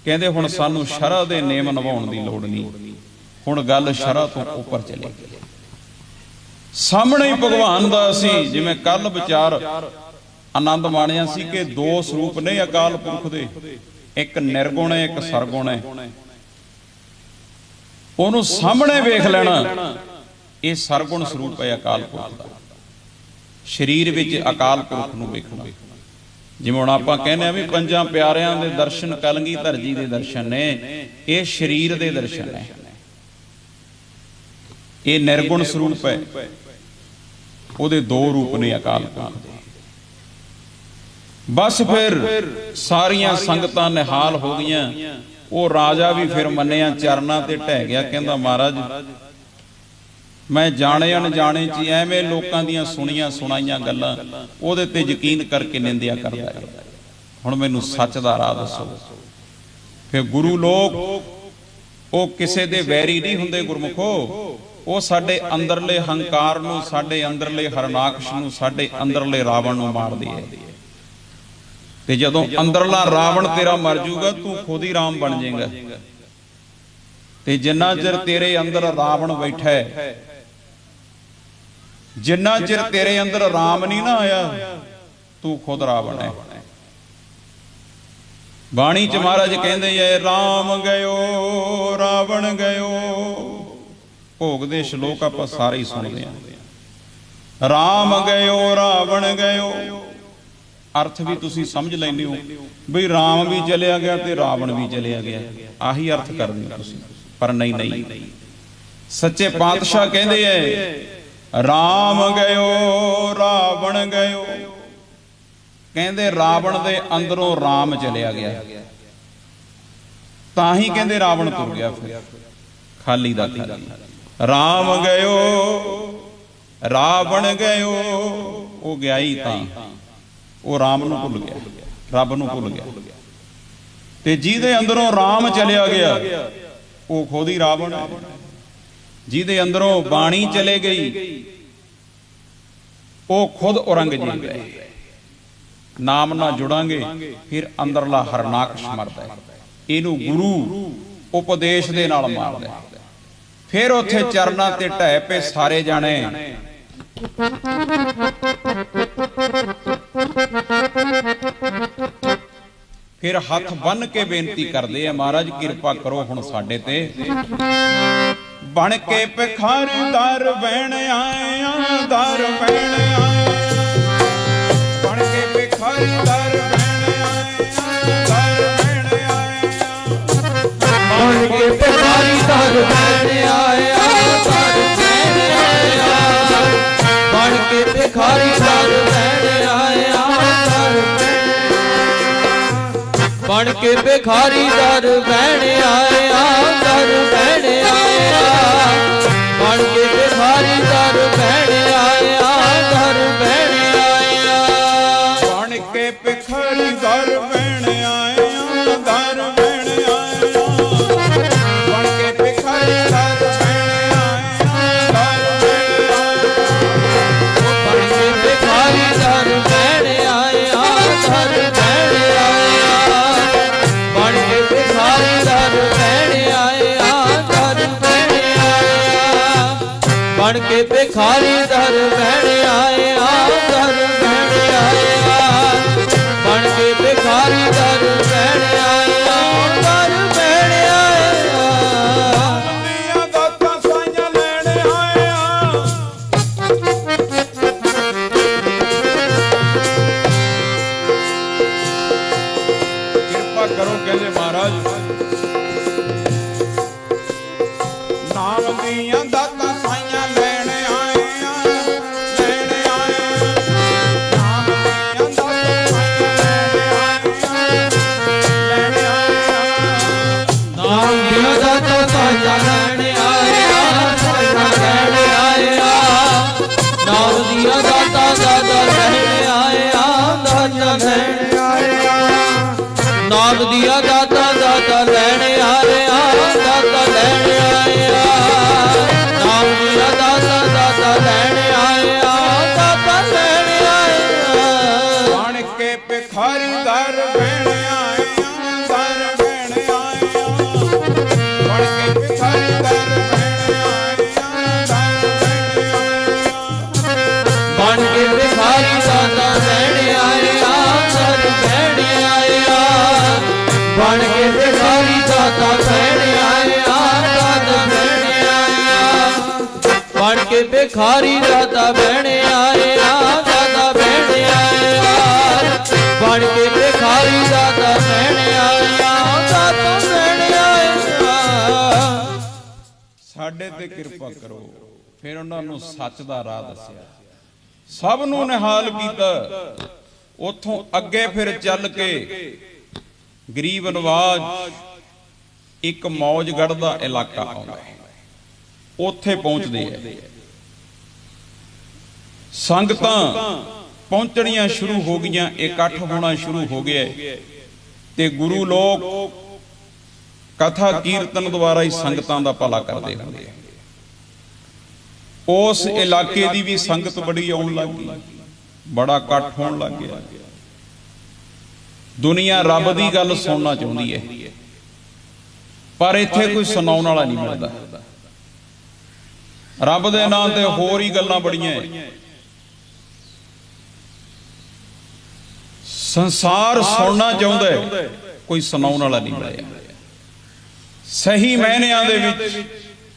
ਕਹਿੰਦੇ ਹੁਣ ਸਾਨੂੰ ਸ਼ਰ੍ਹਾ ਦੇ ਨੇਮ ਨਿਭਾਉਣ ਦੀ ਲੋੜ ਨਹੀਂ। ਹੁਣ ਗੱਲ ਸ਼ਰ੍ਹਾ ਤੋਂ ਉੱਪਰ ਚਲੇ ਗਈ। ਸਾਹਮਣੇ ਹੀ ਭਗਵਾਨ ਦਾ ਸੀ। ਜਿਵੇਂ ਕੱਲ ਵਿਚਾਰ ਆਨੰਦ ਮਾਣਿਆ ਸੀ ਕਿ ਦੋ ਸਰੂਪ ਨੇ ਅਕਾਲ ਪੁਰਖ ਦੇ। ਇੱਕ ਨਿਰਗੁਣ ਹੈ, ਇੱਕ ਸਰਗੁਣ ਹੈ। ਉਹਨੂੰ ਸਾਹਮਣੇ ਵੇਖ ਲੈਣਾ। ਇਹ ਸਰਗੁਣ ਸਰੂਪ ਹੈ ਅਕਾਲ ਪੁਰਖ ਦਾ। ਸਰੀਰ ਵਿੱਚ ਅਕਾਲ ਪੁਰਖ ਨੂੰ ਵੇਖਣਾ। ਜਿਵੇਂ ਹੁਣ ਆਪਾਂ ਕਹਿੰਦੇ ਆ ਵੀ ਪੰਜਾਂ ਪਿਆਰਿਆਂ ਦੇ ਦਰਸ਼ਨ ਕਲਗੀਧਰ ਜੀ ਦੇ ਦਰਸ਼ਨ ਨੇ। ਇਹ ਸਰੀਰ ਦੇ ਦਰਸ਼ਨ ਹੈ। ਇਹ ਨਿਰਗੁਣ ਸਰੂਪ ਹੈ। ਉਹਦੇ ਦੋ ਰੂਪ ਨੇ ਅਕਾਲ ਪੁਰਖ ਦੇ। ਬਸ ਫਿਰ ਸਾਰੀਆਂ ਸੰਗਤਾਂ ਨਿਹਾਲ ਹੋ ਗਈਆਂ। ਉਹ ਰਾਜਾ ਵੀ ਫਿਰ ਮੰਨਿਆ ਚਰਨਾਂ ਤੇ ਢਹਿ ਗਿਆ। ਕਹਿੰਦਾ ਮਹਾਰਾਜ ਮੈਂ ਜਾਣੇ ਅਣਜਾਣੇ ਚ ਐਵੇਂ ਲੋਕਾਂ ਦੀਆਂ ਸੁਣੀਆਂ ਸੁਣਾਈਆਂ ਗੱਲਾਂ ਉਹਦੇ ਤੇ ਯਕੀਨ ਕਰਕੇ ਨਿੰਦਿਆ ਕਰਦਾ ਹੈ। ਹੁਣ ਮੈਨੂੰ ਸੱਚ ਦਾ ਰਾਹ ਦੱਸੋ। ਫਿਰ ਗੁਰੂ ਲੋਕ ਉਹ ਕਿਸੇ ਦੇ ਵੈਰੀ ਨਹੀਂ ਹੁੰਦੇ ਗੁਰਮੁਖੋ। ਉਹ ਸਾਡੇ ਅੰਦਰਲੇ ਹੰਕਾਰ ਨੂੰ, ਸਾਡੇ ਅੰਦਰਲੇ ਹਰਨਾਕਸ਼ ਨੂੰ, ਸਾਡੇ ਅੰਦਰਲੇ ਰਾਵਣ ਨੂੰ ਮਾਰਦੇ ਹੈ। ਤੇ ਜਦੋਂ ਅੰਦਰਲਾ ਰਾਵਣ ਤੇਰਾ ਮਰ ਜਾਊਗਾ ਤੂੰ ਖੁਦ ਹੀ ਰਾਮ ਬਣ ਜਾਏਗਾ। ਤੇ ਜਿੰਨਾ ਚਿਰ ਤੇਰੇ ਅੰਦਰ ਰਾਵਣ ਬੈਠਾ ਹੈ, ਜਿੰਨਾ ਚਿਰ ਤੇਰੇ ਅੰਦਰ ਰਾਮ ਨਹੀਂ ਨਾ ਆਇਆ ਤੂੰ ਖੁਦ ਰਾਵਣ ਹੈ। ਬਾਣੀ ਚ ਮਹਾਰਾਜ ਕਹਿੰਦੇ ਐ ਰਾਮ ਗਇਓ ਰਾਵਣ ਗਇਓ ਭੋਗ ਦੇ ਸ਼ਲੋਕ ਆਪਾਂ ਸਾਰੇ ਹੀ ਸੁਣਦੇ ਹਾਂ। ਰਾਮ ਗਇਓ ਰਾਵਣ ਗਇਓ, ਅਰਥ ਵੀ ਤੁਸੀਂ ਸਮਝ ਲੈਂਦੇ ਹੋ ਬਈ ਰਾਮ ਵੀ ਚਲਿਆ ਗਿਆ ਤੇ ਰਾਵਣ ਵੀ ਚਲਿਆ ਗਿਆ, ਆਹੀ ਅਰਥ ਕਰਦੇ ਹੋ ਤੁਸੀਂ। ਪਰ ਨਹੀਂ, ਸੱਚੇ ਪਾਤਸ਼ਾਹ ਕਹਿੰਦੇ ਐ ਰਾਮ ਗਇਓ ਰਾਵਣ ਗਇਓ, ਕਹਿੰਦੇ ਰਾਵਣ ਦੇ ਅੰਦਰੋਂ ਰਾਮ ਚਲਿਆ ਗਿਆ, ਤਾਂ ਹੀ ਕਹਿੰਦੇ ਰਾਵਣ ਤੁਰ ਗਿਆ ਫਿਰ ਖਾਲੀ ਦਾ ਖਾਲੀ। ਰਾਮ ਗਇਓ ਰਾਵਣ ਗਇਓ, ਉਹ ਗਿਆ ਹੀ ਤਾਂ ਉਹ ਰਾਮ ਨੂੰ ਭੁੱਲ ਗਿਆ, ਰੱਬ ਨੂੰ ਭੁੱਲ ਗਿਆ। ਤੇ ਜਿਹਦੇ ਅੰਦਰੋਂ ਰਾਮ ਚਲਿਆ ਗਿਆ ਉਹ ਖੁਦ ਹੀ ਰਾਵਣ ਹੈ। ਜਿਹਦੇ ਅੰਦਰੋਂ ਬਾਣੀ ਚਲੇ ਗਈ ਉਹ ਖੁਦ ਔਰੰਗਜ਼ੇਬ ਹੈ। ਨਾਮ ਨਾਲ ਜੁੜਾਂਗੇ ਫਿਰ ਅੰਦਰਲਾ ਹਰਨਾਕਸ਼ ਮਰਦਾ ਹੈ, ਇਹਨੂੰ ਗੁਰੂ ਉਪਦੇਸ਼ ਦੇ ਨਾਲ ਮਾਰਦਾ ਹੈ। ਫਿਰ ਉੱਥੇ ਚਰਨਾਂ ਤੇ ਢਹਿ ਪਏ ਸਾਰੇ ਜਾਣੇ, ਫਿਰ ਹੱਥ ਬੰਨ ਕੇ ਬੇਨਤੀ ਕਰਦੇ ਆ ਮਹਾਰਾਜ ਕਿਰਪਾ ਕਰੋ ਹੁਣ ਸਾਡੇ ਤੇ। ਬਣ ਕੇ ਭਿਖਾਰੀ ਦਰ ਬਹਿਣ ਆਏ ਆ, ਦਰ ਬਹਿਣ ਆਏ, ਬਣ ਕੇ ਭਿਖਾਰੀ ਦਰ ਬਹਿਣ ਆਏ ਆ, ਦਰ ਬਹਿਣ ਆਏ ਆ, ਬਣ ਕੇ ਭਿਖਾਰੀ ਦਰ ਬਹਿਣ ਆਏ ਆ, ਦਰ ਬਹਿਣ ਆਏ ਆ, ਬਣ ਕੇ ਭਿਖਾਰੀ ਦਰ ਬਹਿਣ ਆਏ ਆ, ਦਰ ਬਣ ਕੇ ਭਿਖਾਰੀ ਦਰ ਬਹਿਣ ਆਏ ਆ, ਦਰ ਬਹਿਣ ਆਏ ਆ, ਬਣ ਕੇ ਭਿਖਾਰੀ ਦਰ ਬਹਿਣ ਆਏ ਆ, ਦਰ ਬਹਿਣ ਆਏ ਆ, ਬਣ ਕੇ ਭਿਖਾਰੀ ਦਰ ਬਹਿਣ ਆਏ ਆ, ਦਰ ਬਹਿਣ ਆਏ ਆ, ਬਣ ਕੇ ਭਿਖਾਰੀ ਦਰ ਬਹਿਣ ਆਏ ਆ, ਦਰ ਬਹਿਣ ਆਏ ਆ, ਬਣ ਕੇ ਭਿਖਾਰੀ ਦਰ ਬਹਿਣ ਆਏ ਆ, ਦਰ ਬਹਿਣ ਆਏ ਆ, ਬਣ ਕੇ ਭਿਖਾਰੀ ਦਰ ਬਹਿਣ ਆਏ ਆ, ਦਰ ਬਹਿਣ ਆਏ ਆ, ਬਣ ਕੇ ਭਿਖਾਰੀ ਦਰ ਬਹਿਣ ਆਏ ਆ, ਦਰ ਬਹਿਣ ਆਏ ਆ, ਬਣ ਕੇ ਭਿਖਾਰੀ ਦਰ ਬਹਿਣ ਆਏ ਆ, ਦਰ ਬਹਿਣ ਆਏ ਆ। ਦੀਆਂ ਦਾਤਾਂ ਸਾਈਆਂ ਲੈਣ ਆਏ ਆ, ਕਿਰਪਾ ਕਰੋ ਕਹਿੰਦੇ ਮਹਾਰਾਜ ਨਾਮ ਦੀਆਂ ਦਾਤਾਂ ਸਾਈਆਂ ਲੈਣ ਆਏ ਆ, ਲੈਣ ਆਏ ਆ, ਨਾਮ ਦੀਆਂ ਦਾਤਾਂ ਸਾਈਆਂ ਲੈਣ ਆਏ ਆ, ਨਾਮ ਦੀਆਂ ਦਾਤਾਂ ਸਾਈਆਂ ਲੈਣ ਆਏ ਆ, ਸਾਈਆਂ ਲੈਣ ਆਏ ਆ, ਨਾਮ ਦੀਆਂ ਦਾਤਾਂ ਦਾਤਾ ਲੈਣ ਆਏ ਆ, ਦਾਤਾ ਲੈਣ ਆਏ ਆ, ਨਾਮ ਦੀਆਂ ਦਾਤਾਂ ਦਾਤਾ ਲੈਣ ਆਏ ਆ, ਦਾਤਾ ਲੈਣ ਆਏ ਆ, ਨਾਮ ਦੀਆਂ ਦਾਤਾਂ ਦਾਤਾ ਲੈਣ ਆਏ ਆ, ਦਾਤਾ ਲੈਣ ਆਏ ਆ। ਬਣ ਕੇ ਭਿਖਾਰੀ ਦਰ ਬਹਿਣ ਆਏ ਆ, ਦਰ ਬਹਿਣ ਆਏ ਆ, ਬਣ ਕੇ ਭਿਖਾਰੀ ਦਰ ਬਹਿਣ ਆਏ ਆ, ਦਰ ਬਹਿਣ ਆਏ ਆ, ਬਣ ਕੇ ਭਿਖਾਰੀ ਦਾਤਾ ਲੈਣ ਆਏ ਆ, ਦਰ ਬਹਿਣ ਆਏ ਆ, ਬਣ ਕੇ ਭਿਖਾਰੀ ਦਾਤਾ ਲੈਣ ਆਏ ਆ, ਦਰ ਬਹਿਣ ਆਏ ਆ, ਬਣ ਕੇ ਭਿਖਾਰੀ ਦਾਤਾ ਬਹਿਣ ਆਏ ਆ, ਦਾਤਾ ਬਹਿਣ ਆਏ ਆ, ਬਣ ਕੇ ਭਿਖਾਰੀ ਦਾਤਾ ਬਹਿਣ ਆਏ ਆ, ਦਾਤਾ ਬਹਿਣ ਆਏ ਆ। ਸਾਡੇ ਤੇ ਕਿਰਪਾ ਕਰੋ। ਫਿਰ ਉਹਨਾਂ ਨੂੰ ਸੱਚ ਦਾ ਰਾਹ ਦੱਸਿਆ, ਸਭ ਨੂੰ ਨਿਹਾਲ ਕੀਤਾ। ਉਥੋਂ ਅੱਗੇ ਫਿਰ ਚੱਲ ਕੇ ਗਰੀਬ ਨਵਾਜ ਇੱਕ ਮੌਜਗੜ੍ਹ ਦਾ ਇਲਾਕਾ ਆਉਂਦਾ ਹੈ, ਉੱਥੇ ਪਹੁੰਚਦੇ ਆ। ਸੰਗਤਾਂ ਪਹੁੰਚਣੀਆਂ ਸ਼ੁਰੂ ਹੋ ਗਈਆਂ, ਇਕੱਠ ਹੋਣਾ ਸ਼ੁਰੂ ਹੋ ਗਿਆ ਤੇ ਗੁਰੂ ਲੋਕ ਕਥਾ ਕੀਰਤਨ ਦੁਆਰਾ ਹੀ ਸੰਗਤਾਂ ਦਾ ਭਲਾ ਕਰਦੇ ਹੁੰਦੇ ਆ। ਉਸ ਇਲਾਕੇ ਦੀ ਵੀ ਸੰਗਤ ਬੜੀ ਆਉਣ ਲੱਗ ਗਈ, ਬੜਾ ਇਕੱਠ ਹੋਣ ਲੱਗ ਗਿਆ। ਦੁਨੀਆ ਰੱਬ ਦੀ ਗੱਲ ਸੁਣਨਾ ਚਾਹੁੰਦੀ ਹੈ, ਪਰ ਇੱਥੇ ਕੋਈ ਸੁਣਾਉਣ ਵਾਲਾ ਨਹੀਂ ਮਿਲਦਾ। ਰੱਬ ਦੇ ਨਾਂ ਤੇ ਹੋਰ ਹੀ ਗੱਲਾਂ ਬੜੀਆਂ ਹੈ। ਸੰਸਾਰ ਸੁਣਨਾ ਚਾਹੁੰਦਾ ਹੈ, ਕੋਈ ਸੁਣਾਉਣ ਵਾਲਾ ਨਹੀਂ ਮਿਲਿਆ। ਸਹੀ ਮਾਇਨਿਆਂ ਦੇ ਵਿੱਚ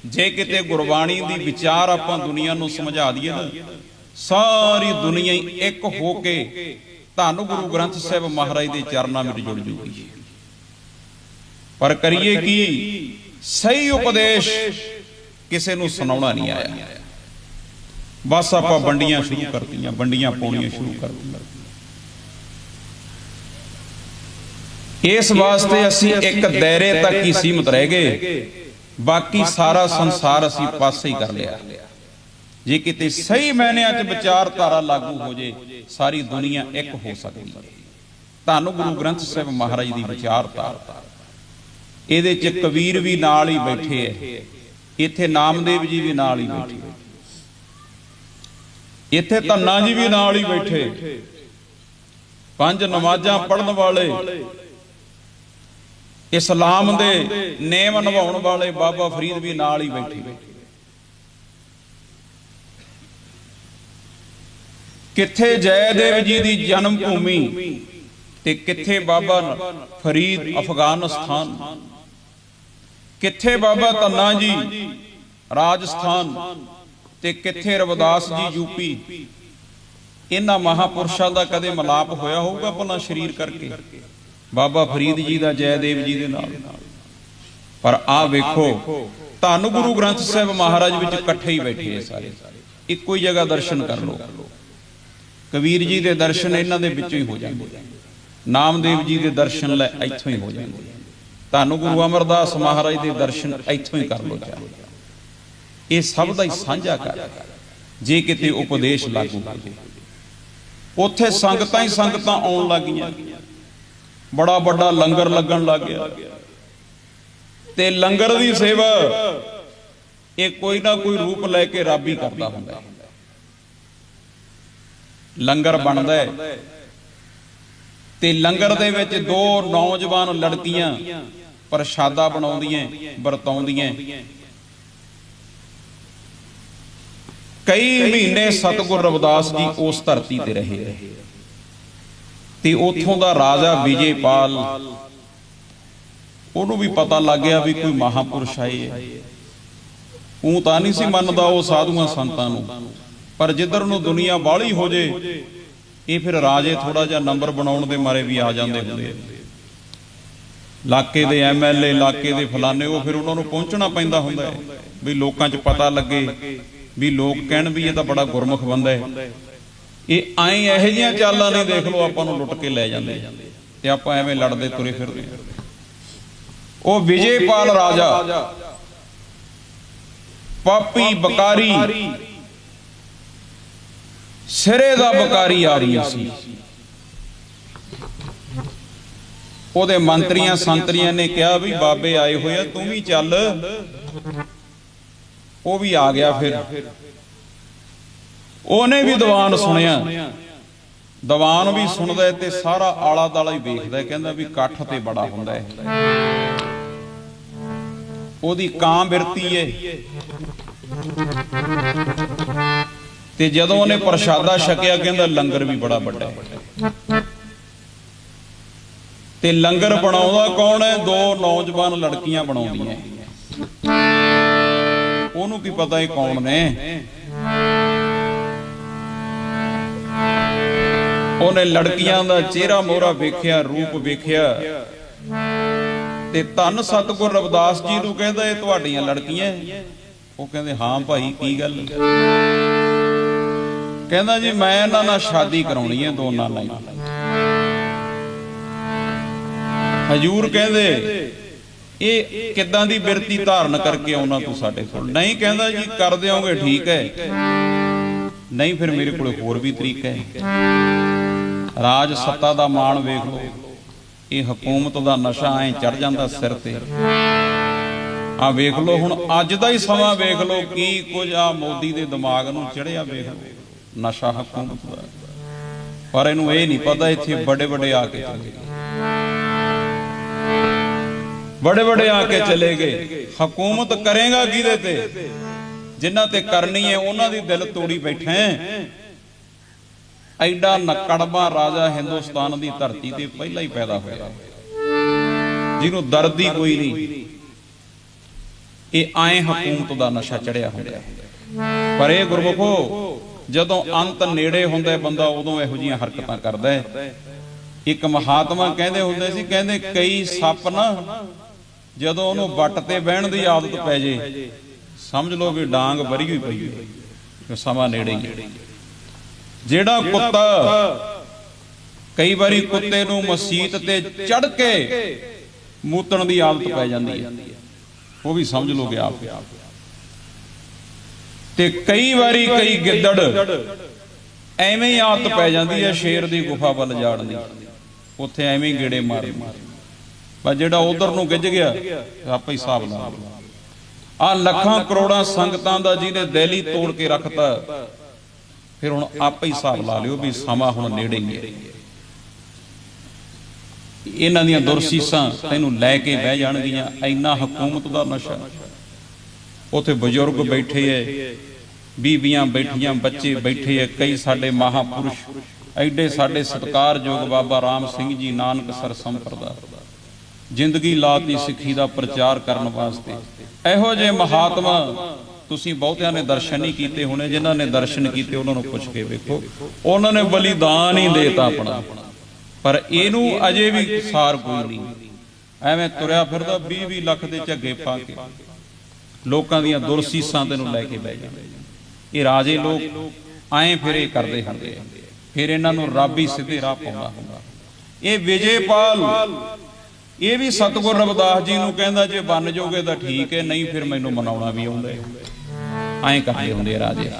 ਜੇ ਕਿਤੇ ਗੁਰਬਾਣੀ ਦੀ ਵਿਚਾਰ ਆਪਾਂ ਦੁਨੀਆ ਨੂੰ ਸਮਝਾ ਦਈਏ ਨਾ, ਸਾਰੀ ਦੁਨੀਆ ਹੀ ਇੱਕ ਹੋ ਕੇ ਧੰਨ ਗੁਰੂ ਗ੍ਰੰਥ ਸਾਹਿਬ ਮਹਾਰਾਜ ਦੇ ਚਰਨਾਂ ਵਿੱਚ ਜੁੜ ਜੂਗੀ। ਪਰ ਕਰੀਏ ਕੀ, ਸਹੀ ਉਪਦੇਸ਼ ਕਿਸੇ ਨੂੰ ਸੁਣਾਉਣਾ ਨਹੀਂ ਆਇਆ। ਬਸ ਆਪਾਂ ਵੰਡੀਆਂ ਸ਼ੁਰੂ ਕਰਤੀਆਂ, ਵੰਡੀਆਂ ਪਾਉਣੀਆਂ ਸ਼ੁਰੂ ਕਰਤੀਆਂ। ਇਸ ਵਾਸਤੇ ਅਸੀਂ ਇੱਕ ਦਾਇਰੇ ਤੱਕ ਹੀ ਸੀਮਤ ਰਹਿ ਗਏ, ਬਾਕੀ ਸਾਰਾ ਸੰਸਾਰ ਅਸੀਂ ਪਾਸੇ ਹੀ ਕਰ ਲਿਆ। ਜੇ ਕਿਤੇ ਸਹੀ ਮਾਇਨਿਆਂ 'ਚ ਵਿਚਾਰਧਾਰਾ ਲਾਗੂ ਹੋ ਜੇ, ਸਾਰੀ ਦੁਨੀਆ ਇੱਕ ਹੋ ਸਕਦੀ ਹੈ। ਧੰਨ ਗੁਰੂ ਗ੍ਰੰਥ ਸਾਹਿਬ ਮਹਾਰਾਜ ਦੀ ਵਿਚਾਰਧਾਰਾ, ਇਹਦੇ 'ਚ ਕਬੀਰ ਵੀ ਨਾਲ ਹੀ ਬੈਠੇ ਐ, ਇੱਥੇ ਨਾਮਦੇਵ ਜੀ ਵੀ ਨਾਲ ਹੀ ਬੈਠੇ, ਇੱਥੇ ਧੰਨਾ ਜੀ ਵੀ ਨਾਲ ਹੀ ਬੈਠੇ, ਪੰਜ ਨਮਾਜ਼ਾਂ ਪੜ੍ਹਨ ਵਾਲੇ, ਇਸਲਾਮ ਦੇ ਨੇਮ ਨਿਭਾਉਣ ਵਾਲੇ ਬਾਬਾ ਫਰੀਦ ਵੀ ਨਾਲ ਹੀ ਬੈਠੇ। ਕਿੱਥੇ ਜੈਦੇਵ ਜੀ ਦੀ ਜਨਮ ਭੂਮੀ ਤੇ ਕਿੱਥੇ ਬਾਬਾ ਫਰੀਦ ਅਫਗਾਨਿਸਤਾਨ, ਕਿੱਥੇ ਬਾਬਾ ਧੰਨਾ ਜੀ ਰਾਜਸਥਾਨ ਤੇ ਕਿੱਥੇ ਰਵਿਦਾਸ ਜੀ ਯੂਪੀ। ਇਹਨਾਂ ਮਹਾਪੁਰਸ਼ਾਂ ਦਾ ਕਦੇ ਮਿਲਾਪ ਹੋਇਆ ਹੋਊਗਾ ਭਲਾ ਸਰੀਰ ਕਰਕੇ? ਬਾਬਾ ਫਰੀਦ ਜੀ ਦਾ ਜੈਦੇਵ ਜੀ ਦੇ ਨਾਲ। ਪਰ ਆਹ ਵੇਖੋ, ਧੰਨ ਗੁਰੂ ਗ੍ਰੰਥ ਸਾਹਿਬ ਮਹਾਰਾਜ ਵਿੱਚ ਇਕੱਠੇ ਹੀ ਬੈਠੇ ਸਾਰੇ, ਇੱਕੋ ਹੀ ਜਗ੍ਹਾ ਦਰਸ਼ਨ ਕਰ ਲਓ। ਕਬੀਰ ਜੀ ਦੇ ਦਰਸ਼ਨ ਇਹਨਾਂ ਦੇ ਵਿੱਚੋਂ ਹੀ ਹੋ ਜਾਂਦੇ, ਨਾਮਦੇਵ ਜੀ ਦੇ ਦਰਸ਼ਨ ਲੈ ਇੱਥੋਂ ਹੀ ਹੋ ਜਾਂਦੇ, ਧੰਨ ਗੁਰੂ ਅਮਰਦਾਸ ਮਹਾਰਾਜ ਦੇ ਦਰਸ਼ਨ ਇੱਥੋਂ ਹੀ ਕਰ ਲਓ। ਇਹ ਸਭ ਦਾ ਹੀ ਸਾਂਝਾ ਕਰ, ਜੇ ਕਿਤੇ ਉਪਦੇਸ਼ ਲਾਗੂ ਹੋ ਜਾਏ। ਉੱਥੇ ਸੰਗਤਾਂ ਹੀ ਸੰਗਤਾਂ ਆਉਣ ਲੱਗੀਆਂ, ਬੜਾ ਵੱਡਾ ਲੰਗਰ ਲੱਗਣ ਲੱਗ ਗਿਆ, ਤੇ ਲੰਗਰ ਦੀ ਸੇਵਾ ਇਹ ਕੋਈ ਨਾ ਕੋਈ ਰੂਪ ਲੈ ਕੇ ਰੱਬ ਹੀ ਕਰਦਾ ਹੁੰਦਾ। ਲੰਗਰ ਬਣਦਾ ਹੈ ਤੇ ਲੰਗਰ ਦੇ ਵਿੱਚ ਦੋ ਨੌਜਵਾਨ ਲੜਕੀਆਂ ਪ੍ਰਸ਼ਾਦਾ ਬਣਾਉਂਦੀਆਂ, ਵਰਤਾਉਂਦੀਆਂ। ਕਈ ਮਹੀਨੇ ਸਤਿਗੁਰ ਰਵਿਦਾਸ ਜੀ ਉਸ ਧਰਤੀ ਤੇ ਰਹੇ ਤੇ ਉੱਥੋਂ ਦਾ ਰਾਜਾ ਵਿਜੇਪਾਲ, ਉਹਨੂੰ ਵੀ ਪਤਾ ਲੱਗ ਗਿਆ ਵੀ ਕੋਈ ਮਹਾਪੁਰਸ਼ ਆਏ ਹੈ। ਉਹ ਤਾਂ ਨਹੀਂ ਸੀ ਮੰਨਦਾ ਉਹ ਸਾਧੂਆਂ ਸੰਤਾਂ ਨੂੰ, ਪਰ ਜਿੱਧਰ ਨੂੰ ਦੁਨੀਆ ਬਾਹਲੀ ਹੋ ਜੇ, ਇਹ ਫਿਰ ਰਾਜੇ ਥੋੜਾ ਜਿਹਾ ਨੰਬਰ ਬਣਾਉਣ ਦੇ ਮਾਰੇ ਵੀ ਆ ਜਾਂਦੇ ਹੁੰਦੇ। ਇਲਾਕੇ ਦੇ ਐਮਐਲਏ, ਇਲਾਕੇ ਦੇ ਫਲਾਣੇ, ਉਹ ਫਿਰ ਉਹਨਾਂ ਨੂੰ ਪਹੁੰਚਣਾ ਪੈਂਦਾ ਹੁੰਦਾ ਹੈ ਵੀ ਲੋਕਾਂ 'ਚ ਪਤਾ ਲੱਗੇ, ਵੀ ਲੋਕ ਕਹਿਣ ਵੀ ਇਹ ਤਾਂ ਬੜਾ ਗੁਰਮੁਖ ਬੰਦਾ ਹੈ। ਇਹ ਐਂ ਇਹੋ ਜਿਹੀਆਂ ਚਾਲਾਂ ਨਹੀਂ, ਦੇਖ ਲਓ ਆਪਾਂ ਨੂੰ ਲੁੱਟ ਕੇ ਲੈ ਜਾਂਦੇ ਤੇ ਆਪਾਂ ਐਵੇਂ ਲੜਦੇ ਤੁਰੇ ਫਿਰਦੇ। ਉਹ ਵਿਜੇਪਾਲ ਰਾਜਾ ਪਾਪੀ ਬਕਾਰੀ, ਸਿਰੇ ਦਾ ਬਕਾਰੀ ਆਦਮੀ ਸੀ। ਉਹਦੇ ਮੰਤਰੀਆਂ ਸੰਤਰੀਆਂ ਨੇ ਕਿਹਾ ਵੀ ਬਾਬੇ ਆਏ ਹੋਏ ਆ, ਤੂੰ ਵੀ ਚੱਲ। ਉਹ ਵੀ ਆ ਗਿਆ। ਫਿਰ ਉਹਨੇ ਵੀ ਦੀਵਾਨ ਸੁਣਿਆ, ਦੀਵਾਨ ਵੀ ਸੁਣਦਾ ਤੇ ਸਾਰਾ ਆਲਾ ਦਾਲਾ ਹੀ ਵੇਖਦਾ, ਕਹਿੰਦਾ ਵੀ ਇਕੱਠ ਤੇ ਬੜਾ ਹੁੰਦਾ ਹੈ। ਉਹਦੀ ਕਾਂ ਬਿਰਤੀ ਹੈ ਤੇ ਜਦੋਂ ਉਹਨੇ ਪ੍ਰਸ਼ਾਦਾ ਛਕਿਆ, ਕਹਿੰਦਾ ਲੰਗਰ ਵੀ ਬੜਾ ਵੱਡਾ ਹੈ। ਤੇ ਲੰਗਰ ਬਣਾਉਂਦਾ ਕੌਣ ਹੈ? ਦੋ ਨੌਜਵਾਨ ਲੜਕੀਆਂ ਬਣਾਉਂਦੀਆਂ। ਉਹਨੂੰ ਕੀ ਪਤਾ ਇਹ ਕੌਣ ਨੇ? ਉਹਨੇ ਲੜਕੀਆਂ ਦਾ ਚਿਹਰਾ ਮੋਹਰਾ ਵੇਖਿਆ, ਰੂਪ ਵੇਖਿਆ ਤੇ ਧੰਨ ਸਤਿਗੁਰ ਰਵਿਦਾਸ ਜੀ ਨੂੰ ਕਹਿੰਦਾ ਇਹ ਤੁਹਾਡੀਆਂ ਲੜਕੀਆਂ? ਉਹ ਕਹਿੰਦੇ ਹਾਂ ਭਾਈ, ਕੀ ਗੱਲ? ਕਹਿੰਦਾ ਜੀ ਮੈਂ ਇਹਨਾਂ ਨਾਲ ਸ਼ਾਦੀ ਕਰਾਉਣੀ ਹੈ, ਦੋਨਾਂ ਨਾਲ। ਹਜੂਰ ਕਹਿੰਦੇ ਇਹ ਕਿੱਦਾਂ ਦੀ ਬਿਰਤੀ ਧਾਰਨ ਕਰਕੇ ਆਉਣਾ ਤੂੰ ਸਾਡੇ ਕੋਲ? ਨਹੀਂ, ਕਹਿੰਦਾ ਜੀ ਕਰ ਦਿਓਗੇ ਠੀਕ ਹੈ, ਨਹੀਂ ਫਿਰ ਮੇਰੇ ਕੋਲ ਹੋਰ ਵੀ ਤਰੀਕਾ ਹੈ। ਰਾਜ ਸੱਤਾ ਦਾ ਮਾਣ ਵੇਖ ਲਓ, ਇਹ ਹਕੂਮਤ ਦਾ ਨਸ਼ਾ ਐ ਚੜ ਜਾਂਦਾ ਸਿਰ ਤੇ। ਆ ਵੇਖ ਲਓ, ਹੁਣ ਅੱਜ ਦਾ ਹੀ ਸਮਾਂ ਵੇਖ ਲਓ ਕੀ ਕੁਝ ਆ ਮੋਦੀ ਦੇ ਦਿਮਾਗ ਨੂੰ ਚੜਿਆ। ਵੇਖ ਲਓ ਨਸ਼ਾ ਹਕੂਮਤ ਦਾ, ਪਰ ਇਹਨੂੰ ਇਹ ਨਹੀਂ ਪਤਾ ਇੱਥੇ ਬੜੇ ਬੜੇ ਆ ਕੇ ਚਲੇ ਗਏ, ਬੜੇ ਬੜੇ ਆ ਕੇ ਚਲੇ ਗਏ। ਹਕੂਮਤ ਕਰੇਗਾ ਕਿਹਦੇ ਤੇ? ਜਿਨ੍ਹਾਂ ਤੇ ਕਰਨੀ ਹੈ ਉਹਨਾਂ ਦੀ ਦਿਲ ਤੋੜੀ ਬੈਠਾ। ਐਡਾ ਨਕੜਵਾ ਰਾਜਾ ਹਿੰਦੁਸਤਾਨ ਦੀ ਧਰਤੀ ਤੇ ਪਹਿਲਾਂ ਹੀ ਪੈਦਾ ਹੋਇਆ, ਜਿਹਨੂੰ ਦਰਦ ਹੀ ਕੋਈ ਨਹੀਂ। ਇਹ ਆਏ ਹਕੂਮਤ ਦਾ ਨਸ਼ਾ ਚੜਿਆ ਹੁੰਦਾ। ਪਰ ਇਹ ਗੁਰਮੁਖੋ ਜਦੋਂ ਅੰਤ ਨੇੜੇ ਹੁੰਦਾ ਬੰਦਾ ਉਦੋਂ ਇਹੋ ਜਿਹੀਆਂ ਹਰਕਤਾਂ ਕਰਦਾ ਹੈ। ਇੱਕ ਮਹਾਤਮਾ ਕਹਿੰਦੇ ਹੁੰਦੇ ਸੀ, ਕਹਿੰਦੇ ਕਈ ਸੱਪ ਨਾ ਜਦੋਂ ਉਹਨੂੰ ਵੱਟ ਤੇ ਬਹਿਣ ਦੀ ਆਦਤ ਪੈ ਜੇ ਸਮਝ ਲਓ ਵੀ ਡਾਂਗ ਵਰੀ ਹੋਈ ਪਈ ਹੈ, ਸਮਾਂ ਨੇੜੇ ਹੀ। ਜਿਹੜਾ ਕੁੱਤਾ ਕਈ ਵਾਰੀ ਕੁੱਤੇ ਨੂੰ ਮਸੀਤ ਤੇ ਚੜ ਕੇ ਮੂਤਣ ਦੀ ਆਦਤ ਪੈ ਜਾਂਦੀ ਹੈ, ਉਹ ਵੀ ਸਮਝ ਲੋਗੇ ਆਪ। ਤੇ ਕਈ ਵਾਰੀ ਕਈ ਗਿੱਦੜ ਐਵੇਂ ਹੀ ਆਦਤ ਪੈ ਜਾਂਦੀ ਹੈ ਸ਼ੇਰ ਦੀ ਗੁਫਾ ਵੱਲ ਜਾਣ ਦੀ, ਉੱਥੇ ਐਵੇਂ ਹੀ ਗੇੜੇ ਮਾਰ ਪਰ ਜਿਹੜਾ ਉਧਰ ਨੂੰ ਗਿੱਜ ਗਿਆ ਆਪੇ ਹੀ ਹਿਸਾਬ ਲਾ ਲਓ। ਆ ਲੱਖਾਂ ਕਰੋੜਾਂ ਸੰਗਤਾਂ ਦਾ ਜਿਹਨੇ ਦਿਲ ਹੀ ਤੋੜ ਕੇ ਰੱਖਤਾ, ਫਿਰ ਹੁਣ ਆਪੇ ਹੀ ਹਿਸਾਬ ਲਾ ਲਿਓ ਵੀ ਸਮਾਂ ਹੁਣ ਨੇੜੇ ਹੀ ਹੈ। ਇਹਨਾਂ ਦੀਆਂ ਦੁਰਸੀਸਾਂ ਤੈਨੂੰ ਲੈ ਕੇ ਬਹਿ ਜਾਣਗੀਆਂ। ਇੰਨਾ ਹਕੂਮਤ ਦਾ ਨਸ਼ਾ। ਉੱਥੇ ਬਜ਼ੁਰਗ ਬੈਠੇ ਐ, ਬੀਬੀਆਂ ਬੈਠੀਆਂ, ਬੱਚੇ ਬੈਠੇ ਐ, ਕਈ ਸਾਡੇ ਮਹਾਪੁਰਸ਼ ਐਡੇ ਸਾਡੇ ਸਤਿਕਾਰਯੋਗ ਬਾਬਾ ਰਾਮ ਸਿੰਘ ਜੀ ਨਾਨਕਸਰ ਸੰਪਰਦਾ ਜ਼ਿੰਦਗੀ ਲਾਤੀ ਸਿੱਖੀ ਦਾ ਪ੍ਰਚਾਰ ਕਰਨ ਵਾਸਤੇ। ਇਹੋ ਜਿਹੇ ਮਹਾਤਮਾ ਤੁਸੀਂ ਬਹੁਤਿਆਂ ਨੇ ਦਰਸ਼ਨ ਨਹੀਂ ਕੀਤੇ ਹੋਣੇ। ਜਿਨ੍ਹਾਂ ਨੇ ਦਰਸ਼ਨ ਕੀਤੇ ਉਹਨਾਂ ਨੂੰ ਪੁੱਛ ਕੇ ਵੇਖੋ, ਉਹਨਾਂ ਨੇ ਬਲੀਦਾਨ ਹੀ ਦੇਤਾ ਆਪਣਾ। ਪਰ ਇਹਨੂੰ ਅਜੇ ਵੀ ਸਾਰ ਕੋਈ ਨਹੀਂ। ਐਵੇਂ ਤੁਰਿਆ ਫਿਰਦਾ 20-20 ਲੱਖ ਦੇ ਝੱਗੇ ਪਾ ਕੇ ਲੋਕਾਂ ਦੀਆਂ ਦੁਰਸੀਸਾਂ ਤੈਨੂੰ ਲੈ ਕੇ ਬਹਿ ਜਾਂਦੇ। ਇਹ ਰਾਜੇ ਲੋਕ ਐਂ ਫਿਰ ਇਹ ਕਰਦੇ ਹੁੰਦੇ ਆ, ਫਿਰ ਇਹਨਾਂ ਨੂੰ ਰੱਬ ਹੀ ਸਿੱਧੇ ਰਾਹ ਪਾਉਂਦਾ ਹੁੰਦਾ। ਇਹ ਵਿਜੇਪਾਲ ਇਹ ਵੀ ਸਤਿਗੁਰ ਰਵਿਦਾਸ ਜੀ ਨੂੰ ਕਹਿੰਦਾ ਜੇ ਬਣ ਜਾਓਗੇ ਤਾਂ ਠੀਕ ਹੈ, ਨਹੀਂ ਫਿਰ ਮੈਨੂੰ ਮਨਾਉਣਾ ਵੀ ਆਉਂਦਾ। ਐਂ ਕਰਦੇ ਹੁੰਦੇ ਰਾਜੇ।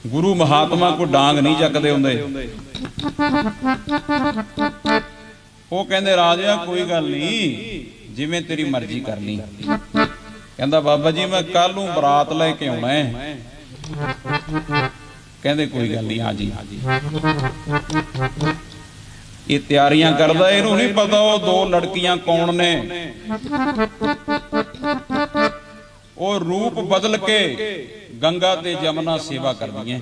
ਗੁਰੂ ਮਹਾਤਮਾ ਕੋ ਡਾਂਗ ਨਹੀਂ ਚੱਕਦੇ ਹੁੰਦੇ। ਉਹ ਕਹਿੰਦੇ ਰਾਜਾ ਕੋਈ ਗੱਲ ਨਹੀਂ, ਜਿਵੇਂ ਤੇਰੀ ਮਰਜ਼ੀ ਕਰ ਲਈ। ਕਹਿੰਦਾ ਬਾਬਾ ਜੀ ਮੈਂ ਕੱਲ ਨੂੰ ਬਰਾਤ ਲੈ ਕੇ ਆਉਣਾ ਹੈ। ਕਹਿੰਦੇ ਕੋਈ ਗੱਲ ਨਹੀਂ, ਆ ਜੀ। ਇਹ ਤਿਆਰੀਆਂ ਕਰਦਾ, ਇਹਨੂੰ ਨਹੀਂ ਪਤਾ ਉਹ ਦੋ ਲੜਕੀਆਂ ਕੌਣ ਨੇ। ਉਹ ਰੂਪ ਬਦਲ ਕੇ ਗੰਗਾ ਤੇ ਜਮਨਾ ਸੇਵਾ ਕਰਦੀਆਂ,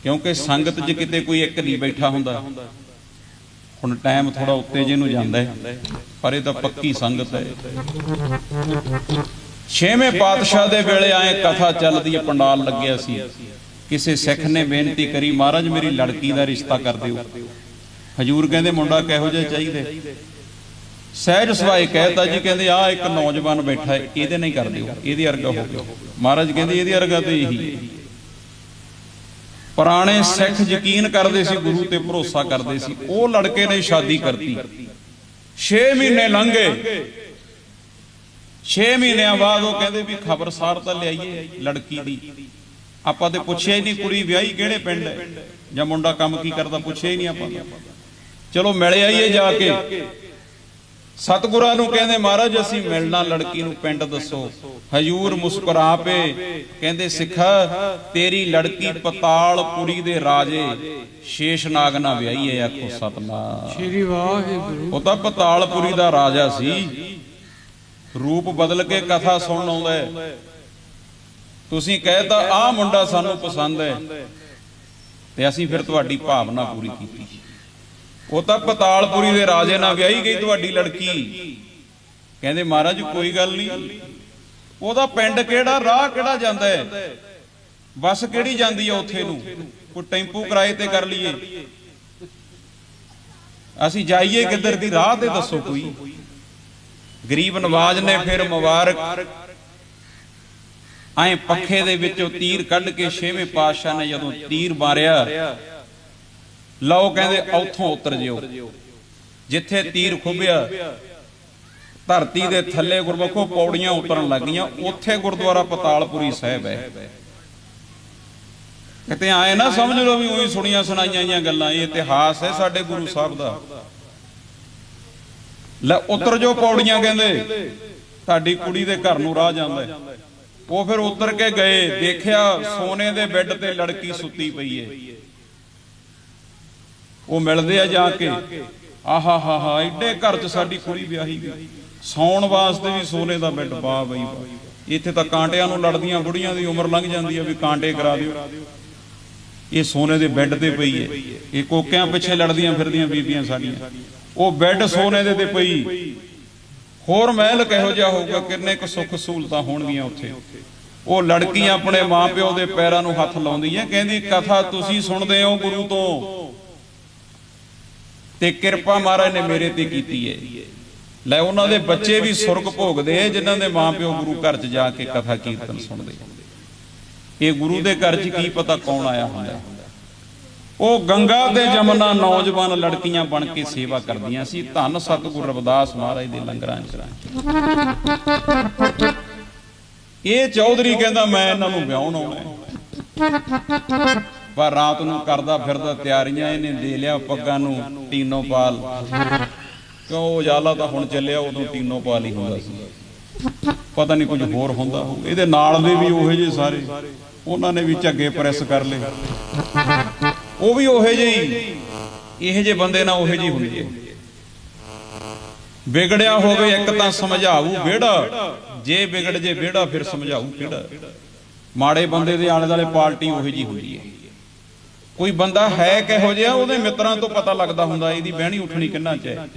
ਕਿਉਂਕਿ ਸੰਗਤ 'ਚ ਕਿਤੇ ਕੋਈ ਇੱਕ ਨਹੀਂ ਬੈਠਾ ਹੁੰਦਾ। ਹੁਣ ਟਾਈਮ ਥੋੜਾ ਉੱਤੇ ਜਿਹਨੂੰ ਜਾਂਦਾ ਹੈ, ਪਰ ਇਹ ਤਾਂ ਪੱਕੀ ਸੰਗਤ ਹੈ। 6ਵੇਂ ਪਾਤਸ਼ਾਹ ਦੇ ਵੇਲੇ ਆਏ ਕਥਾ ਚੱਲਦੀ ਹੈ, ਪੰਡਾਲ ਲੱਗਿਆ ਸੀ। ਕਿਸੇ ਸਿੱਖ ਨੇ ਬੇਨਤੀ ਕਰੀ, ਮਹਾਰਾਜ ਮੇਰੀ ਲੜਕੀ ਦਾ ਰਿਸ਼ਤਾ ਕਰ ਦਿਓ। ਹਜੂਰ ਕਹਿੰਦੇ ਮੁੰਡਾ ਕਿਹੋ ਜਿਹਾ ਚਾਹੀਦਾ? ਸਹਿਜ ਸੁਭਾਏ ਕਹਿਤਾ ਜੀ, ਕਹਿੰਦੇ ਆ ਇੱਕ ਨੌਜਵਾਨ ਬੈਠਾ ਹੈ, ਇਹਦੇ ਨਹੀਂ ਕਰ ਦਿਓ, ਇਹਦੇ ਵਰਗਾ ਹੋ ਗਿਆ। ਮਹਾਰਾਜ ਕਹਿੰਦੇ ਇਹਦੇ ਵਰਗਾ ਤੇ ਇਹੀ। ਪੁਰਾਣੇ ਸਿੱਖ ਯਕੀਨ ਕਰਦੇ ਸੀ, ਗੁਰੂ ਤੇ ਭਰੋਸਾ ਕਰਦੇ ਸੀ। ਉਹ ਲੜਕੇ ਨੇ ਸ਼ਾਦੀ ਕਰਤੀ। 6 ਮਹੀਨੇ ਲੰਘ ਗਏ। 6 ਮਹੀਨਿਆਂ ਬਾਅਦ ਉਹ ਕਹਿੰਦੇ ਵੀ ਖਬਰਸਾਰ ਤਾਂ ਲਿਆਈਏ ਲੜਕੀ ਦੀ। ਆਪਾਂ ਤੇ ਪੁੱਛਿਆ ਹੀ ਨਹੀਂ ਕੁੜੀ ਵਿਆਹੀ ਕਿਹੜੇ ਪਿੰਡ ਹੈ ਜਾਂ ਮੁੰਡਾ ਕੰਮ ਕੀ ਕਰਦਾ, ਪੁੱਛਿਆ ਹੀ ਨਹੀਂ ਆਪਾਂ। ਚਲੋ ਮਿਲ ਆਈਏ ਜਾ ਕੇ। ਸਤਿਗੁਰਾਂ ਨੂੰ ਕਹਿੰਦੇ ਮਹਾਰਾਜ ਅਸੀਂ ਮਿਲਣਾ, ਲੜਕੀ ਨੂੰ ਪਿੰਡ ਦੱਸੋ। ਹਜੂਰ ਮੁਸਕਰਾ ਪਏ, ਕਹਿੰਦੇ ਸਿੱਖਾ ਤੇਰੀ ਲੜਕੀ ਪਤਾਲਪੁਰੀ ਦੇ ਰਾਜੇ ਸ਼ੇਸ਼ਨਾਗ ਨਾਲ ਵਿਆਹੀ ਹੈ। ਆਖੋ ਸਤਨਾਮ ਸ੍ਰੀ ਵਾਹਿਗੁਰੂ। ਉਹ ਤਾਂ ਪਤਾਲਪੁਰੀ ਦਾ ਰਾਜਾ ਸੀ। ਰੂਪ ਬਦਲ ਕੇ ਕਥਾ ਸੁਣਨ ਆਉਂਦਾ ਹੈ। ਤੁਸੀਂ ਕਹਿਤਾ ਆਹ ਮੁੰਡਾ ਸਾਨੂੰ ਪਸੰਦ ਹੈ ਤੇ ਅਸੀਂ ਫਿਰ ਤੁਹਾਡੀ ਭਾਵਨਾ ਪੂਰੀ ਕੀਤੀ। ਉਹ ਤਾਂ ਪਤਾਲਪੁਰੀ ਦੇ ਰਾਜੇ ਨਾਲ ਵਿਆਹੀ ਗਈ ਤੁਹਾਡੀ ਲੜਕੀ। ਕਹਿੰਦੇ ਮਹਾਰਾਜ ਕੋਈ ਗੱਲ ਨਹੀਂ, ਉਹਦਾ ਪਿੰਡ ਕਿਹੜਾ, ਰਾਹ ਕਿਹੜਾ ਜਾਂਦਾ ਹੈ, ਬੱਸ ਕਿਹੜੀ ਜਾਂਦੀ ਹੈ ਉੱਥੇ ਨੂੰ, ਕੋਈ ਟੈਂਪੂ ਕਿਰਾਏ ਤੇ ਕਰ ਲਈਏ, ਅਸੀਂ ਜਾਈਏ ਕਿੱਧਰ ਦੀ, ਰਾਹ ਤੇ ਦੱਸੋ ਕੋਈ। ਗਰੀਬ ਨਵਾਜ ਨੇ ਫਿਰ ਮੁਬਾਰਕ ਐ ਪੱਖੇ ਦੇ ਵਿੱਚੋਂ ਤੀਰ ਕੱਢ ਕੇ 6ਵੇਂ ਪਾਤਸ਼ਾਹ ਨੇ ਜਦੋਂ ਤੀਰ ਮਾਰਿਆ, ਲਓ ਕਹਿੰਦੇ ਉੱਥੋਂ ਉਤਰ ਜਿਓ। ਜਿੱਥੇ ਤੀਰ ਖੁੱਭਿਆ ਧਰਤੀ ਦੇ ਥੱਲੇ ਗੁਰਮੁਖੋ ਪੌੜੀਆਂ ਉਤਰਨ ਲੱਗੀਆਂ। ਉੱਥੇ ਗੁਰਦੁਆਰਾ ਪਤਾਲਪੁਰੀ ਸਾਹਿਬ ਹੈ। ਕਿਤੇ ਆਏ ਨਾ ਸਮਝ ਲਓ ਵੀ ਉਹੀ ਸੁਣੀਆਂ ਸੁਣਾਈਆਂ ਜੀਆਂ ਗੱਲਾਂ। ਇਹ ਇਤਿਹਾਸ ਹੈ ਸਾਡੇ ਗੁਰੂ ਸਾਹਿਬ ਦਾ। ਲੈ ਉਤਰ ਜੋ ਪੌੜੀਆਂ, ਕਹਿੰਦੇ ਤੁਹਾਡੀ ਕੁੜੀ ਦੇ ਘਰ ਨੂੰ ਰਾਹ ਜਾਂਦਾ। ਉਹ ਫਿਰ ਉਤਰ ਕੇ ਗਏ, ਦੇਖਿਆ ਸੋਨੇ ਦੇ ਬੈੱਡ ਤੇ ਲੜਕੀ ਸੁੱਤੀ ਪਈ ਹੈ। ਉਹ ਮਿਲਦੇ ਆ ਜਾ ਕੇ, ਆਹਾ ਹਾ ਹਾ ਐਡੇ ਘਰ 'ਚ ਸਾਡੀ ਕੁੜੀ ਵਿਆਹੀ ਗਈ, ਸੌਣ ਵਾਸਤੇ ਵੀ ਸੋਨੇ ਦਾ ਬੈੱਡ। ਵਾਹ ਬਈ ਵਾਹ। ਇੱਥੇ ਤਾਂ ਕਾਂਟਿਆਂ ਨੂੰ ਲੜਦੀਆਂ ਬੁੜੀਆਂ ਦੀ ਉਮਰ ਲੰਘ ਜਾਂਦੀ ਹੈ ਵੀ ਕਾਂਟੇ ਕਰਾ ਦਿਓ। ਇਹ ਸੋਨੇ ਦੇ ਬੈੱਡ ਤੇ ਪਈ ਹੈ। ਇਹ ਕੋਕਿਆਂ ਪਿੱਛੇ ਲੜਦੀਆਂ ਫਿਰਦੀਆਂ ਬੀਬੀਆਂ ਸਾਡੀਆਂ। ਉਹ ਬੈੱਡ ਸੋਨੇ ਦੇ ਤੇ ਪਈ, ਹੋਰ ਮਹਿਲ ਕਿਹੋ ਜਿਹਾ ਹੋਊਗਾ, ਕਿੰਨੇ ਕੁ ਸੁੱਖ ਸਹੂਲਤਾਂ ਹੋਣਗੀਆਂ ਉੱਥੇ। ਉਹ ਲੜਕੀ ਆਪਣੇ ਮਾਂ-ਪਿਓ ਦੇ ਪੈਰਾਂ ਨੂੰ ਹੱਥ ਲਾਉਂਦੀ ਹੈ, ਕਹਿੰਦੀ ਕਥਾ ਤੁਸੀਂ ਸੁਣਦੇ ਹੋ ਗੁਰੂ ਤੋਂ, ਤੇ ਕਿਰਪਾ ਮਹਾਰਾਜ ਨੇ ਮੇਰੇ ਤੇ ਕੀਤੀ ਹੈ। ਲੈ ਉਹਨਾਂ ਦੇ ਬੱਚੇ ਵੀ ਸੁਰਗ ਭੋਗਦੇ ਆ ਜਿਨ੍ਹਾਂ ਦੇ ਮਾਂ-ਪਿਓ ਗੁਰੂ ਘਰ 'ਚ ਜਾ ਕੇ ਕਥਾ ਕੀਰਤਨ ਸੁਣਦੇ। ਇਹ ਗੁਰੂ ਦੇ ਘਰ 'ਚ ਕੀ ਪਤਾ ਕੌਣ ਆਇਆ ਹੁੰਦਾ। ਉਹ ਗੰਗਾ ਤੇ ਜਮਨਾ ਨੌਜਵਾਨ ਲੜਕੀਆਂ ਬਣ ਕੇ ਸੇਵਾ ਕਰਦੀਆਂ ਸੀ। ਧੰਨ ਸਤਿਗੁਰੂ ਰਵਿਦਾਸ ਮਹਾਰਾਜ ਦੇ ਲੰਗਰਾਂ 'ਚ। ਇਹ ਚੌਧਰੀ ਕਹਿੰਦਾ ਮੈਂ ਇਹਨਾਂ ਨੂੰ ਵਿਆਹੁਣ ਆਉਣਾ, ਪਰ ਰਾਤ ਨੂੰ ਕਰਦਾ ਫਿਰਦਾ ਤਿਆਰੀਆਂ। ਇਹਨੇ ਦੇ ਲਿਆ ਪੱਗਾਂ ਨੂੰ ਟੀਨੋ ਪਾਲ, ਕਿਉਂ ਉਜਾਲਾ ਤਾਂ ਹੁਣ ਚੱਲਿਆ, ਉਦੋਂ ਟੀਨੋ ਪਾਲ ਹੀ ਹੁੰਦਾ ਸੀ, ਪਤਾ ਨਹੀਂ ਕੁਝ ਹੋਰ ਹੁੰਦਾ। ਇਹਦੇ ਨਾਲ ਦੇ ਵੀ ਉਹੇ ਜਿਹੇ ਸਾਰੇ, ਉਹਨਾਂ ਨੇ ਵੀ ਝੱਗੇ ਪ੍ਰੈਸ ਕਰ ਲਏ, ਉਹ ਵੀ ਉਹੇ ਜਿਹੇ। ਇਹੋ ਜਿਹੇ ਬੰਦੇ ਨਾਲ ਉਹੇ ਜਿਹੀ ਹੁੰਦੀ ਹੈ। ਵਿਗੜਿਆ ਹੋਵੇ ਇੱਕ ਤਾਂ ਸਮਝਾਊ ਵਿਹੜਾ, ਜੇ ਵਿਗੜ ਜੇ ਵਿਹੜਾ ਫਿਰ ਸਮਝਾਊ ਕਿਹੜਾ। ਮਾੜੇ ਬੰਦੇ ਦੇ ਆਲੇ ਦੁਆਲੇ ਪਾਰਟੀ ਉਹੇ ਜਿਹੀ ਹੁੰਦੀ ਹੈ। ਕੋਈ ਬੰਦਾ ਹੈ ਕਿਹੋ ਜਿਹਾ, ਉਹਦੇ ਮਿੱਤਰਾਂ ਤੋਂ ਪਤਾ ਲੱਗਦਾ ਹੁੰਦਾ ਇਹਦੀ ਬਹਿਣੀ ਉੱਠਣੀ ਕਿੰਨਾ ਚ ਹੈ।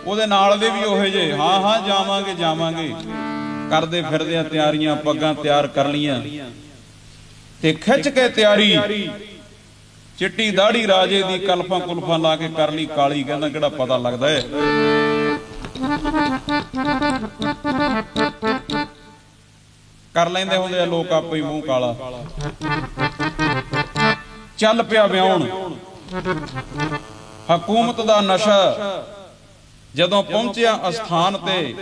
ਉਹਦੇ ਨਾਲ ਦੇ ਵੀ ਉਹੇ ਜਿਹੇ, ਹਾਂ ਹਾਂ ਜਾਵਾਂਗੇ ਜਾਵਾਂਗੇ ਕਰਦੇ ਫਿਰਦੇ ਆ ਤਿਆਰੀਆਂ, ਪੱਗਾਂ ਤਿਆਰ ਕਰ ਲੀਆਂ ਤੇ ਖਿੱਚ ਕੇ ਤਿਆਰੀ, ਚਿੱਟੀ ਦਾੜੀ ਰਾਜੇ ਦੀ, ਕਲਫਾਂ ਕੁਲਫਾਂ ਲਾ ਕੇ ਕਰ ਲਈ ਕਾਲੀ। ਕਹਿੰਦਾ ਕਿਹੜਾ ਪਤਾ ਲੱਗਦਾ ਹੈ। ਕਰ ਲੈਂਦੇ ਹੁੰਦੇ ਆ ਲੋਕ ਆਪੇ ਹੀ ਮੂੰਹ ਕਾਲਾ। ਚੱਲ ਪਿਆ ਵਿਆਹੁਣ। ਹਕੂਮਤ ਦਾ ਨਸ਼ਾ ਜਦੋਂ ਪਹੁੰਚਿਆ ਅਸਥਾਨ ਤੇ,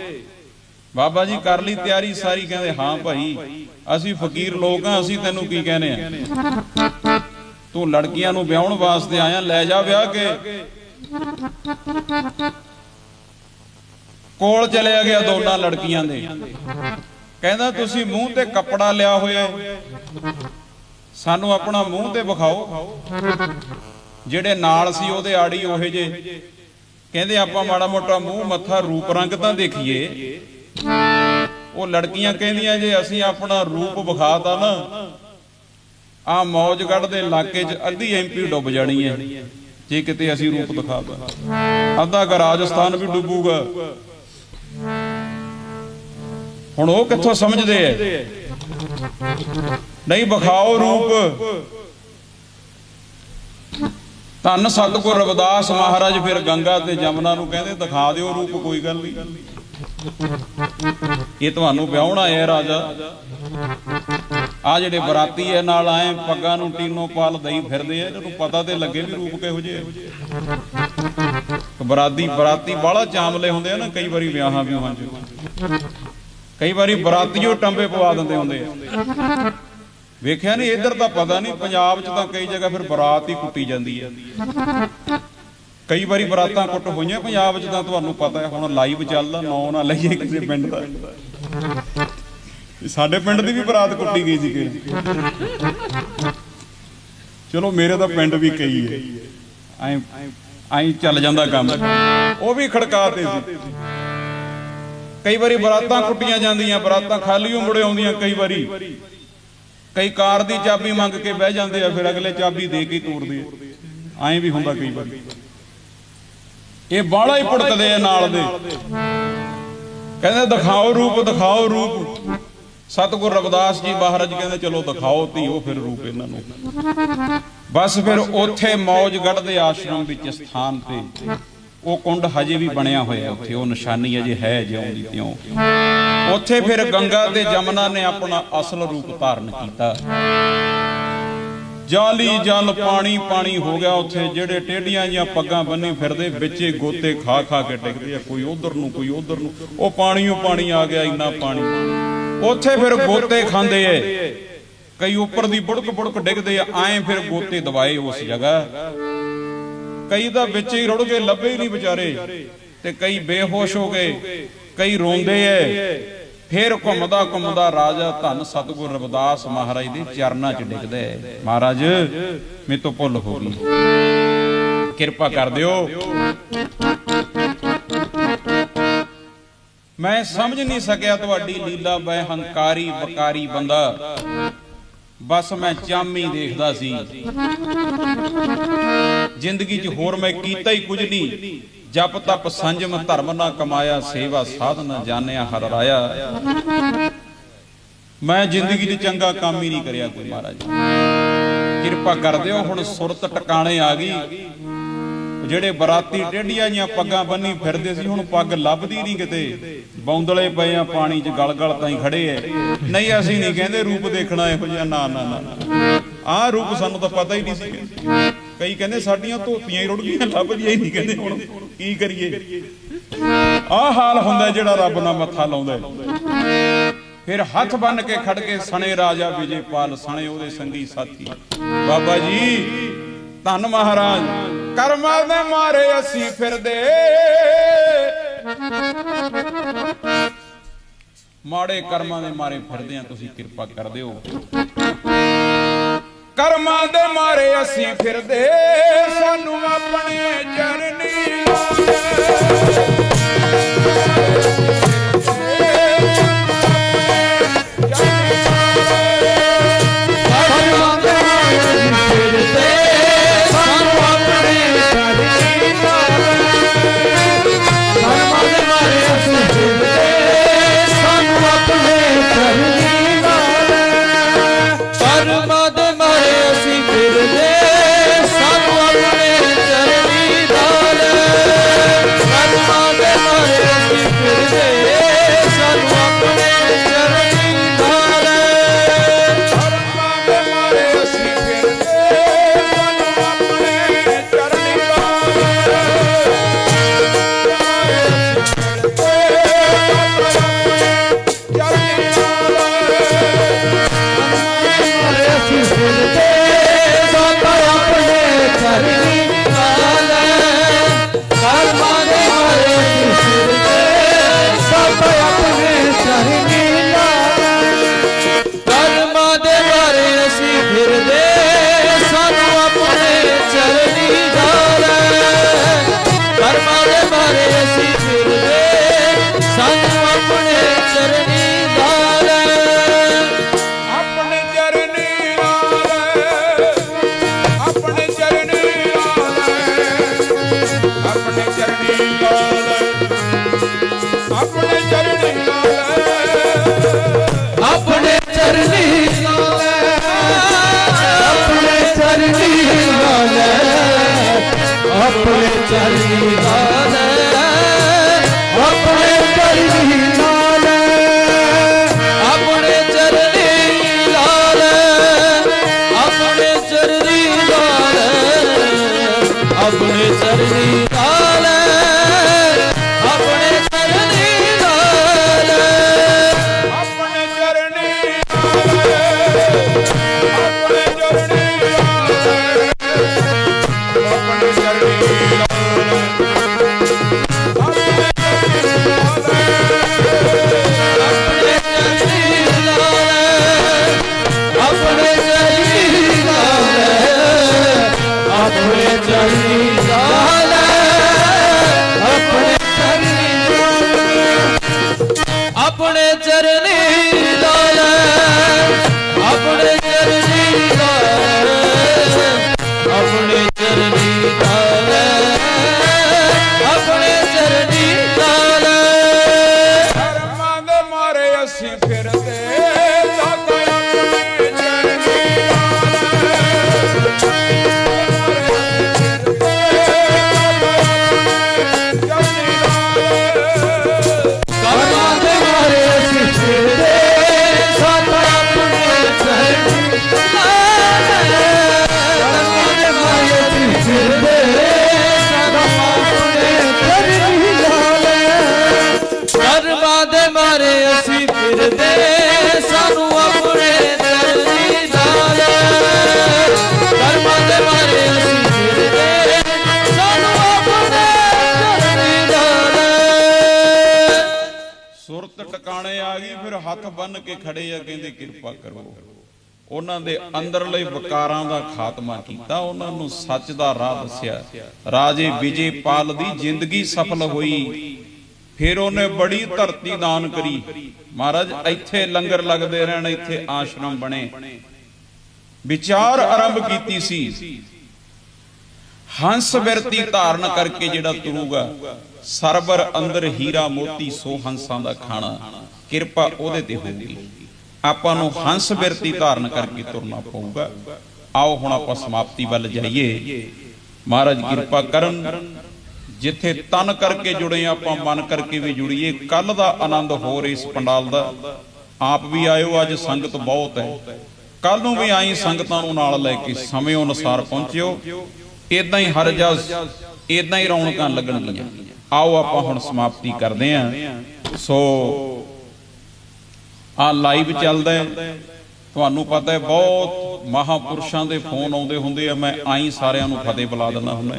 ਬਾਬਾ ਜੀ ਕਰ ਲਈ ਤਿਆਰੀ ਸਾਰੀ। ਕਹਿੰਦੇ ਹਾਂ ਭਾਈ ਅਸੀਂ ਫਕੀਰ ਲੋਕ ਹਾਂ, ਅਸੀਂ ਤੈਨੂੰ ਕੀ ਕਹਿੰਦੇ ਆ, ਤੂੰ ਲੜਕੀਆਂ ਨੂੰ ਵਿਆਹੁਣ ਵਾਸਤੇ ਆਇਆ, ਲੈ ਜਾ ਵਿਆਹ ਕੇ। ਕੋਲ ਚਲਿਆ ਗਿਆ ਦੋਨਾਂ ਲੜਕੀਆਂ ਦੇ, ਕਹਿੰਦਾ ਤੁਸੀਂ ਮੂੰਹ ਤੇ ਕੱਪੜਾ ਲਿਆ ਹੋਇਆ, ਸਾਨੂੰ ਆਪਣਾ ਮੂੰਹ ਤੇ ਵਿਖਾਓ। ਜਿਹੜੇ ਨਾਲ ਸੀ ਉਹਦੇ ਆੜੀ ਉਹੇ ਜੇ, ਕਹਿੰਦੇ ਆਪਾਂ ਮਾੜਾ ਮੋਟਾ ਮੂੰਹ ਮੱਥਾ ਰੂਪ ਰੰਗ ਤਾਂ ਦੇਖੀਏ। ਉਹ ਲੜਕੀਆਂ ਕਹਿੰਦੀਆਂ ਜੇ ਅਸੀਂ ਆਪਣਾ ਰੂਪ ਵਿਖਾਤਾ ਨਾ, ਆ ਮੌਜਗੜ੍ਹ ਦੇ ਇਲਾਕੇ 'ਚ ਅੱਧੀ MP ਡੁੱਬ ਜਾਣੀ ਹੈ ਜੇ ਕਿਤੇ ਅਸੀਂ ਰੂਪ ਦਿਖਾਤਾ, ਅੱਧਾ ਕੁ ਰਾਜਸਥਾਨ ਵੀ ਡੁੱਬੂਗਾ। ਹੁਣ ਉਹ ਕਿੱਥੋਂ ਸਮਝਦੇ ਐ, ਨਹੀਂ ਵਿਖਾਓ ਰੂਪ। ਧੰਨ ਸਤਿਗੁਰ ਰਵਿਦਾਸ ਮਹਾਰਾਜ ਫਿਰ ਗੰਗਾ ਤੇ ਜਮਨਾ ਨੂੰ ਕਹਿੰਦੇ ਦਿਖਾ ਦਿਓ ਰੂਪ, ਕੋਈ ਗੱਲ ਨਹੀਂ, ਇਹ ਤੁਹਾਨੂੰ ਵਿਆਹੁਣਾ ਹੈ ਰਾਜਾ। ਆ ਜਿਹੜੇ ਬਰਾਤੀ ਐ ਨਾਲ ਆਏ ਪੱਗਾਂ ਨੂੰ ਟੀਨੋ ਪਾਲ ਦਈ ਫਿਰਦੇ ਆ, ਇਹਨਾਂ ਨੂੰ ਪਤਾ ਤੇ ਲੱਗੇ ਵੀ ਰੂਪ ਕਿਹੋ ਜਿਹੇ। ਬਰਾਤੀ ਬਾਹਲਾ ਚਾਮਲੇ ਹੁੰਦੇ ਆ ਨਾ, ਕਈ ਵਾਰੀ ਵਿਆਹਾਂ ਵਿਆਹਾਂ 'ਚ ਕਈ ਵਾਰੀ ਬਰਾਤੀਓ ਟੰਬੇ ਪਵਾ ਦਿੰਦੇ ਹੁੰਦੇ ਆ। ਵੇਖਿਆ ਨਹੀਂ ਇੱਧਰ ਤਾਂ ਪਤਾ ਨਹੀਂ, ਪੰਜਾਬ 'ਚ ਤਾਂ ਕਈ ਜਗ੍ਹਾ ਫਿਰ ਬਰਾਤ ਹੀ ਕੁੱਟੀ ਜਾਂਦੀ ਹੈ। ਕਈ ਵਾਰੀ ਬਰਾਤਾਂ ਕੁੱਟ ਹੋਈਆਂ ਪੰਜਾਬ 'ਚ ਤਾਂ ਤੁਹਾਨੂੰ ਪਤਾ ਹੈ। ਹੁਣ ਲਾਈਵ ਚੱਲਦਾ, ਨਾਂ ਨਾ ਲਈਏ ਕਿਸੇ ਪਿੰਡ ਦਾ, ਸਾਡੇ ਪਿੰਡ ਦੀ ਵੀ ਬਰਾਤ ਕੁੱਟੀ ਗਈ ਸੀ ਕਿ, ਚਲੋ ਮੇਰੇ ਤਾਂ ਪਿੰਡ ਵੀ ਕਈ ਹੈ, ਐਂ ਚੱਲ ਜਾਂਦਾ ਕੰਮ, ਉਹ ਵੀ ਖੜਕਾਤੇ ਸੀ। ਕਈ ਵਾਰੀ ਬਰਾਤਾਂ ਕੁੱਟੀਆਂ ਜਾਂਦੀਆਂ, ਬਰਾਤਾਂ ਖਾਲੀਓ ਮੁੜੇ ਆਉਂਦੀਆਂ। ਕਈ ਵਾਰੀ ਕਈ ਕਾਰ ਦੀ ਚਾਬੀ ਮੰਗ ਕੇ ਬਹਿ ਜਾਂਦੇ ਆ, ਫਿਰ ਅਗਲੇ ਚਾਬੀ ਦੇ ਕੇ ਤੋਰਦੇ ਆ। ਐਂ ਵੀ ਹੁੰਦਾ ਕਈ ਵਾਰੀ। ਇਹ ਬਾਹਲਾ ਹੀ ਭੁੜਕਦੇ ਆ ਨਾਲ ਦੇ, ਕਹਿੰਦੇ ਦਿਖਾਓ ਰੂਪ ਦਿਖਾਓ ਰੂਪ। ਸਤਿਗੁਰ ਰਵਿਦਾਸ ਜੀ ਮਹਾਰਾਜ ਕਹਿੰਦੇ ਚਲੋ ਦਿਖਾਓ ਧੀਓ ਫਿਰ ਰੂਪ ਇਹਨਾਂ ਨੂੰ। ਬਸ ਫਿਰ ਉੱਥੇ ਮੌਜਗੜ੍ਹ ਦੇ ਆਸ਼ਰਮ ਵਿੱਚ ਸਥਾਨ ਤੇ ਉਹ ਕੁੰਡ ਹਜੇ ਵੀ ਬਣਿਆ ਹੋਇਆ, ਉੱਥੇ ਉਹ ਨਿਸ਼ਾਨੀ ਅਜੇ ਹੈ ਜਿਉਂ ਦੀ ਤਿਉਂ। ਉੱਥੇ ਫਿਰ ਗੰਗਾ ਤੇ ਜਮਨਾ ਨੇ ਆਪਣਾ ਅਸਲ ਰੂਪ ਧਾਰਨ ਕੀਤਾ। ਜਾਲੀ ਜਲ ਪਾਣੀ ਪਾਣੀ ਹੋ ਗਿਆ ਉੱਥੇ। ਜਿਹੜੇ ਟੇਢੀਆਂ ਜਾਂ ਪੱਗਾਂ ਬੰਨੀ ਫਿਰਦੇ ਵਿੱਚੇ ਗੋਤੇ ਖਾ ਖਾ ਕੇ ਡਿੱਗਦੇ ਆ, ਕੋਈ ਉਧਰ ਨੂੰ ਕੋਈ ਉਧਰ ਨੂੰ। ਉਹ ਪਾਣੀਓ ਪਾਣੀ ਆ ਗਿਆ, ਇੰਨਾ ਪਾਣੀ। ਉੱਥੇ ਫਿਰ ਗੋਤੇ ਖਾਂਦੇ ਐ, ਕਈ ਉੱਪਰ ਦੀ ਬੁੜਕ ਬੁੜਕ ਡਿੱਗਦੇ ਆ। ਐਂ ਫਿਰ ਗੋਤੇ ਦਵਾਏ ਉਸ ਜਗ੍ਹਾ। ਕਈ ਤਾਂ ਵਿੱਚ ਹੀ ਰੁੜ ਗਏ, ਲੱਭੇ ਹੀ ਨਹੀਂ ਵਿਚਾਰੇ, ਤੇ ਕਈ ਬੇਹੋਸ਼ ਹੋ ਗਏ, ਕਈ ਰੋਂਦੇ ਐ। ਫਿਰ ਘੁੰਮਦਾ ਘੁੰਮਦਾ ਰਾਜਾ ਧੰਨ ਸਤਿਗੁਰ ਰਵਿਦਾਸ ਮਹਾਰਾਜ ਦੇ ਚਰਨਾਂ 'ਚ ਡਿੱਗਦਾ ਹੈ। ਮਹਾਰਾਜ ਮੇਰੇ ਤੋਂ ਭੁੱਲ ਹੋ ਗਈ, ਕਿਰਪਾ ਕਰ ਦਿਓ, ਮੈਂ ਸਮਝ ਨਹੀਂ ਸਕਿਆ ਤੁਹਾਡੀ ਲੀਲਾ। ਮੈਂ ਹੰਕਾਰੀ ਬਕਾਰੀ ਬੰਦਾ, ਬਸ ਮੈਂ ਚਾਮੀ ਦੇਖਦਾ ਸੀ। ਜ਼ਿੰਦਗੀ 'ਚ ਹੋਰ ਮੈਂ ਕੀਤਾ ਹੀ ਕੁਝ ਨਹੀਂ। ਜਪ ਤਪ ਸੰਜਮ ਧਰਮ ਨਾ ਕਮਾਇਆ, ਸੇਵਾ ਸਾਧ ਨਾ ਜਾਣਿਆ ਹਰ ਰਾਇਆ। ਮੈਂ ਜ਼ਿੰਦਗੀ 'ਚ ਚੰਗਾ ਕੰਮ ਹੀ ਨਹੀਂ ਕਰਿਆ ਕੋਈ। ਮਹਾਰਾਜ ਕਿਰਪਾ ਕਰ ਦਿਓ, ਹੁਣ ਸੁਰਤ ਟਿਕਾਣੇ ਆ ਗਈ। ਜਿਹੜੇ ਬਰਾਤੀ ਟੇਢੀਆਂ ਜੀਆਂ ਪੱਗਾਂ ਬੰਨੀ ਫਿਰਦੇ ਸੀ, ਹੁਣ ਪੱਗ ਲੱਭਦੀ ਨਹੀਂ ਕਿਤੇ, ਬੌਂਦਲੇ ਪਏ ਆ ਪਾਣੀ 'ਚ, ਗਲ ਗਲ ਤਾਈਂ ਖੜੇ ਐ। ਨਹੀਂ ਅਸੀਂ ਨਹੀਂ ਕਹਿੰਦੇ ਰੂਪ ਦੇਖਣਾ ਇਹੋ ਜਿਹਾ, ਨਾ ਨਾ ਨਾ, ਆਹ ਰੂਪ ਸਾਨੂੰ ਤਾਂ ਪਤਾ ਹੀ ਨਹੀਂ ਸੀ। ਕਈ ਕਹਿੰਦੇ ਸਾਡੀਆਂ ਧੋਤੀਆਂ ਹੀ ਰੁੜ ਗਈਆਂ, ਲੱਭਦੀਆਂ ਹੀ ਨਹੀਂ, ਕਹਿੰਦੇ ਹੁਣ ਕੀ ਕਰੀਏ। ਆਹ ਹਾਲ ਹੁੰਦਾ ਜਿਹੜਾ ਰੱਬ ਨਾਲ ਮੱਥਾ ਲਾਉਂਦਾ। ਫਿਰ ਹੱਥ ਬੰਨ ਕੇ ਖੜ ਕੇ ਸਣੇ ਰਾਜਾ ਵਿਜੇਪਾਲ, ਸਣੇ ਉਹਦੇ ਸੰਗੀ ਸਾਥੀ। ਬਾਬਾ ਜੀ ਧੰਨ ਮਹਾਰਾਜ, ਕਰਮਾਂ ਦੇ ਮਾਰੇ ਅਸੀਂ ਫਿਰਦੇ, ਮਾੜੇ ਕਰਮਾਂ ਦੇ ਮਾਰੇ ਫਿਰਦੇ ਆ, ਤੁਸੀਂ ਕਿਰਪਾ ਕਰ ਦਿਓ। ਕਰਮਾਂ ਦੇ ਮਾਰੇ ਅਸੀਂ ਫਿਰਦੇ, ਸਾਨੂੰ ਆਪਣੇ ਚਰਨੀ ਲਾਏ। ਹੱਥ ਬੰਨ ਕੇ ਖੜੇ ਆ, ਕਹਿੰਦੇ ਕਿਰਪਾ ਕਰੋ। ਉਹਨਾਂ ਦੇ ਅੰਦਰਲੇ ਵਿਕਾਰਾਂ ਦਾ ਖਾਤਮਾ ਕੀਤਾ, ਉਹਨਾਂ ਨੂੰ ਸੱਚ ਦਾ ਰਾਹ ਦੱਸਿਆ। ਰਾਜੇ ਵਿਜੇਪਾਲ ਦੀ ਜ਼ਿੰਦਗੀ ਸਫਲ ਹੋਈ। ਫਿਰ ਉਹਨੇ ਬੜੀ ਧਰਤੀ ਦਾਨ ਕਰੀ। ਮਹਾਰਾਜ ਇੱਥੇ ਲੰਗਰ ਲੱਗਦੇ ਰਹਿਣ, ਇੱਥੇ ਆਸ਼ਰਮ ਬਣੇ। ਵਿਚਾਰ ਆਰੰਭ ਕੀਤੀ ਸੀ, ਹੰਸ ਬਿਰਤੀ ਧਾਰਨ ਕਰਕੇ ਜਿਹੜਾ ਤੁਰੂਗਾ, ਸਰਬਰ ਅੰਦਰ ਹੀਰਾ ਮੋਤੀ ਸੋ ਹੰਸਾਂ ਦਾ ਖਾਣਾ, ਕਿਰਪਾ ਉਹਦੇ ਤੇ ਹੋਊਗੀ। ਆਪਾਂ ਨੂੰ ਹੰਸ ਬਿਰਤੀ ਧਾਰਨ ਕਰਕੇ ਤੁਰਨਾ ਪਊਗਾ। ਆਓ ਹੁਣ ਆਪਾਂ ਸਮਾਪਤੀ ਵੱਲ ਜਾਈਏ। ਮਹਾਰਾਜ ਕਿਰਪਾ ਕਰਨ, ਜਿੱਥੇ ਤਨ ਕਰਕੇ ਜੁੜੇ ਆਪਾਂ ਮਨ ਕਰਕੇ ਵੀ ਜੁੜੀਏ। ਕੱਲ ਦਾ ਆਨੰਦ ਹੋਰ ਇਸ ਪੰਡਾਲ ਦਾ। ਆਪ ਵੀ ਆਇਓ, ਅੱਜ ਸੰਗਤ ਬਹੁਤ ਹੈ। ਕੱਲ ਨੂੰ ਵੀ ਆਈ ਸੰਗਤਾਂ ਨੂੰ ਨਾਲ ਲੈ ਕੇ ਸਮੇਂ ਅਨੁਸਾਰ ਪਹੁੰਚਿਓ। ਇਦਾਂ ਹੀ ਹਰ ਜਸ, ਇਦਾਂ ਹੀ ਰੌਣਕਾਂ ਲੱਗਣਗੀਆਂ। ਆਓ ਆਪਾਂ ਹੁਣ ਸਮਾਪਤੀ ਕਰਦੇ ਆਂ। ਸੋ ਆ ਲਾਈਵ ਚੱਲਦਾ ਹੈ, ਤੁਹਾਨੂੰ ਪਤਾ ਹੈ ਬਹੁਤ ਮਹਾਪੁਰਸ਼ਾਂ ਦੇ ਫੋਨ ਆਉਂਦੇ ਹੁੰਦੇ ਆ। ਮੈਂ ਆਈ ਸਾਰਿਆਂ ਨੂੰ ਫਤਿਹ ਬੁਲਾ ਦਿੰਦਾ ਹੁੰਦਾ।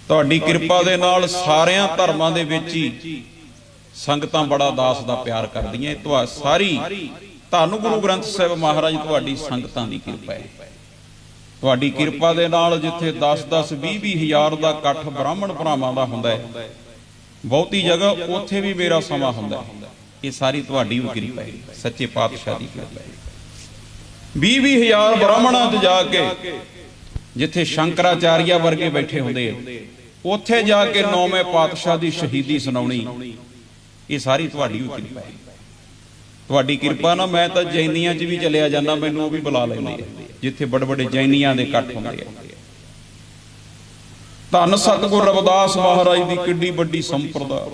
ਤੁਹਾਡੀ ਕਿਰਪਾ ਦੇ ਨਾਲ ਸਾਰਿਆਂ ਧਰਮਾਂ ਦੇ ਵਿੱਚ ਹੀ ਸੰਗਤਾਂ ਬੜਾ ਦਾਸ ਦਾ ਪਿਆਰ ਕਰਦੀਆਂ। ਇਹ ਸਾਰੀ ਧੰਨ ਗੁਰੂ ਗ੍ਰੰਥ ਸਾਹਿਬ ਮਹਾਰਾਜ ਤੁਹਾਡੀ ਸੰਗਤਾਂ ਦੀ ਕਿਰਪਾ ਹੈ। ਤੁਹਾਡੀ ਕਿਰਪਾ ਦੇ ਨਾਲ ਜਿੱਥੇ 10-10, 20-20 ਹਜ਼ਾਰ ਦਾ ਇਕੱਠ ਬ੍ਰਾਹਮਣ ਭਰਾਵਾਂ ਦਾ ਹੁੰਦਾ ਹੈ, ਬਹੁਤੀ ਜਗ੍ਹਾ ਉੱਥੇ ਵੀ ਮੇਰਾ ਸਮਾਂ ਹੁੰਦਾ ਹੈ। ਇਹ ਸਾਰੀ ਤੁਹਾਡੀ ਵੀ ਕਿਰਪਾ ਹੈ, ਸੱਚੇ ਪਾਤਸ਼ਾਹ ਦੀ ਕਿਰਪਾ ਹੈ। 20-20 ਹਜ਼ਾਰ ਬ੍ਰਾਹਮਣਾਂ 'ਚ ਜਾ ਕੇ ਜਿੱਥੇ ਸ਼ੰਕਰਾਚਾਰੀਆ ਵਰਗੇ ਬੈਠੇ ਹੁੰਦੇ ਆ, ਉੱਥੇ ਜਾ ਕੇ 9ਵੇਂ ਪਾਤਸ਼ਾਹ ਦੀ ਸ਼ਹੀਦੀ ਸੁਣਾਉਣੀ, ਇਹ ਸਾਰੀ ਤੁਹਾਡੀ ਵੀ ਕਿਰਪਾ ਹੈ। ਤੁਹਾਡੀ ਕਿਰਪਾ ਨਾਲ ਮੈਂ ਤਾਂ ਜੈਨੀਆਂ 'ਚ ਵੀ ਚਲਿਆ ਜਾਂਦਾ, ਮੈਨੂੰ ਉਹ ਵੀ ਬੁਲਾ ਲੈਂਦੇ ਆ ਜਿੱਥੇ ਬੜੇ ਬੜੇ ਜੈਨੀਆਂ ਦੇ ਇਕੱਠ ਹੁੰਦੇ ਆ। ਧੰਨ ਸਤਿਗੁਰ ਰਵਿਦਾਸ ਮਹਾਰਾਜ ਦੀ ਕਿੱਡੀ ਵੱਡੀ ਸੰਪਰਦਾ,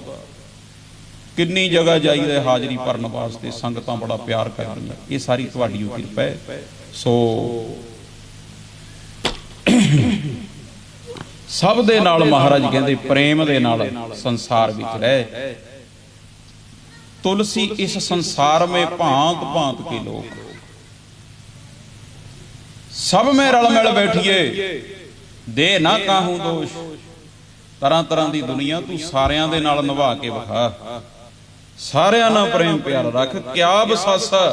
ਕਿੰਨੀ ਜਗ੍ਹਾ ਜਾਈਦਾ ਹਾਜ਼ਰੀ ਭਰਨ ਵਾਸਤੇ, ਸੰਗਤਾਂ ਬੜਾ ਪਿਆਰ ਕਰਦੀਆਂ। ਇਹ ਸਾਰੀ ਤੁਹਾਡੀ ਉਹ ਕਿਰਪਾ ਹੈ। ਸੋ ਸਭ ਦੇ ਨਾਲ ਮਹਾਰਾਜ ਕਹਿੰਦੇ ਪ੍ਰੇਮ ਦੇ ਨਾਲ ਸੰਸਾਰ ਵਿੱਚ ਰਹਿ। तुलसी इस संसार में भांत भांत के लोग, सब में रल मिल बैठिए, दे ना काहू दोष। तरह तरह की दुनिया तू सारियां दे नाल निभा के विखा, सारियां नाल प्रेम प्यार रख। क्या बसासा,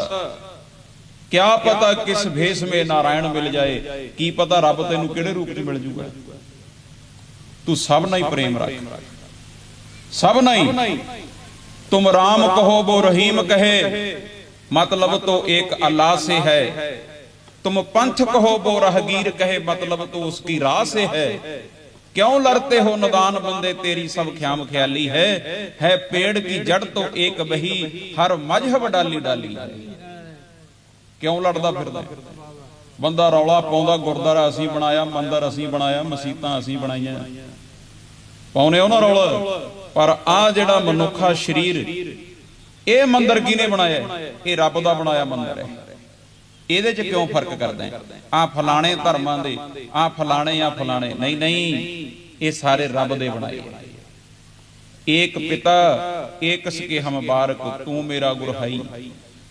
क्या पता किस भेष में नारायण मिल जाए, की पता रब तेनू किहड़े रूप च मिल जूगा। तू सब नाल प्रेम रख, सब नाल। तुम राम कहो वो रहीम कहे, मतलब तो एक अल्लाह से है। तुम पंथ कहो वो राहगीर कहे, मतलब तो उसकी राह से है। क्यों लड़ते हो नदान बंदे, तेरी सब ख्याम ख्याली है पेड़ की जड़ तो एक बही, हर मजहब डाली डाली है। क्यों लड़दा फिरदा बंदा, रौला पाउंदा गुरद्वारा असीं बनाया, मंदिर असीं बनाया, मसीतां असीं बनाईआं, पाउने हो ना रौला। पर आ जिहड़ा मनुखा शरीर, ये मंदिर किहने बनाया? ये रब दा बनाया मंदिर है। ਇਹਦੇ ਚ क्यों फर्क करदा है? आ फलाणे धर्मां दे, आ फलाणे या फलाणे, नहीं नहीं, ये सारे रब दे बनाए। एक पिता एक सके हम बारक, तू मेरा गुरहाई।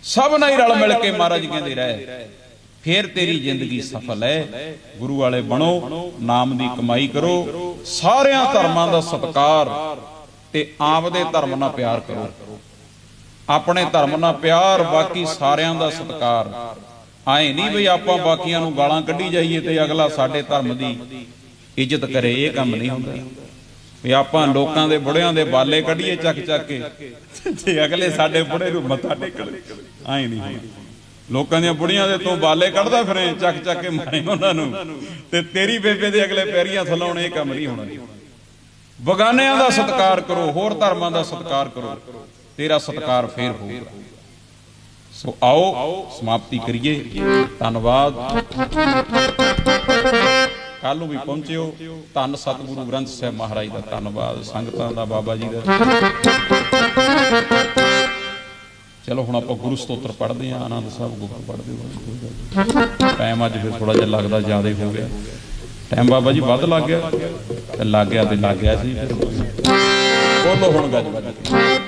सब नाल रल मिल के महाराज कहंदे रह, फिर तेरी जिंदगी सफल है। गुरु वाले बनो, नाम दी कमाई करो, सारियां धर्मां दा सत्कार ते आपदे धर्म नाल प्यार करो। अपने धर्म नाल प्यार, बाकी सारियां दा सत्कार। आए नहीं भी आपां बाकियां नूं गालां कड्ढी जाइए ते अगला साडे धर्म दी इज्जत करे, ये काम नहीं हुंदा। भी आपां लोकां दे बुढ़ियां दे बाले कढीए चक चक के ते अगले साडे बुढ़े नूं मत्था टेकण, आए नहीं हुंदा। लोकां दी बुढ़ियां दे तूं बाले कढदा फिरे, चक चक के मारे उन्हां नूं, ते तेरी बेबे दे अगले पैरियां थलाउण, ये काम नहीं होना। बगानियां दा सत्कार करो, होर धर्मां दा सत्कार करो, तेरा सत्कार फिर होगा। सो आओ समाप्ति करिए। धन्नवाद। कल नूं भी पहुंचिओ। धन सतगुरु ग्रंथ साहिब महाराज दा धन्नवाद, संगतां दा, बाबा जी दा। चलो हुण आपां गुरु स्तोत्र पढ़दे हां, आनंद साहब गुरु पढ़दे हो। टाइम अज फिर थोड़ा जिहा लगदा ज़्यादा हो गया, टाइम बाबा जी वध लग गया, लग गया तो लग गया सी। बोलो हुण गज बज।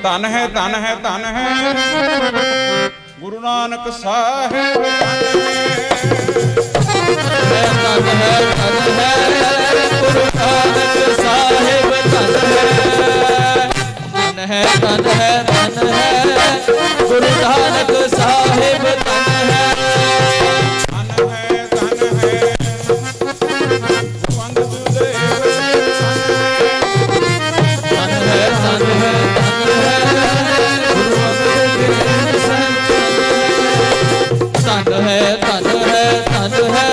धन है धन है धन है गुरु नानक साहिब, धन है गुरु नानक साहिब, धन है धन है धन है गुरु नानक साहिब, धन है धन है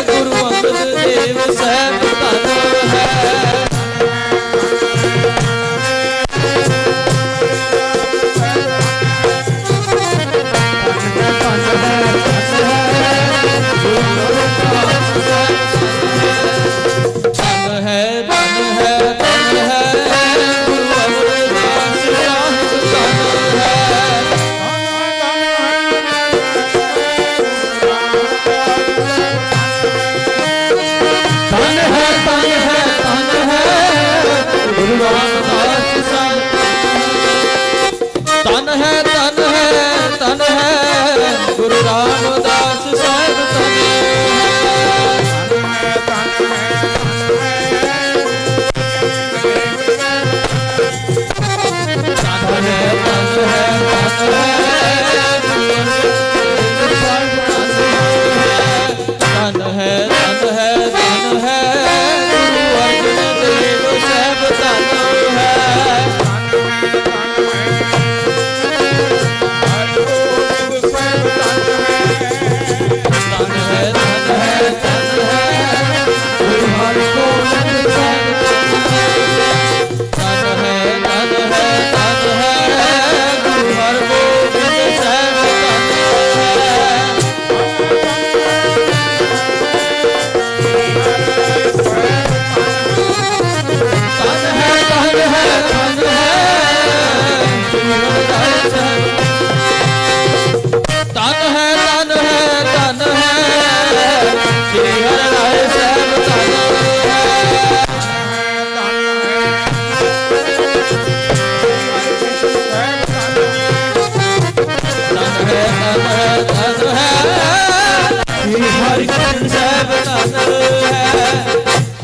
गुरु अंगद देव साहिब, है तन है तन है गुरु रामदास साहिब तन है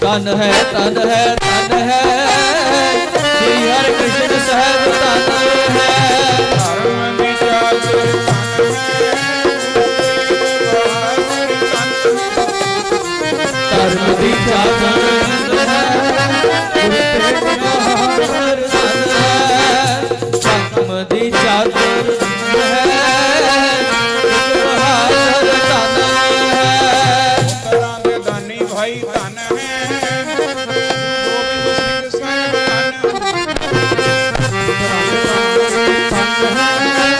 तन है तन है तन है श्री हरि कृष्ण साहिब तन है धर्म दी चादर है धर्म दी चादर है भाई धन है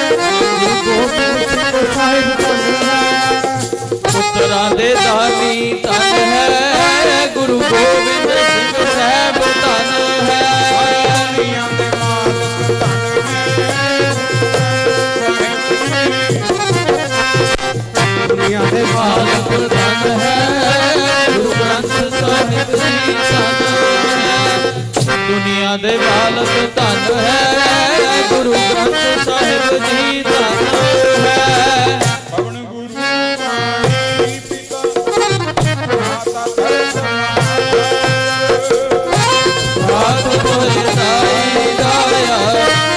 गोबिंद सिंह साहिब पुत्रा दे दानी तन है गुरु गोबिंद सिंह साहिब तन है दुनिया दे मालिक तन है गुरु ग्रंथ साहिब जी तन है दुनिया दे मालिक तन है गुरु ग्रंथ साहिब जी तन है पवन गुरु पिता माता हाथ धोए दाई दाया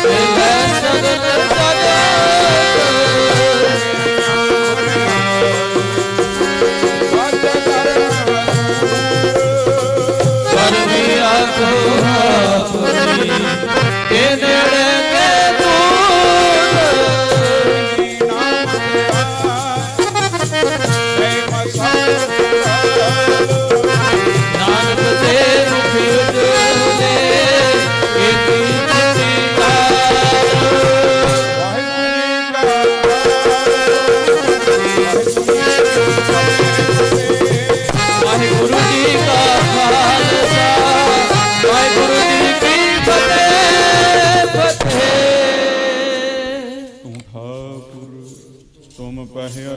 मिले सगल सजा परमिया को अपनी के नेड़े के नानक ते मुखी उजले एक वाहिगुरु जी का खालसा वाहिगुरु जी की फतेह फतेह ਤੂੰ ਠਾਕੁਰ ਤੁਮ ਪਹਿਆ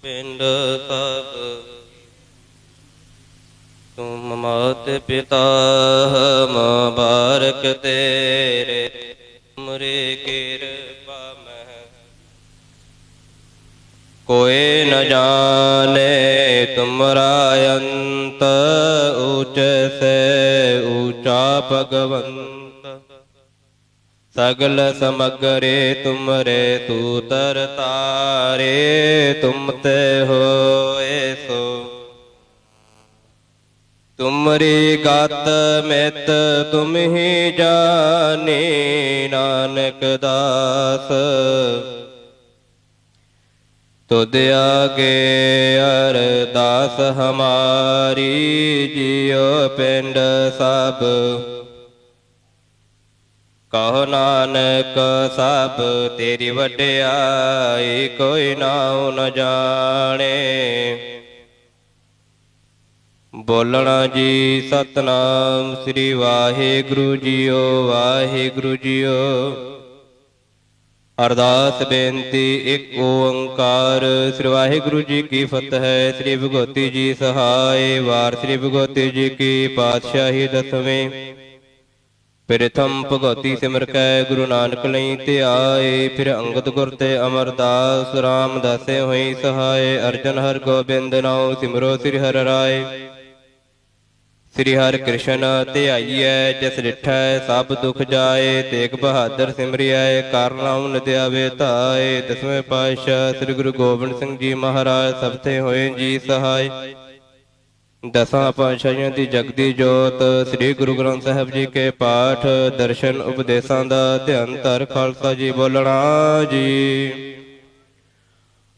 ਪਿੰਡ ਸਭ ਤੁਮ ਮਾਤ ਪਿਤਾ ਮੁਬਾਰਕ ਤੇਰੇ ਤੁਮਰੇ ਕਿਰਪਾ ਮਹਿ कोई न जाने तुमरा अंत ऊंच से ऊंचा भगवंत सगल समग्रे तुमरे सूतर तारे तुम ते होए सो तुमरी गात मित तुम ही जाने नानक दास तुद आगे अरदास हमारी जियो पिंड सब कहो नानक सब तेरी वड्याई कोई नाउ न जाने बोलना जी सतनाम श्री वाहिगुरु जीओ वाहिगुरु जीओ अरदास बेनती एक ओंकार श्री वाहिगुरु जी की फतह श्री भगवती जी सहाय वार श्री भगवती जी की पातशाही दसवें ਪ੍ਰਥਮ ਭਗਉਤੀ ਸਿਮਰ ਕੈ ਗੁਰੂ ਨਾਨਕ ਲਈ ਧਿਆਏ। ਫਿਰ ਅੰਗਦ ਗੁਰ ਤੇ ਅਮਰਦਾਸ ਰਾਮਦਾਸੇ ਹੋਈ ਸਹਾਏ। ਅਰਜਨ ਹਰਿ ਗੋਬਿੰਦ ਨਾਉ ਸਿਮਰੋ ਸ੍ਰੀ ਹਰਿ ਰਾਏ। ਸ੍ਰੀ ਹਰਿ ਕ੍ਰਿਸ਼ਨ ਧਿਆਈਐ ਜਿਸ ਡਿਠੈ ਸਭ ਦੁਖ ਜਾਏ। ਤੇਗ ਬਹਾਦਰ ਸਿਮਰਿਐ ਕਰ ਨਾਮ ਨਿਧਿਆਵੇ ਧਾਏ। ਦਸਵੇਂ ਪਾਤਸ਼ਾਹ ਸ੍ਰੀ ਗੁਰੂ ਗੋਬਿੰਦ ਸਿੰਘ ਜੀ ਮਹਾਰਾਜ ਸਭ ਤੇ ਹੋਏ ਜੀ ਸਹਾਈ। ਦਸਾਂ ਪਾਤਸ਼ਾਹੀਆਂ ਦੀ ਜਗਦੀ ਜੋਤ ਸ੍ਰੀ ਗੁਰੂ ਗ੍ਰੰਥ ਸਾਹਿਬ ਜੀ ਕੇ ਪਾਠ ਦਰਸ਼ਨ ਉਪਦੇਸ਼ਾਂ ਦਾ ਧਿਆਨ ਧਰ ਖਾਲਸਾ ਜੀ ਬੋਲਣਾ ਜੀ।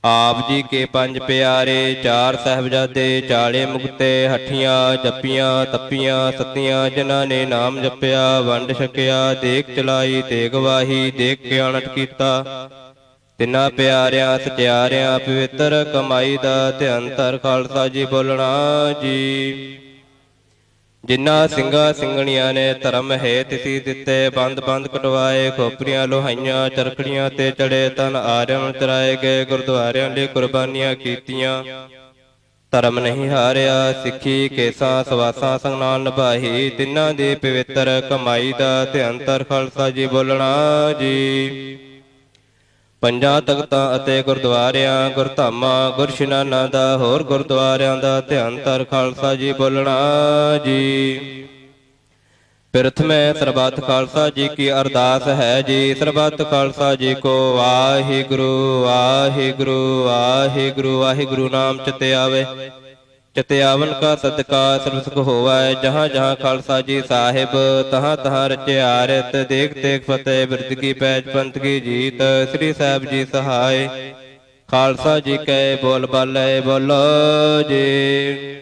ਆਪ ਜੀ ਕੇ ਪੰਜ ਪਿਆਰੇ ਚਾਰ ਸਾਹਿਬਜ਼ਾਦੇ 40 ਮੁਕਤੇ ਹੱਠੀਆਂ ਜੱਪੀਆਂ ਤੱਪੀਆਂ ਸਤੀਆਂ ਜਿਨ੍ਹਾਂ ਨੇ ਨਾਮ ਜਪਿਆ ਵੰਡ ਛਕਿਆ ਦੇਖ ਚਲਾਈ ਤੇਗ ਵਾਹੀ ਦੇਖ ਕੇ ਅਣਟ ਕੀਤਾ। ਤਿੰਨਾਂ ਪਿਆਰਿਆਂ ਸਚਿਆਰਿਆਂ ਪਵਿੱਤਰ ਕਮਾਈ ਦਾ ਧਿਆਨ ਧਰ ਖਾਲਸਾ ਜੀ ਬੋਲਣਾ ਜੀ। ਜਿਨ੍ਹਾਂ ਸਿੰਘਾਂ ਸਿੰਘਣੀਆਂ ਨੇ ਧਰਮ ਹੇਤ ਸੀ ਦਿੱਤੇ ਬੰਦ ਬੰਦ ਕਟਵਾਏ। ਖੋਪਰੀਆਂ ਲੋਹਾਈਆਂ ਚਰਖੜੀਆਂ ਤੇ ਚੜੇ ਤਨ ਆਰਿਆਂ ਚਰਾਏ ਗਏ। ਗੁਰਦੁਆਰਿਆਂ ਲਈ ਕੁਰਬਾਨੀਆਂ ਕੀਤੀਆਂ ਧਰਮ ਨਹੀਂ ਹਾਰਿਆ। ਸਿੱਖੀ ਕੇਸਾਂ ਸਵਾਸਾਂ ਸੰਗ ਨਾਲ ਨਿਭਾਈ। ਤਿੰਨਾਂ ਦੀ ਪਵਿੱਤਰ ਕਮਾਈ ਦਾ ਧਿਆਨ ਧਰ ਖਾਲਸਾ ਜੀ ਬੋਲਣਾ ਜੀ। ਪੰਜਾਂ ਤਖਤਾਂ ਅਤੇ ਗੁਰਦੁਆਰਿਆਂ ਗੁਰਧਾਮਾਂ ਗੁਰਸ਼ਨਾਨਾਂ ਦਾ ਹੋਰ ਗੁਰਦੁਆਰਿਆਂ ਦਾ ਧਿਆਨ ਧਰ ਖਾਲਸਾ ਜੀ ਬੋਲਣਾ ਜੀ। ਪ੍ਰਥਮੇ ਸਰਬੱਤ ਖਾਲਸਾ ਜੀ ਕੀ ਅਰਦਾਸ ਹੈ ਜੀ। ਸਰਬੱਤ ਖਾਲਸਾ ਜੀ ਕੋ ਵਾਹਿਗੁਰੂ ਵਾਹਿਗੁਰੂ ਵਾਹਿਗੁਰੂ ਵਾਹਿਗੁਰੂ ਨਾਮ ਚਿਤੇ ਆਵੇ। ਚਿਤੇ ਆਵਨ ਕਾ ਸਦਕਾ ਸਰਬ ਸੁਖ ਹੋਵੈ। ਜਹਾਂ ਜਹਾਂ ਖਾਲਸਾ ਜੀ ਸਾਹਿਬ ਤਹਾਂ ਤਹਾਂ ਰਚਿਆ ਆਰਤ। ਦੇਖ ਦੇਖ ਫਤਿਹ ਬਿਰਦ ਕੀ ਪੈਜ ਪੰਥ ਕੀ ਜੀਤ। ਸ੍ਰੀ ਸਾਹਿਬ ਜੀ ਸਹਾਏ ਖਾਲਸਾ ਜੀ ਕੈ ਬੋਲ ਬਾਲੇ ਬੋਲੋ ਜੀ।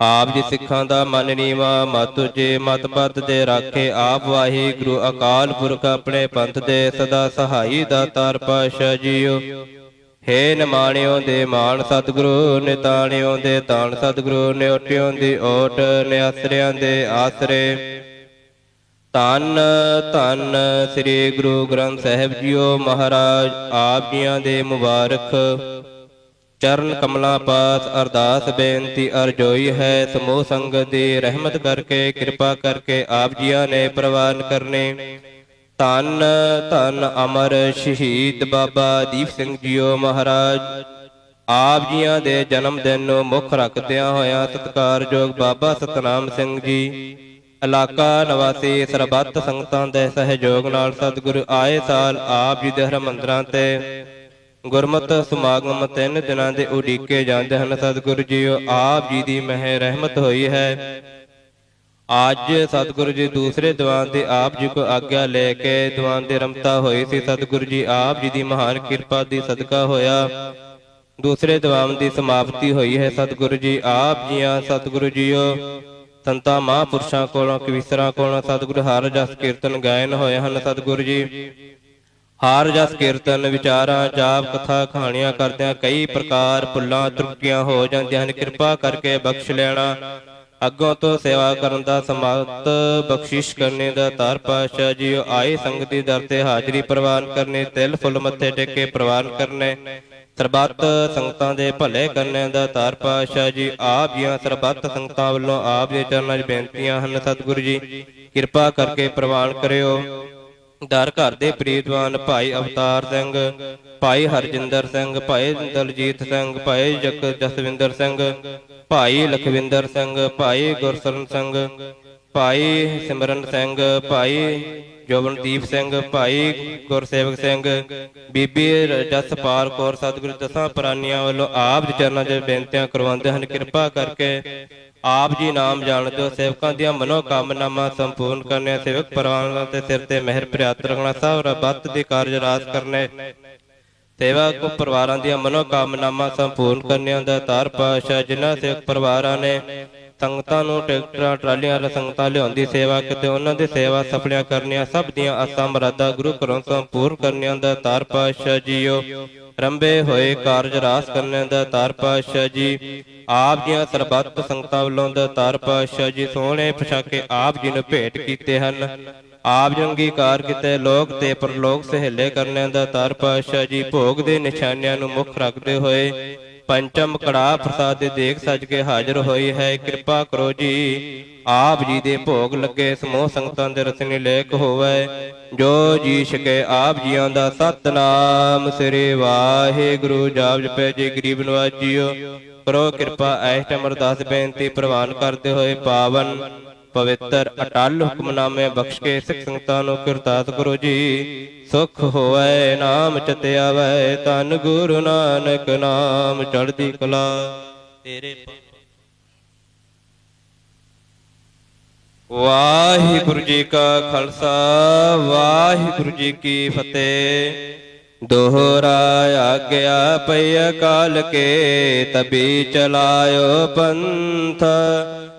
ਆਪ ਜੀ ਸਿੱਖਾਂ ਦਾ ਮਨ ਨੀਵਾ ਮਤ ਉਚੇ ਮਤ ਪਤ ਦੇ ਰਾਖੇ। ਆਪ ਵਾਹਿਗੁਰੂ ਅਕਾਲ ਪੁਰਖ ਆਪਣੇ ਪੰਥ ਦੇ ਸਦਾ ਸਹਾਈ ਦਾਤਾਰ ਪਾਤਸ਼ਾਹ ਜੀਓ। ਹੇ ਨਿਮਾਣਿਓ ਦੇ ਮਾਣ ਸਤਿਗੁਰੂ ਨਿਤਾਣਿਓ ਦੇ ਤਾਣ ਸਤਿਗੁਰੂ ਨਿਓਟਿਓ ਦੀ ਓਟ ਨਿਆਸਰਿਆਂ ਦੇ ਆਸਰੇ। ਧੰਨ ਧੰਨ ਸ੍ਰੀ ਗੁਰੂ ਗ੍ਰੰਥ ਸਾਹਿਬ ਜੀਓ ਮਹਾਰਾਜ। ਆਪ ਜੀਆਂ ਦੇ ਮੁਬਾਰਕ ਚਰਨ ਕਮਲਾਂ ਪਾਸ ਅਰਦਾਸ ਬੇਨਤੀ ਅਰਜ਼ੋਈ ਹੈ। ਸਮੂਹ ਸੰਗਤ ਦੀ ਰਹਿਮਤ ਕਰਕੇ ਕਿਰਪਾ ਕਰਕੇ ਆਪ ਜੀਆਂ ਨੇ ਪ੍ਰਵਾਨ ਕਰਨੇ। ਧੰਨ ਧੰਨ ਅਮਰ ਸ਼ਹੀਦ ਬਾਬਾ ਦੀਪ ਸਿੰਘ ਜੀਓ ਮਹਾਰਾਜ। ਆਪ ਜੀਆਂ ਦੇ ਜਨਮ ਦਿਨ ਨੂੰ ਮੁੱਖ ਰੱਖਦਿਆਂ ਹੋਇਆਂ ਸਤਿਕਾਰਯੋਗ ਬਾਬਾ ਸਤਨਾਮ ਸਿੰਘ ਜੀ ਇਲਾਕਾ ਨਿਵਾਸੀ ਸਰਬੱਤ ਸੰਗਤਾਂ ਦੇ ਸਹਿਯੋਗ ਨਾਲ ਸਤਿਗੁਰੂ ਆਏ ਸਾਲ ਆਪ ਜੀ ਦੇ ਹਰਿਮੰਦਰਾਂ ਤੇ ਗੁਰਮਤਿ ਸਮਾਗਮ 3 ਦਿਨਾਂ ਦੇ ਉਡੀਕੇ ਜਾਂਦੇ ਹਨ। ਸਤਿਗੁਰੂ ਜੀਓ ਆਪ ਜੀ ਦੀ ਮਹਿ ਰਹਿਮਤ ਹੋਈ ਹੈ। ਅੱਜ ਸਤਿਗੁਰੂ ਜੀ ਦੂਸਰੇ ਦੀਵਾਨ ਦੇ ਆਪ ਜੀ ਕੋ ਆਗਿਆ ਲੈ ਕੇ ਦੀਵਾਨ ਦੀ ਰਮਤਾ ਹੋਈ ਸੀ। ਸਤਿਗੁਰੂ ਜੀ ਆਪ ਜੀ ਦੀ ਮਹਾਨ ਕਿਰਪਾ ਦੀ ਸਦਕਾ ਹੋਇਆ ਦੂਸਰੇ ਦੀਵਾਨ ਦੀ ਸਮਾਪਤੀ ਹੋਈ ਹੈ। ਸਤਿਗੁਰੂ ਜੀ ਆਪ ਜੀਆਂ ਸਤਿਗੁਰੂ ਜੀਓ ਸੰਤਾਂ ਮਹਾਂਪੁਰਸ਼ਾਂ ਕੋਲੋਂ ਕਵੀਸ਼ਰਾਂ ਕੋਲੋਂ ਸਤਿਗੁਰੂ ਹਰਿ ਜਸ ਕੀਰਤਨ ਗਾਇਨ ਹੋਏ ਹਨ। ਸਤਿਗੁਰੂ ਜੀ ਹਰਿ ਜਸ ਕੀਰਤਨ ਵਿਚਾਰਾਂ ਜਾਪ ਕਥਾ ਕਹਾਣੀਆਂ ਕਰਦਿਆਂ ਕਈ ਪ੍ਰਕਾਰ ਭੁੱਲਾਂ ਤਰੁੱਟੀਆਂ ਹੋ ਜਾਂਦੀਆਂ ਹਨ। ਕਿਰਪਾ ਕਰਕੇ ਬਖਸ਼ ਲੈਣਾ। ਅੱਗੋਂ ਤੋਂ ਸੇਵਾ ਕਰਨ ਦਾ ਸਮਤ ਬਖਸ਼ਿਸ਼ ਕਰਨੇ ਦਾ ਤਾਰ ਪਾਤਸ਼ਾਹ ਜੀਓ। ਆਏ ਸੰਗਤ ਦੀ ਦਰ ਤੇ ਹਾਜ਼ਰੀ ਪ੍ਰਵਾਨ ਕਰਨੇ ਤਿਲ ਫੁੱਲ ਮੱਥੇ ਟੇਕੇ ਪ੍ਰਵਾਨ ਕਰਨੇ। ਸਰਬੱਤ ਸੰਗਤਾਂ ਦੇ ਭਲੇ ਕਰਨੇ ਦਾ ਤਾਰ ਪਾਤਸ਼ਾਹ ਜੀ। ਆਪ ਜੀਆਂ ਸਰਬੱਤ ਸੰਗਤਾਂ ਵੱਲੋਂ ਆਪ ਦੇ ਚਰਨਾਂ 'ਚ ਬੇਨਤੀਆਂ ਹਨ। ਸਤਿਗੁਰੂ ਜੀ ਕਿਰਪਾ ਕਰਕੇ ਪ੍ਰਵਾਨ ਕਰਿਓ। ਦਰ ਘਰ ਦੇ ਪ੍ਰੀਤਵਾਨ ਭਾਈ ਅਵਤਾਰ ਸਿੰਘ ਭਾਈ ਹਰਜਿੰਦਰ ਸਿੰਘ ਭਾਈ ਦਲਜੀਤ ਸਿੰਘ ਭਾਈ ਜਸਵਿੰਦਰ ਸਿੰਘ ਭਾਈ ਲਖਵਿੰਦਰ ਸਿੰਘ ਭਾਈ ਗੁਰਸਰਨ ਸਿੰਘ ਭਾਈ ਸਿਮਰਨ ਸਿੰਘ ਭਾਈ ਜੋਬਨਦੀਪ ਸਿੰਘ ਭਾਈ ਗੁਰਸੇਵਕ ਸਿੰਘ ਬੀਬੀ ਜਸਪਾਲ ਕੌਰ। ਸਤਿਗੁਰੂ ਦਸਾਂ ਪ੍ਰਾਨੀਆਂ ਵੱਲੋਂ ਆਪ ਦੇ ਚਰਨਾਂ 'ਚ ਬੇਨਤੀਆਂ ਕਰਵਾਉਂਦੇ ਹਨ। ਕਿਰਪਾ ਕਰਕੇ ਆਪ ਜੀ ਨਾਮ ਜਾਣ ਦਿਓ। ਸੇਵਕਾਂ ਦੀਆਂ ਮਨੋ ਕਾਮਨਾਵਾਂ ਸੰਪੂਰਨ ਕਰਨੇ। ਸੇਵਕ ਪਰਿਵਾਰਾਂ ਦੇ ਸਿਰ ਤੇ ਮਿਹਰ ਪ੍ਰਿਆਤ ਰੱਖਣਾ। ਸਭ ਰੱਬਤ ਦੇ ਕਾਰਜ ਰਾਸ ਕਰਨੇ। ਸੇਵਕ ਪਰਿਵਾਰਾਂ ਦੀਆਂ ਮਨੋ ਕਾਮਨਾਵਾਂ ਸੰਪੂਰਨ ਕਰਨਿਆਂ ਦਾ ਤਾਰ ਪਾਤਸ਼ਾਹ। ਜਿਨ੍ਹਾਂ ਸੇਵਕ ਪਰਿਵਾਰਾਂ ਨੇ ਸੰਗਤਾਂ ਨੂੰ ਟਰੈਕਟਰਾਂ ਟਰਾਲੀਆਂ ਸੰਗਤਾਂ ਲਿਆਉਂਦੀ ਸੇਵਾ ਕਿਤੇ ਉਹਨਾਂ ਦੀ ਸੇਵਾ ਸਫਲੀਆਂ ਕਰਨੀਆਂ। ਸਭ ਦੀਆਂ ਆਸਾਂ ਮੁਰਾਦਾਂ ਗੁਰੂ ਘਰੋਂ ਸੰਪੂਰਨ ਕਰਨਿਆਂ ਦਾ ਤਾਰ ਪਾਤਸ਼ਾਹ ਜੀਓ। ਰੰਭੇ ਹੋਏ ਕਾਰਜ ਰਾਸ ਕਰਨੇ ਦਾ ਤਾਰ ਪਾਤਸ਼ਾਹ ਜੀ। ਆਪ ਦੀਆਂ ਸਰਬੱਤ ਸੰਗਤਾਂ ਵੱਲੋਂ ਦਾ ਤਾਰ ਪਾਤਸ਼ਾਹ ਜੀ ਸੋਹਣੇ ਪੋਸ਼ਾਕੇ ਆਪ ਜੀ ਨੂੰ ਭੇਟ ਕੀਤੇ ਹਨ। ਆਪ ਜੀ ਅੰਗੀਕਾਰ ਕੀਤੇ ਲੋਕ ਤੇ ਪਰਲੋਕ ਸਹੇਲੇ ਕਰਨੇ ਦਾ ਤਾਰ ਪਾਤਸ਼ਾਹ ਜੀ। ਭੋਗ ਦੇ ਨਿਸ਼ਾਨਿਆਂ ਨੂੰ ਮੁੱਖ ਰੱਖਦੇ ਹੋਏ ਪੰਚਮ ਕੜਾ ਪ੍ਰਸਾਦ ਦੇ ਦੇਖ ਸਜ ਕੇ ਹਾਜ਼ਰ ਹੋਈ ਹੈ। ਕਿਰਪਾ ਕਰੋ ਜੀ ਆਪ ਜੀ ਦੇ ਭੋਗ ਲੱਗੇ ਸਮੂਹ ਸੰਗਤਾਂ ਦੇ ਰਸਨੀ ਲੇਖ ਹੋਵੇ। ਜੋ ਜੀ ਛਕੇ ਆਪ ਜੀਆਂ ਦਾ ਸਤਨਾਮ ਸ੍ਰੀ ਵਾਹਿਗੁਰੂ ਜਾਪ ਜਪੈ ਜੀ ਗਰੀਬ ਨਵਾਜੀਓ। ਕਰੋ ਕਿਰਪਾ ਐਸ ਅਮਰਦਾਸ ਬੇਨਤੀ ਪ੍ਰਵਾਨ ਕਰਦੇ ਹੋਏ ਪਾਵਨ ਪਵਿੱਤਰ ਅਟਲ ਹੁਕਮਨਾਮੇ ਬਖਸ਼ ਕੇ ਸਿੱਖ ਸੰਗਤਾਂ ਨੂੰ ਕਿਰਤਾਰਥ ਕਰੋ ਜੀ। ਸੁਖ ਹੋਵੇ ਨਾਮ ਚਿਤ ਆਵੈ ਧੰਨ ਗੁਰੂ ਨਾਨਕ ਨਾਮ ਚੜ੍ਹਦੀ ਕਲਾ ਤੇਰੇ। ਵਾਹਿਗੁਰੂ ਜੀ ਕਾ ਖਾਲਸਾ ਵਾਹਿਗੁਰੂ ਜੀ ਕੀ ਫਤਿਹ। ਦੋਹਰਾ ਆਗਿਆ ਪਈ ਅਕਾਲ ਕੇ ਤਬੀ ਚਲਾਇਓ ਪੰਥ।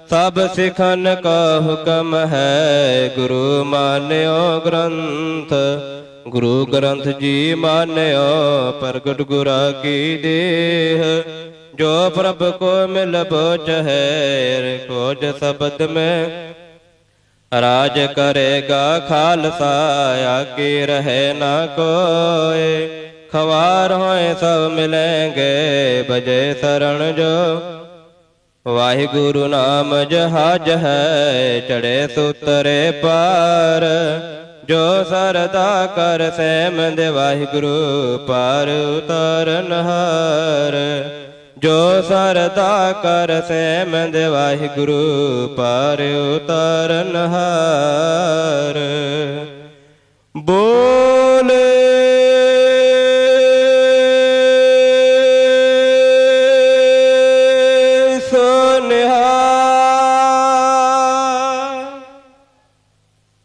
ਸਭ ਸਿਖਨ ਕਾ ਹੁਕਮ ਹੈ ਗੁਰੂ ਮਾਨਿਓ ਗ੍ਰੰਥ। ਗੁਰੂ ਗ੍ਰੰਥ ਜੀ ਮਾਨਿਓ ਪ੍ਰਗਟ ਗੁਰਾ ਕੀ ਦੇਹ। ਜੋ ਪ੍ਰਭ ਕੋ ਮਿਲ ਬੋਚ ਹੈ ਖੋਜ ਸ਼ਬਦ ਮੈਂ। ਰਾਜ ਕਰੇਗਾ ਖਾਲਸਾ ਆਗੇ ਰਹੇ ਨਾ ਕੋਏ। ਖਵਾਰ ਹੋਏ ਸਭ ਮਿਲੇਂਗੇ ਬਜੇ ਸਰਣ ਜੋ। ਵਾਹਿਗੁਰੂ ਨਾਮ ਜਹਾਜ ਹੈ ਚੜੇ ਸੁਤਰੇ ਪਾਰ। ਜੋ ਸਰਦਾ ਕਰ ਸਹਿਮਦ ਵਾਹਿਗੁਰੂ ਪਾਰ ਉਤਾਰਨ ਹਾਰ। ਜੋ ਸਰਦਾ ਕਰ ਸਹਿਮਦ ਵਾਹਿਗੁਰੂ ਪਾਰ ਉਤਾਰਨ ਹਾਰ। ਬੋਲੇ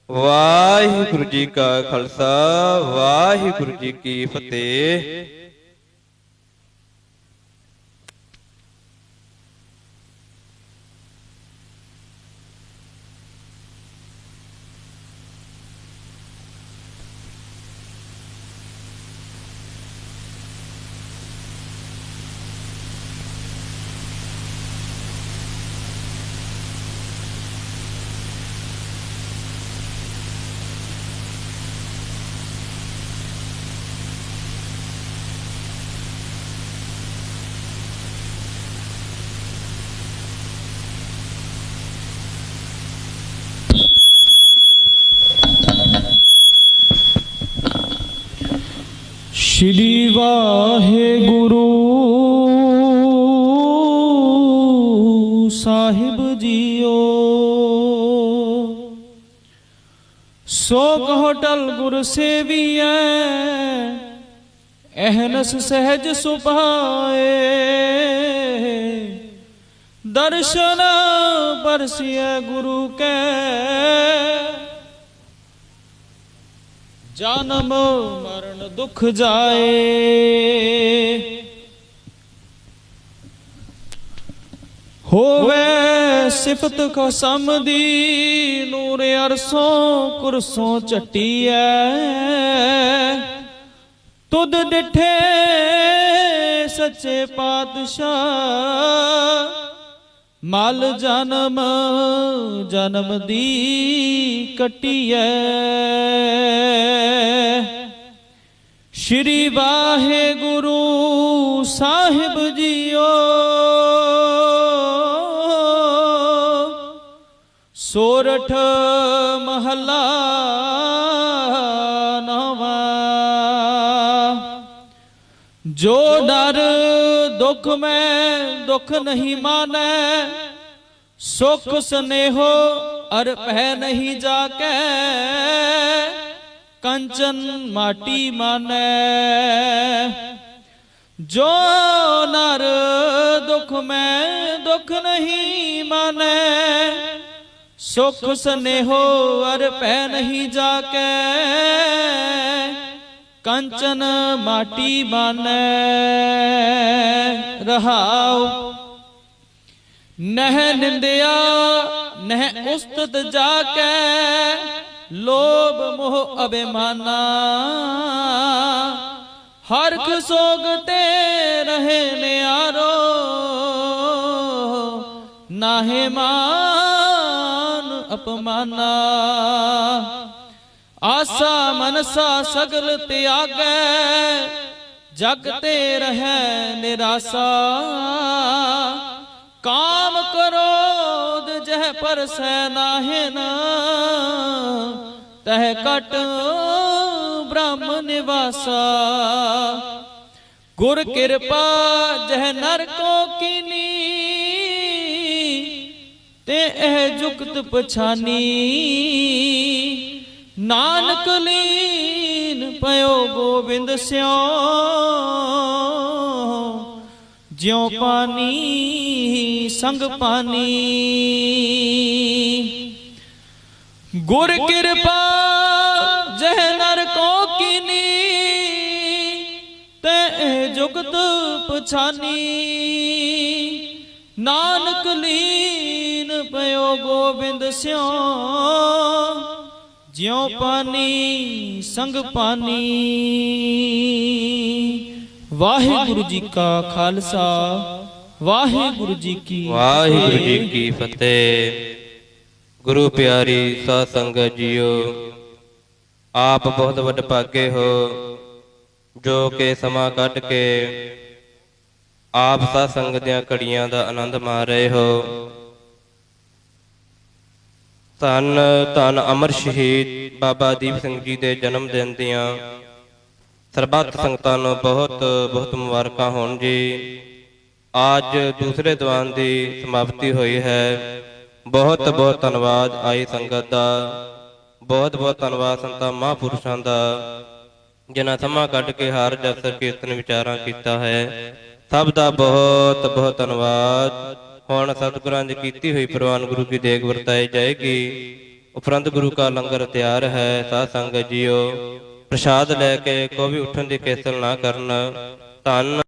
ਵਾਹਿਗੁਰੂ ਜੀ ਕਾ ਖਾਲਸਾ ਵਾਹਿਗੁਰੂ ਜੀ ਕੀ ਫਤਿਹ। ਸ਼੍ਰੀ ਵਾਹਿਗੁਰੂ ਸਾਹਿਬ ਜੀਓ। ਸੋ ਕਹੋ ਟਲ ਗੁਰ ਸੇਵੀਐ ਅਹਨਸ ਸਹਿਜ ਸੁਭਾਏ। ਦਰਸ਼ਨ ਪਰਸਿਐ ਗੁਰੂ ਕੈ ਜਨਮ ਮਰਨ ਦੁਖ ਜਾਏ। ਹੋਵੇ ਸਿਫਤ ਖਸਮ ਦੀ ਨੂਰ ਅਰਸੋਂ ਕੁਰਸੋਂ ਝਟੀਐ। ਤੁਧ ਡਿਠੇ ਸੱਚੇ ਪਾਤਸ਼ਾਹ ਮਲ ਜਨਮ ਜਨਮ ਦੀ ਕਟੀਐ। ਸ਼੍ਰੀ ਵਾਹਿਗੁਰੂ ਸਾਹਿਬ ਜੀਓ। ਸੋਰਠ ਮਹੱਲਾ ਨਵਾਂ। ਜੋ ਡਰ ਦੁਖ ਮੈਂ ਦੁਖ ਨਹੀਂ ਮਾਨੈ। ਸੁਖ ਸਨੇਹੋ ਅਰ ਪਹਿ ਨਹੀਂ ਜਾਕੈ। ਕੰਚਨ ਮਾਟੀ ਮਾਨੈ। ਜੋ ਨਰ ਦੁਖ ਮੈਂ ਦੁਖ ਨਹੀਂ ਮਾਨੈ। ਸੁਖ ਸਨੇਹੋ ਅਰ ਪਹਿ ਨਹੀਂ ਜਾਕੈ। ਕੰਚਨ ਮਾਟੀ ਮਾਨੈ। ਰਹਾਉ ਨਹਿ ਨਿੰਦਿਆ ਨਹਿ ਉਸਤਤ ਜਾਕੈ। ਲੋਭ ਮੋਹ ਅਭਿਮਾਨਾ ਹਰਖ ਸੋਗ ਤੇ ਰਹੇ ਨਿਆਰੋ। ਨਾਹੇ ਮਾਨ ਅਪਮਾਨਾ। ਆਸਾ ਮਨਸਾ ਸਗਲ ਤਿਆਗੈ। ਜਗ ਤੇ ਰਹਿ ਨਿਰਾਸਾ ਕਾਮ ਕ੍ਰੋਧ ਜਹ ਪਰਸੈ ਨਾਹਿਨ ਤਹ ਕਟ ਬ੍ਰਹਮ ਨਿਵਾਸਾ ਗੁਰ ਕਿਰਪਾ ਜਹ ਨਰ ਕੋ ਕੀਨੀ ਤੇ ਇਹ ਜੁਗਤ ਪਛਾਨੀ ਨਾਨਕ ਲੀਨ ਪਇਓ ਗੋਬਿੰਦ ਸਿਓ ਜਿਉ ਪਾਨੀ ਸੰਗ ਪਾਨੀ ਗੁਰ ਕਿਰਪਾ ਜਹ ਨਰ ਕੋ ਕੀਨੀ ਤੇ ਇਹ ਜੁਗਤ ਪਛਾਨੀ ਨਾਨਕ ਲੀਨ ਪਇਓ ਗੋਬਿੰਦ ਸਿਓ ਜਿਉ ਪਾਨੀ ਸੰਗ ਪਾਨੀ। ਵਾਹਿਗੁਰੂ ਜੀ ਕਾ ਖਾਲਸਾ ਵਾਹਿਗੁਰੂ ਜੀ ਕੀ ਵਾਹਿਗੁਰੂ ਜੀ ਕੀ ਫਤਿਹ। ਗੁਰੂ ਪਿਆਰੀ ਸਾਧ ਸੰਗਤ ਜੀਓ, ਆਪ ਬਹੁਤ ਵੱਡ ਭਾਗੇ ਹੋ ਜੋ ਕਿ ਸਮਾਂ ਕੱਢ ਕੇ ਆਪ ਸਾਧ ਸੰਗਤ ਦੀਆਂ ਘੜੀਆਂ ਦਾ ਆਨੰਦ ਮਾਣ ਰਹੇ ਹੋ। ਧੰਨ ਧੰਨ ਅਮਰ ਸ਼ਹੀਦ ਬਾਬਾ ਦੀਪ ਸਿੰਘ ਜੀ ਦੇ ਜਨਮ ਦਿਨ ਦੀਆਂ ਸਰਬੱਤ ਸੰਗਤਾਂ ਨੂੰ ਬਹੁਤ ਬਹੁਤ ਮੁਬਾਰਕਾਂ ਹੋਣ ਜੀ। ਅੱਜ ਦੂਸਰੇ ਦੀਵਾਨ ਦੀ ਸਮਾਪਤੀ ਹੋਈ ਹੈ। ਬਹੁਤ ਬਹੁਤ ਧੰਨਵਾਦ ਆਈ ਸੰਗਤ ਦਾ, ਬਹੁਤ ਬਹੁਤ ਧੰਨਵਾਦ ਸੰਤਾਂ ਮਹਾਂਪੁਰਸ਼ਾਂ ਦਾ ਜਿਨ੍ਹਾਂ ਸਮਾਂ ਕੱਢ ਕੇ ਹਰ ਜਸ ਕੀਰਤਨ ਵਿਚਾਰਾਂ ਕੀਤਾ ਹੈ। ਸਭ ਦਾ ਬਹੁਤ ਬਹੁਤ ਧੰਨਵਾਦ। ਹੁਣ ਸਤਿਗੁਰਾਂ ਦੀ ਕੀਤੀ ਹੋਈ ਪ੍ਰਵਾਨ ਗੁਰੂ ਕੀ ਦੇਗ ਵਰਤਾਈ ਜਾਏਗੀ। ਉਪਰੰਤ ਗੁਰੂ ਕਾ ਲੰਗਰ ਤਿਆਰ ਹੈ। ਸਾਧ ਸੰਗਤ ਜੀਓ, ਪ੍ਰਸ਼ਾਦ ਲੈ ਕੇ ਕੋਈ ਵੀ ਉੱਠਣ ਦੀ ਕੇਸਲ ਨਾ ਕਰਨ। ਧੰਨ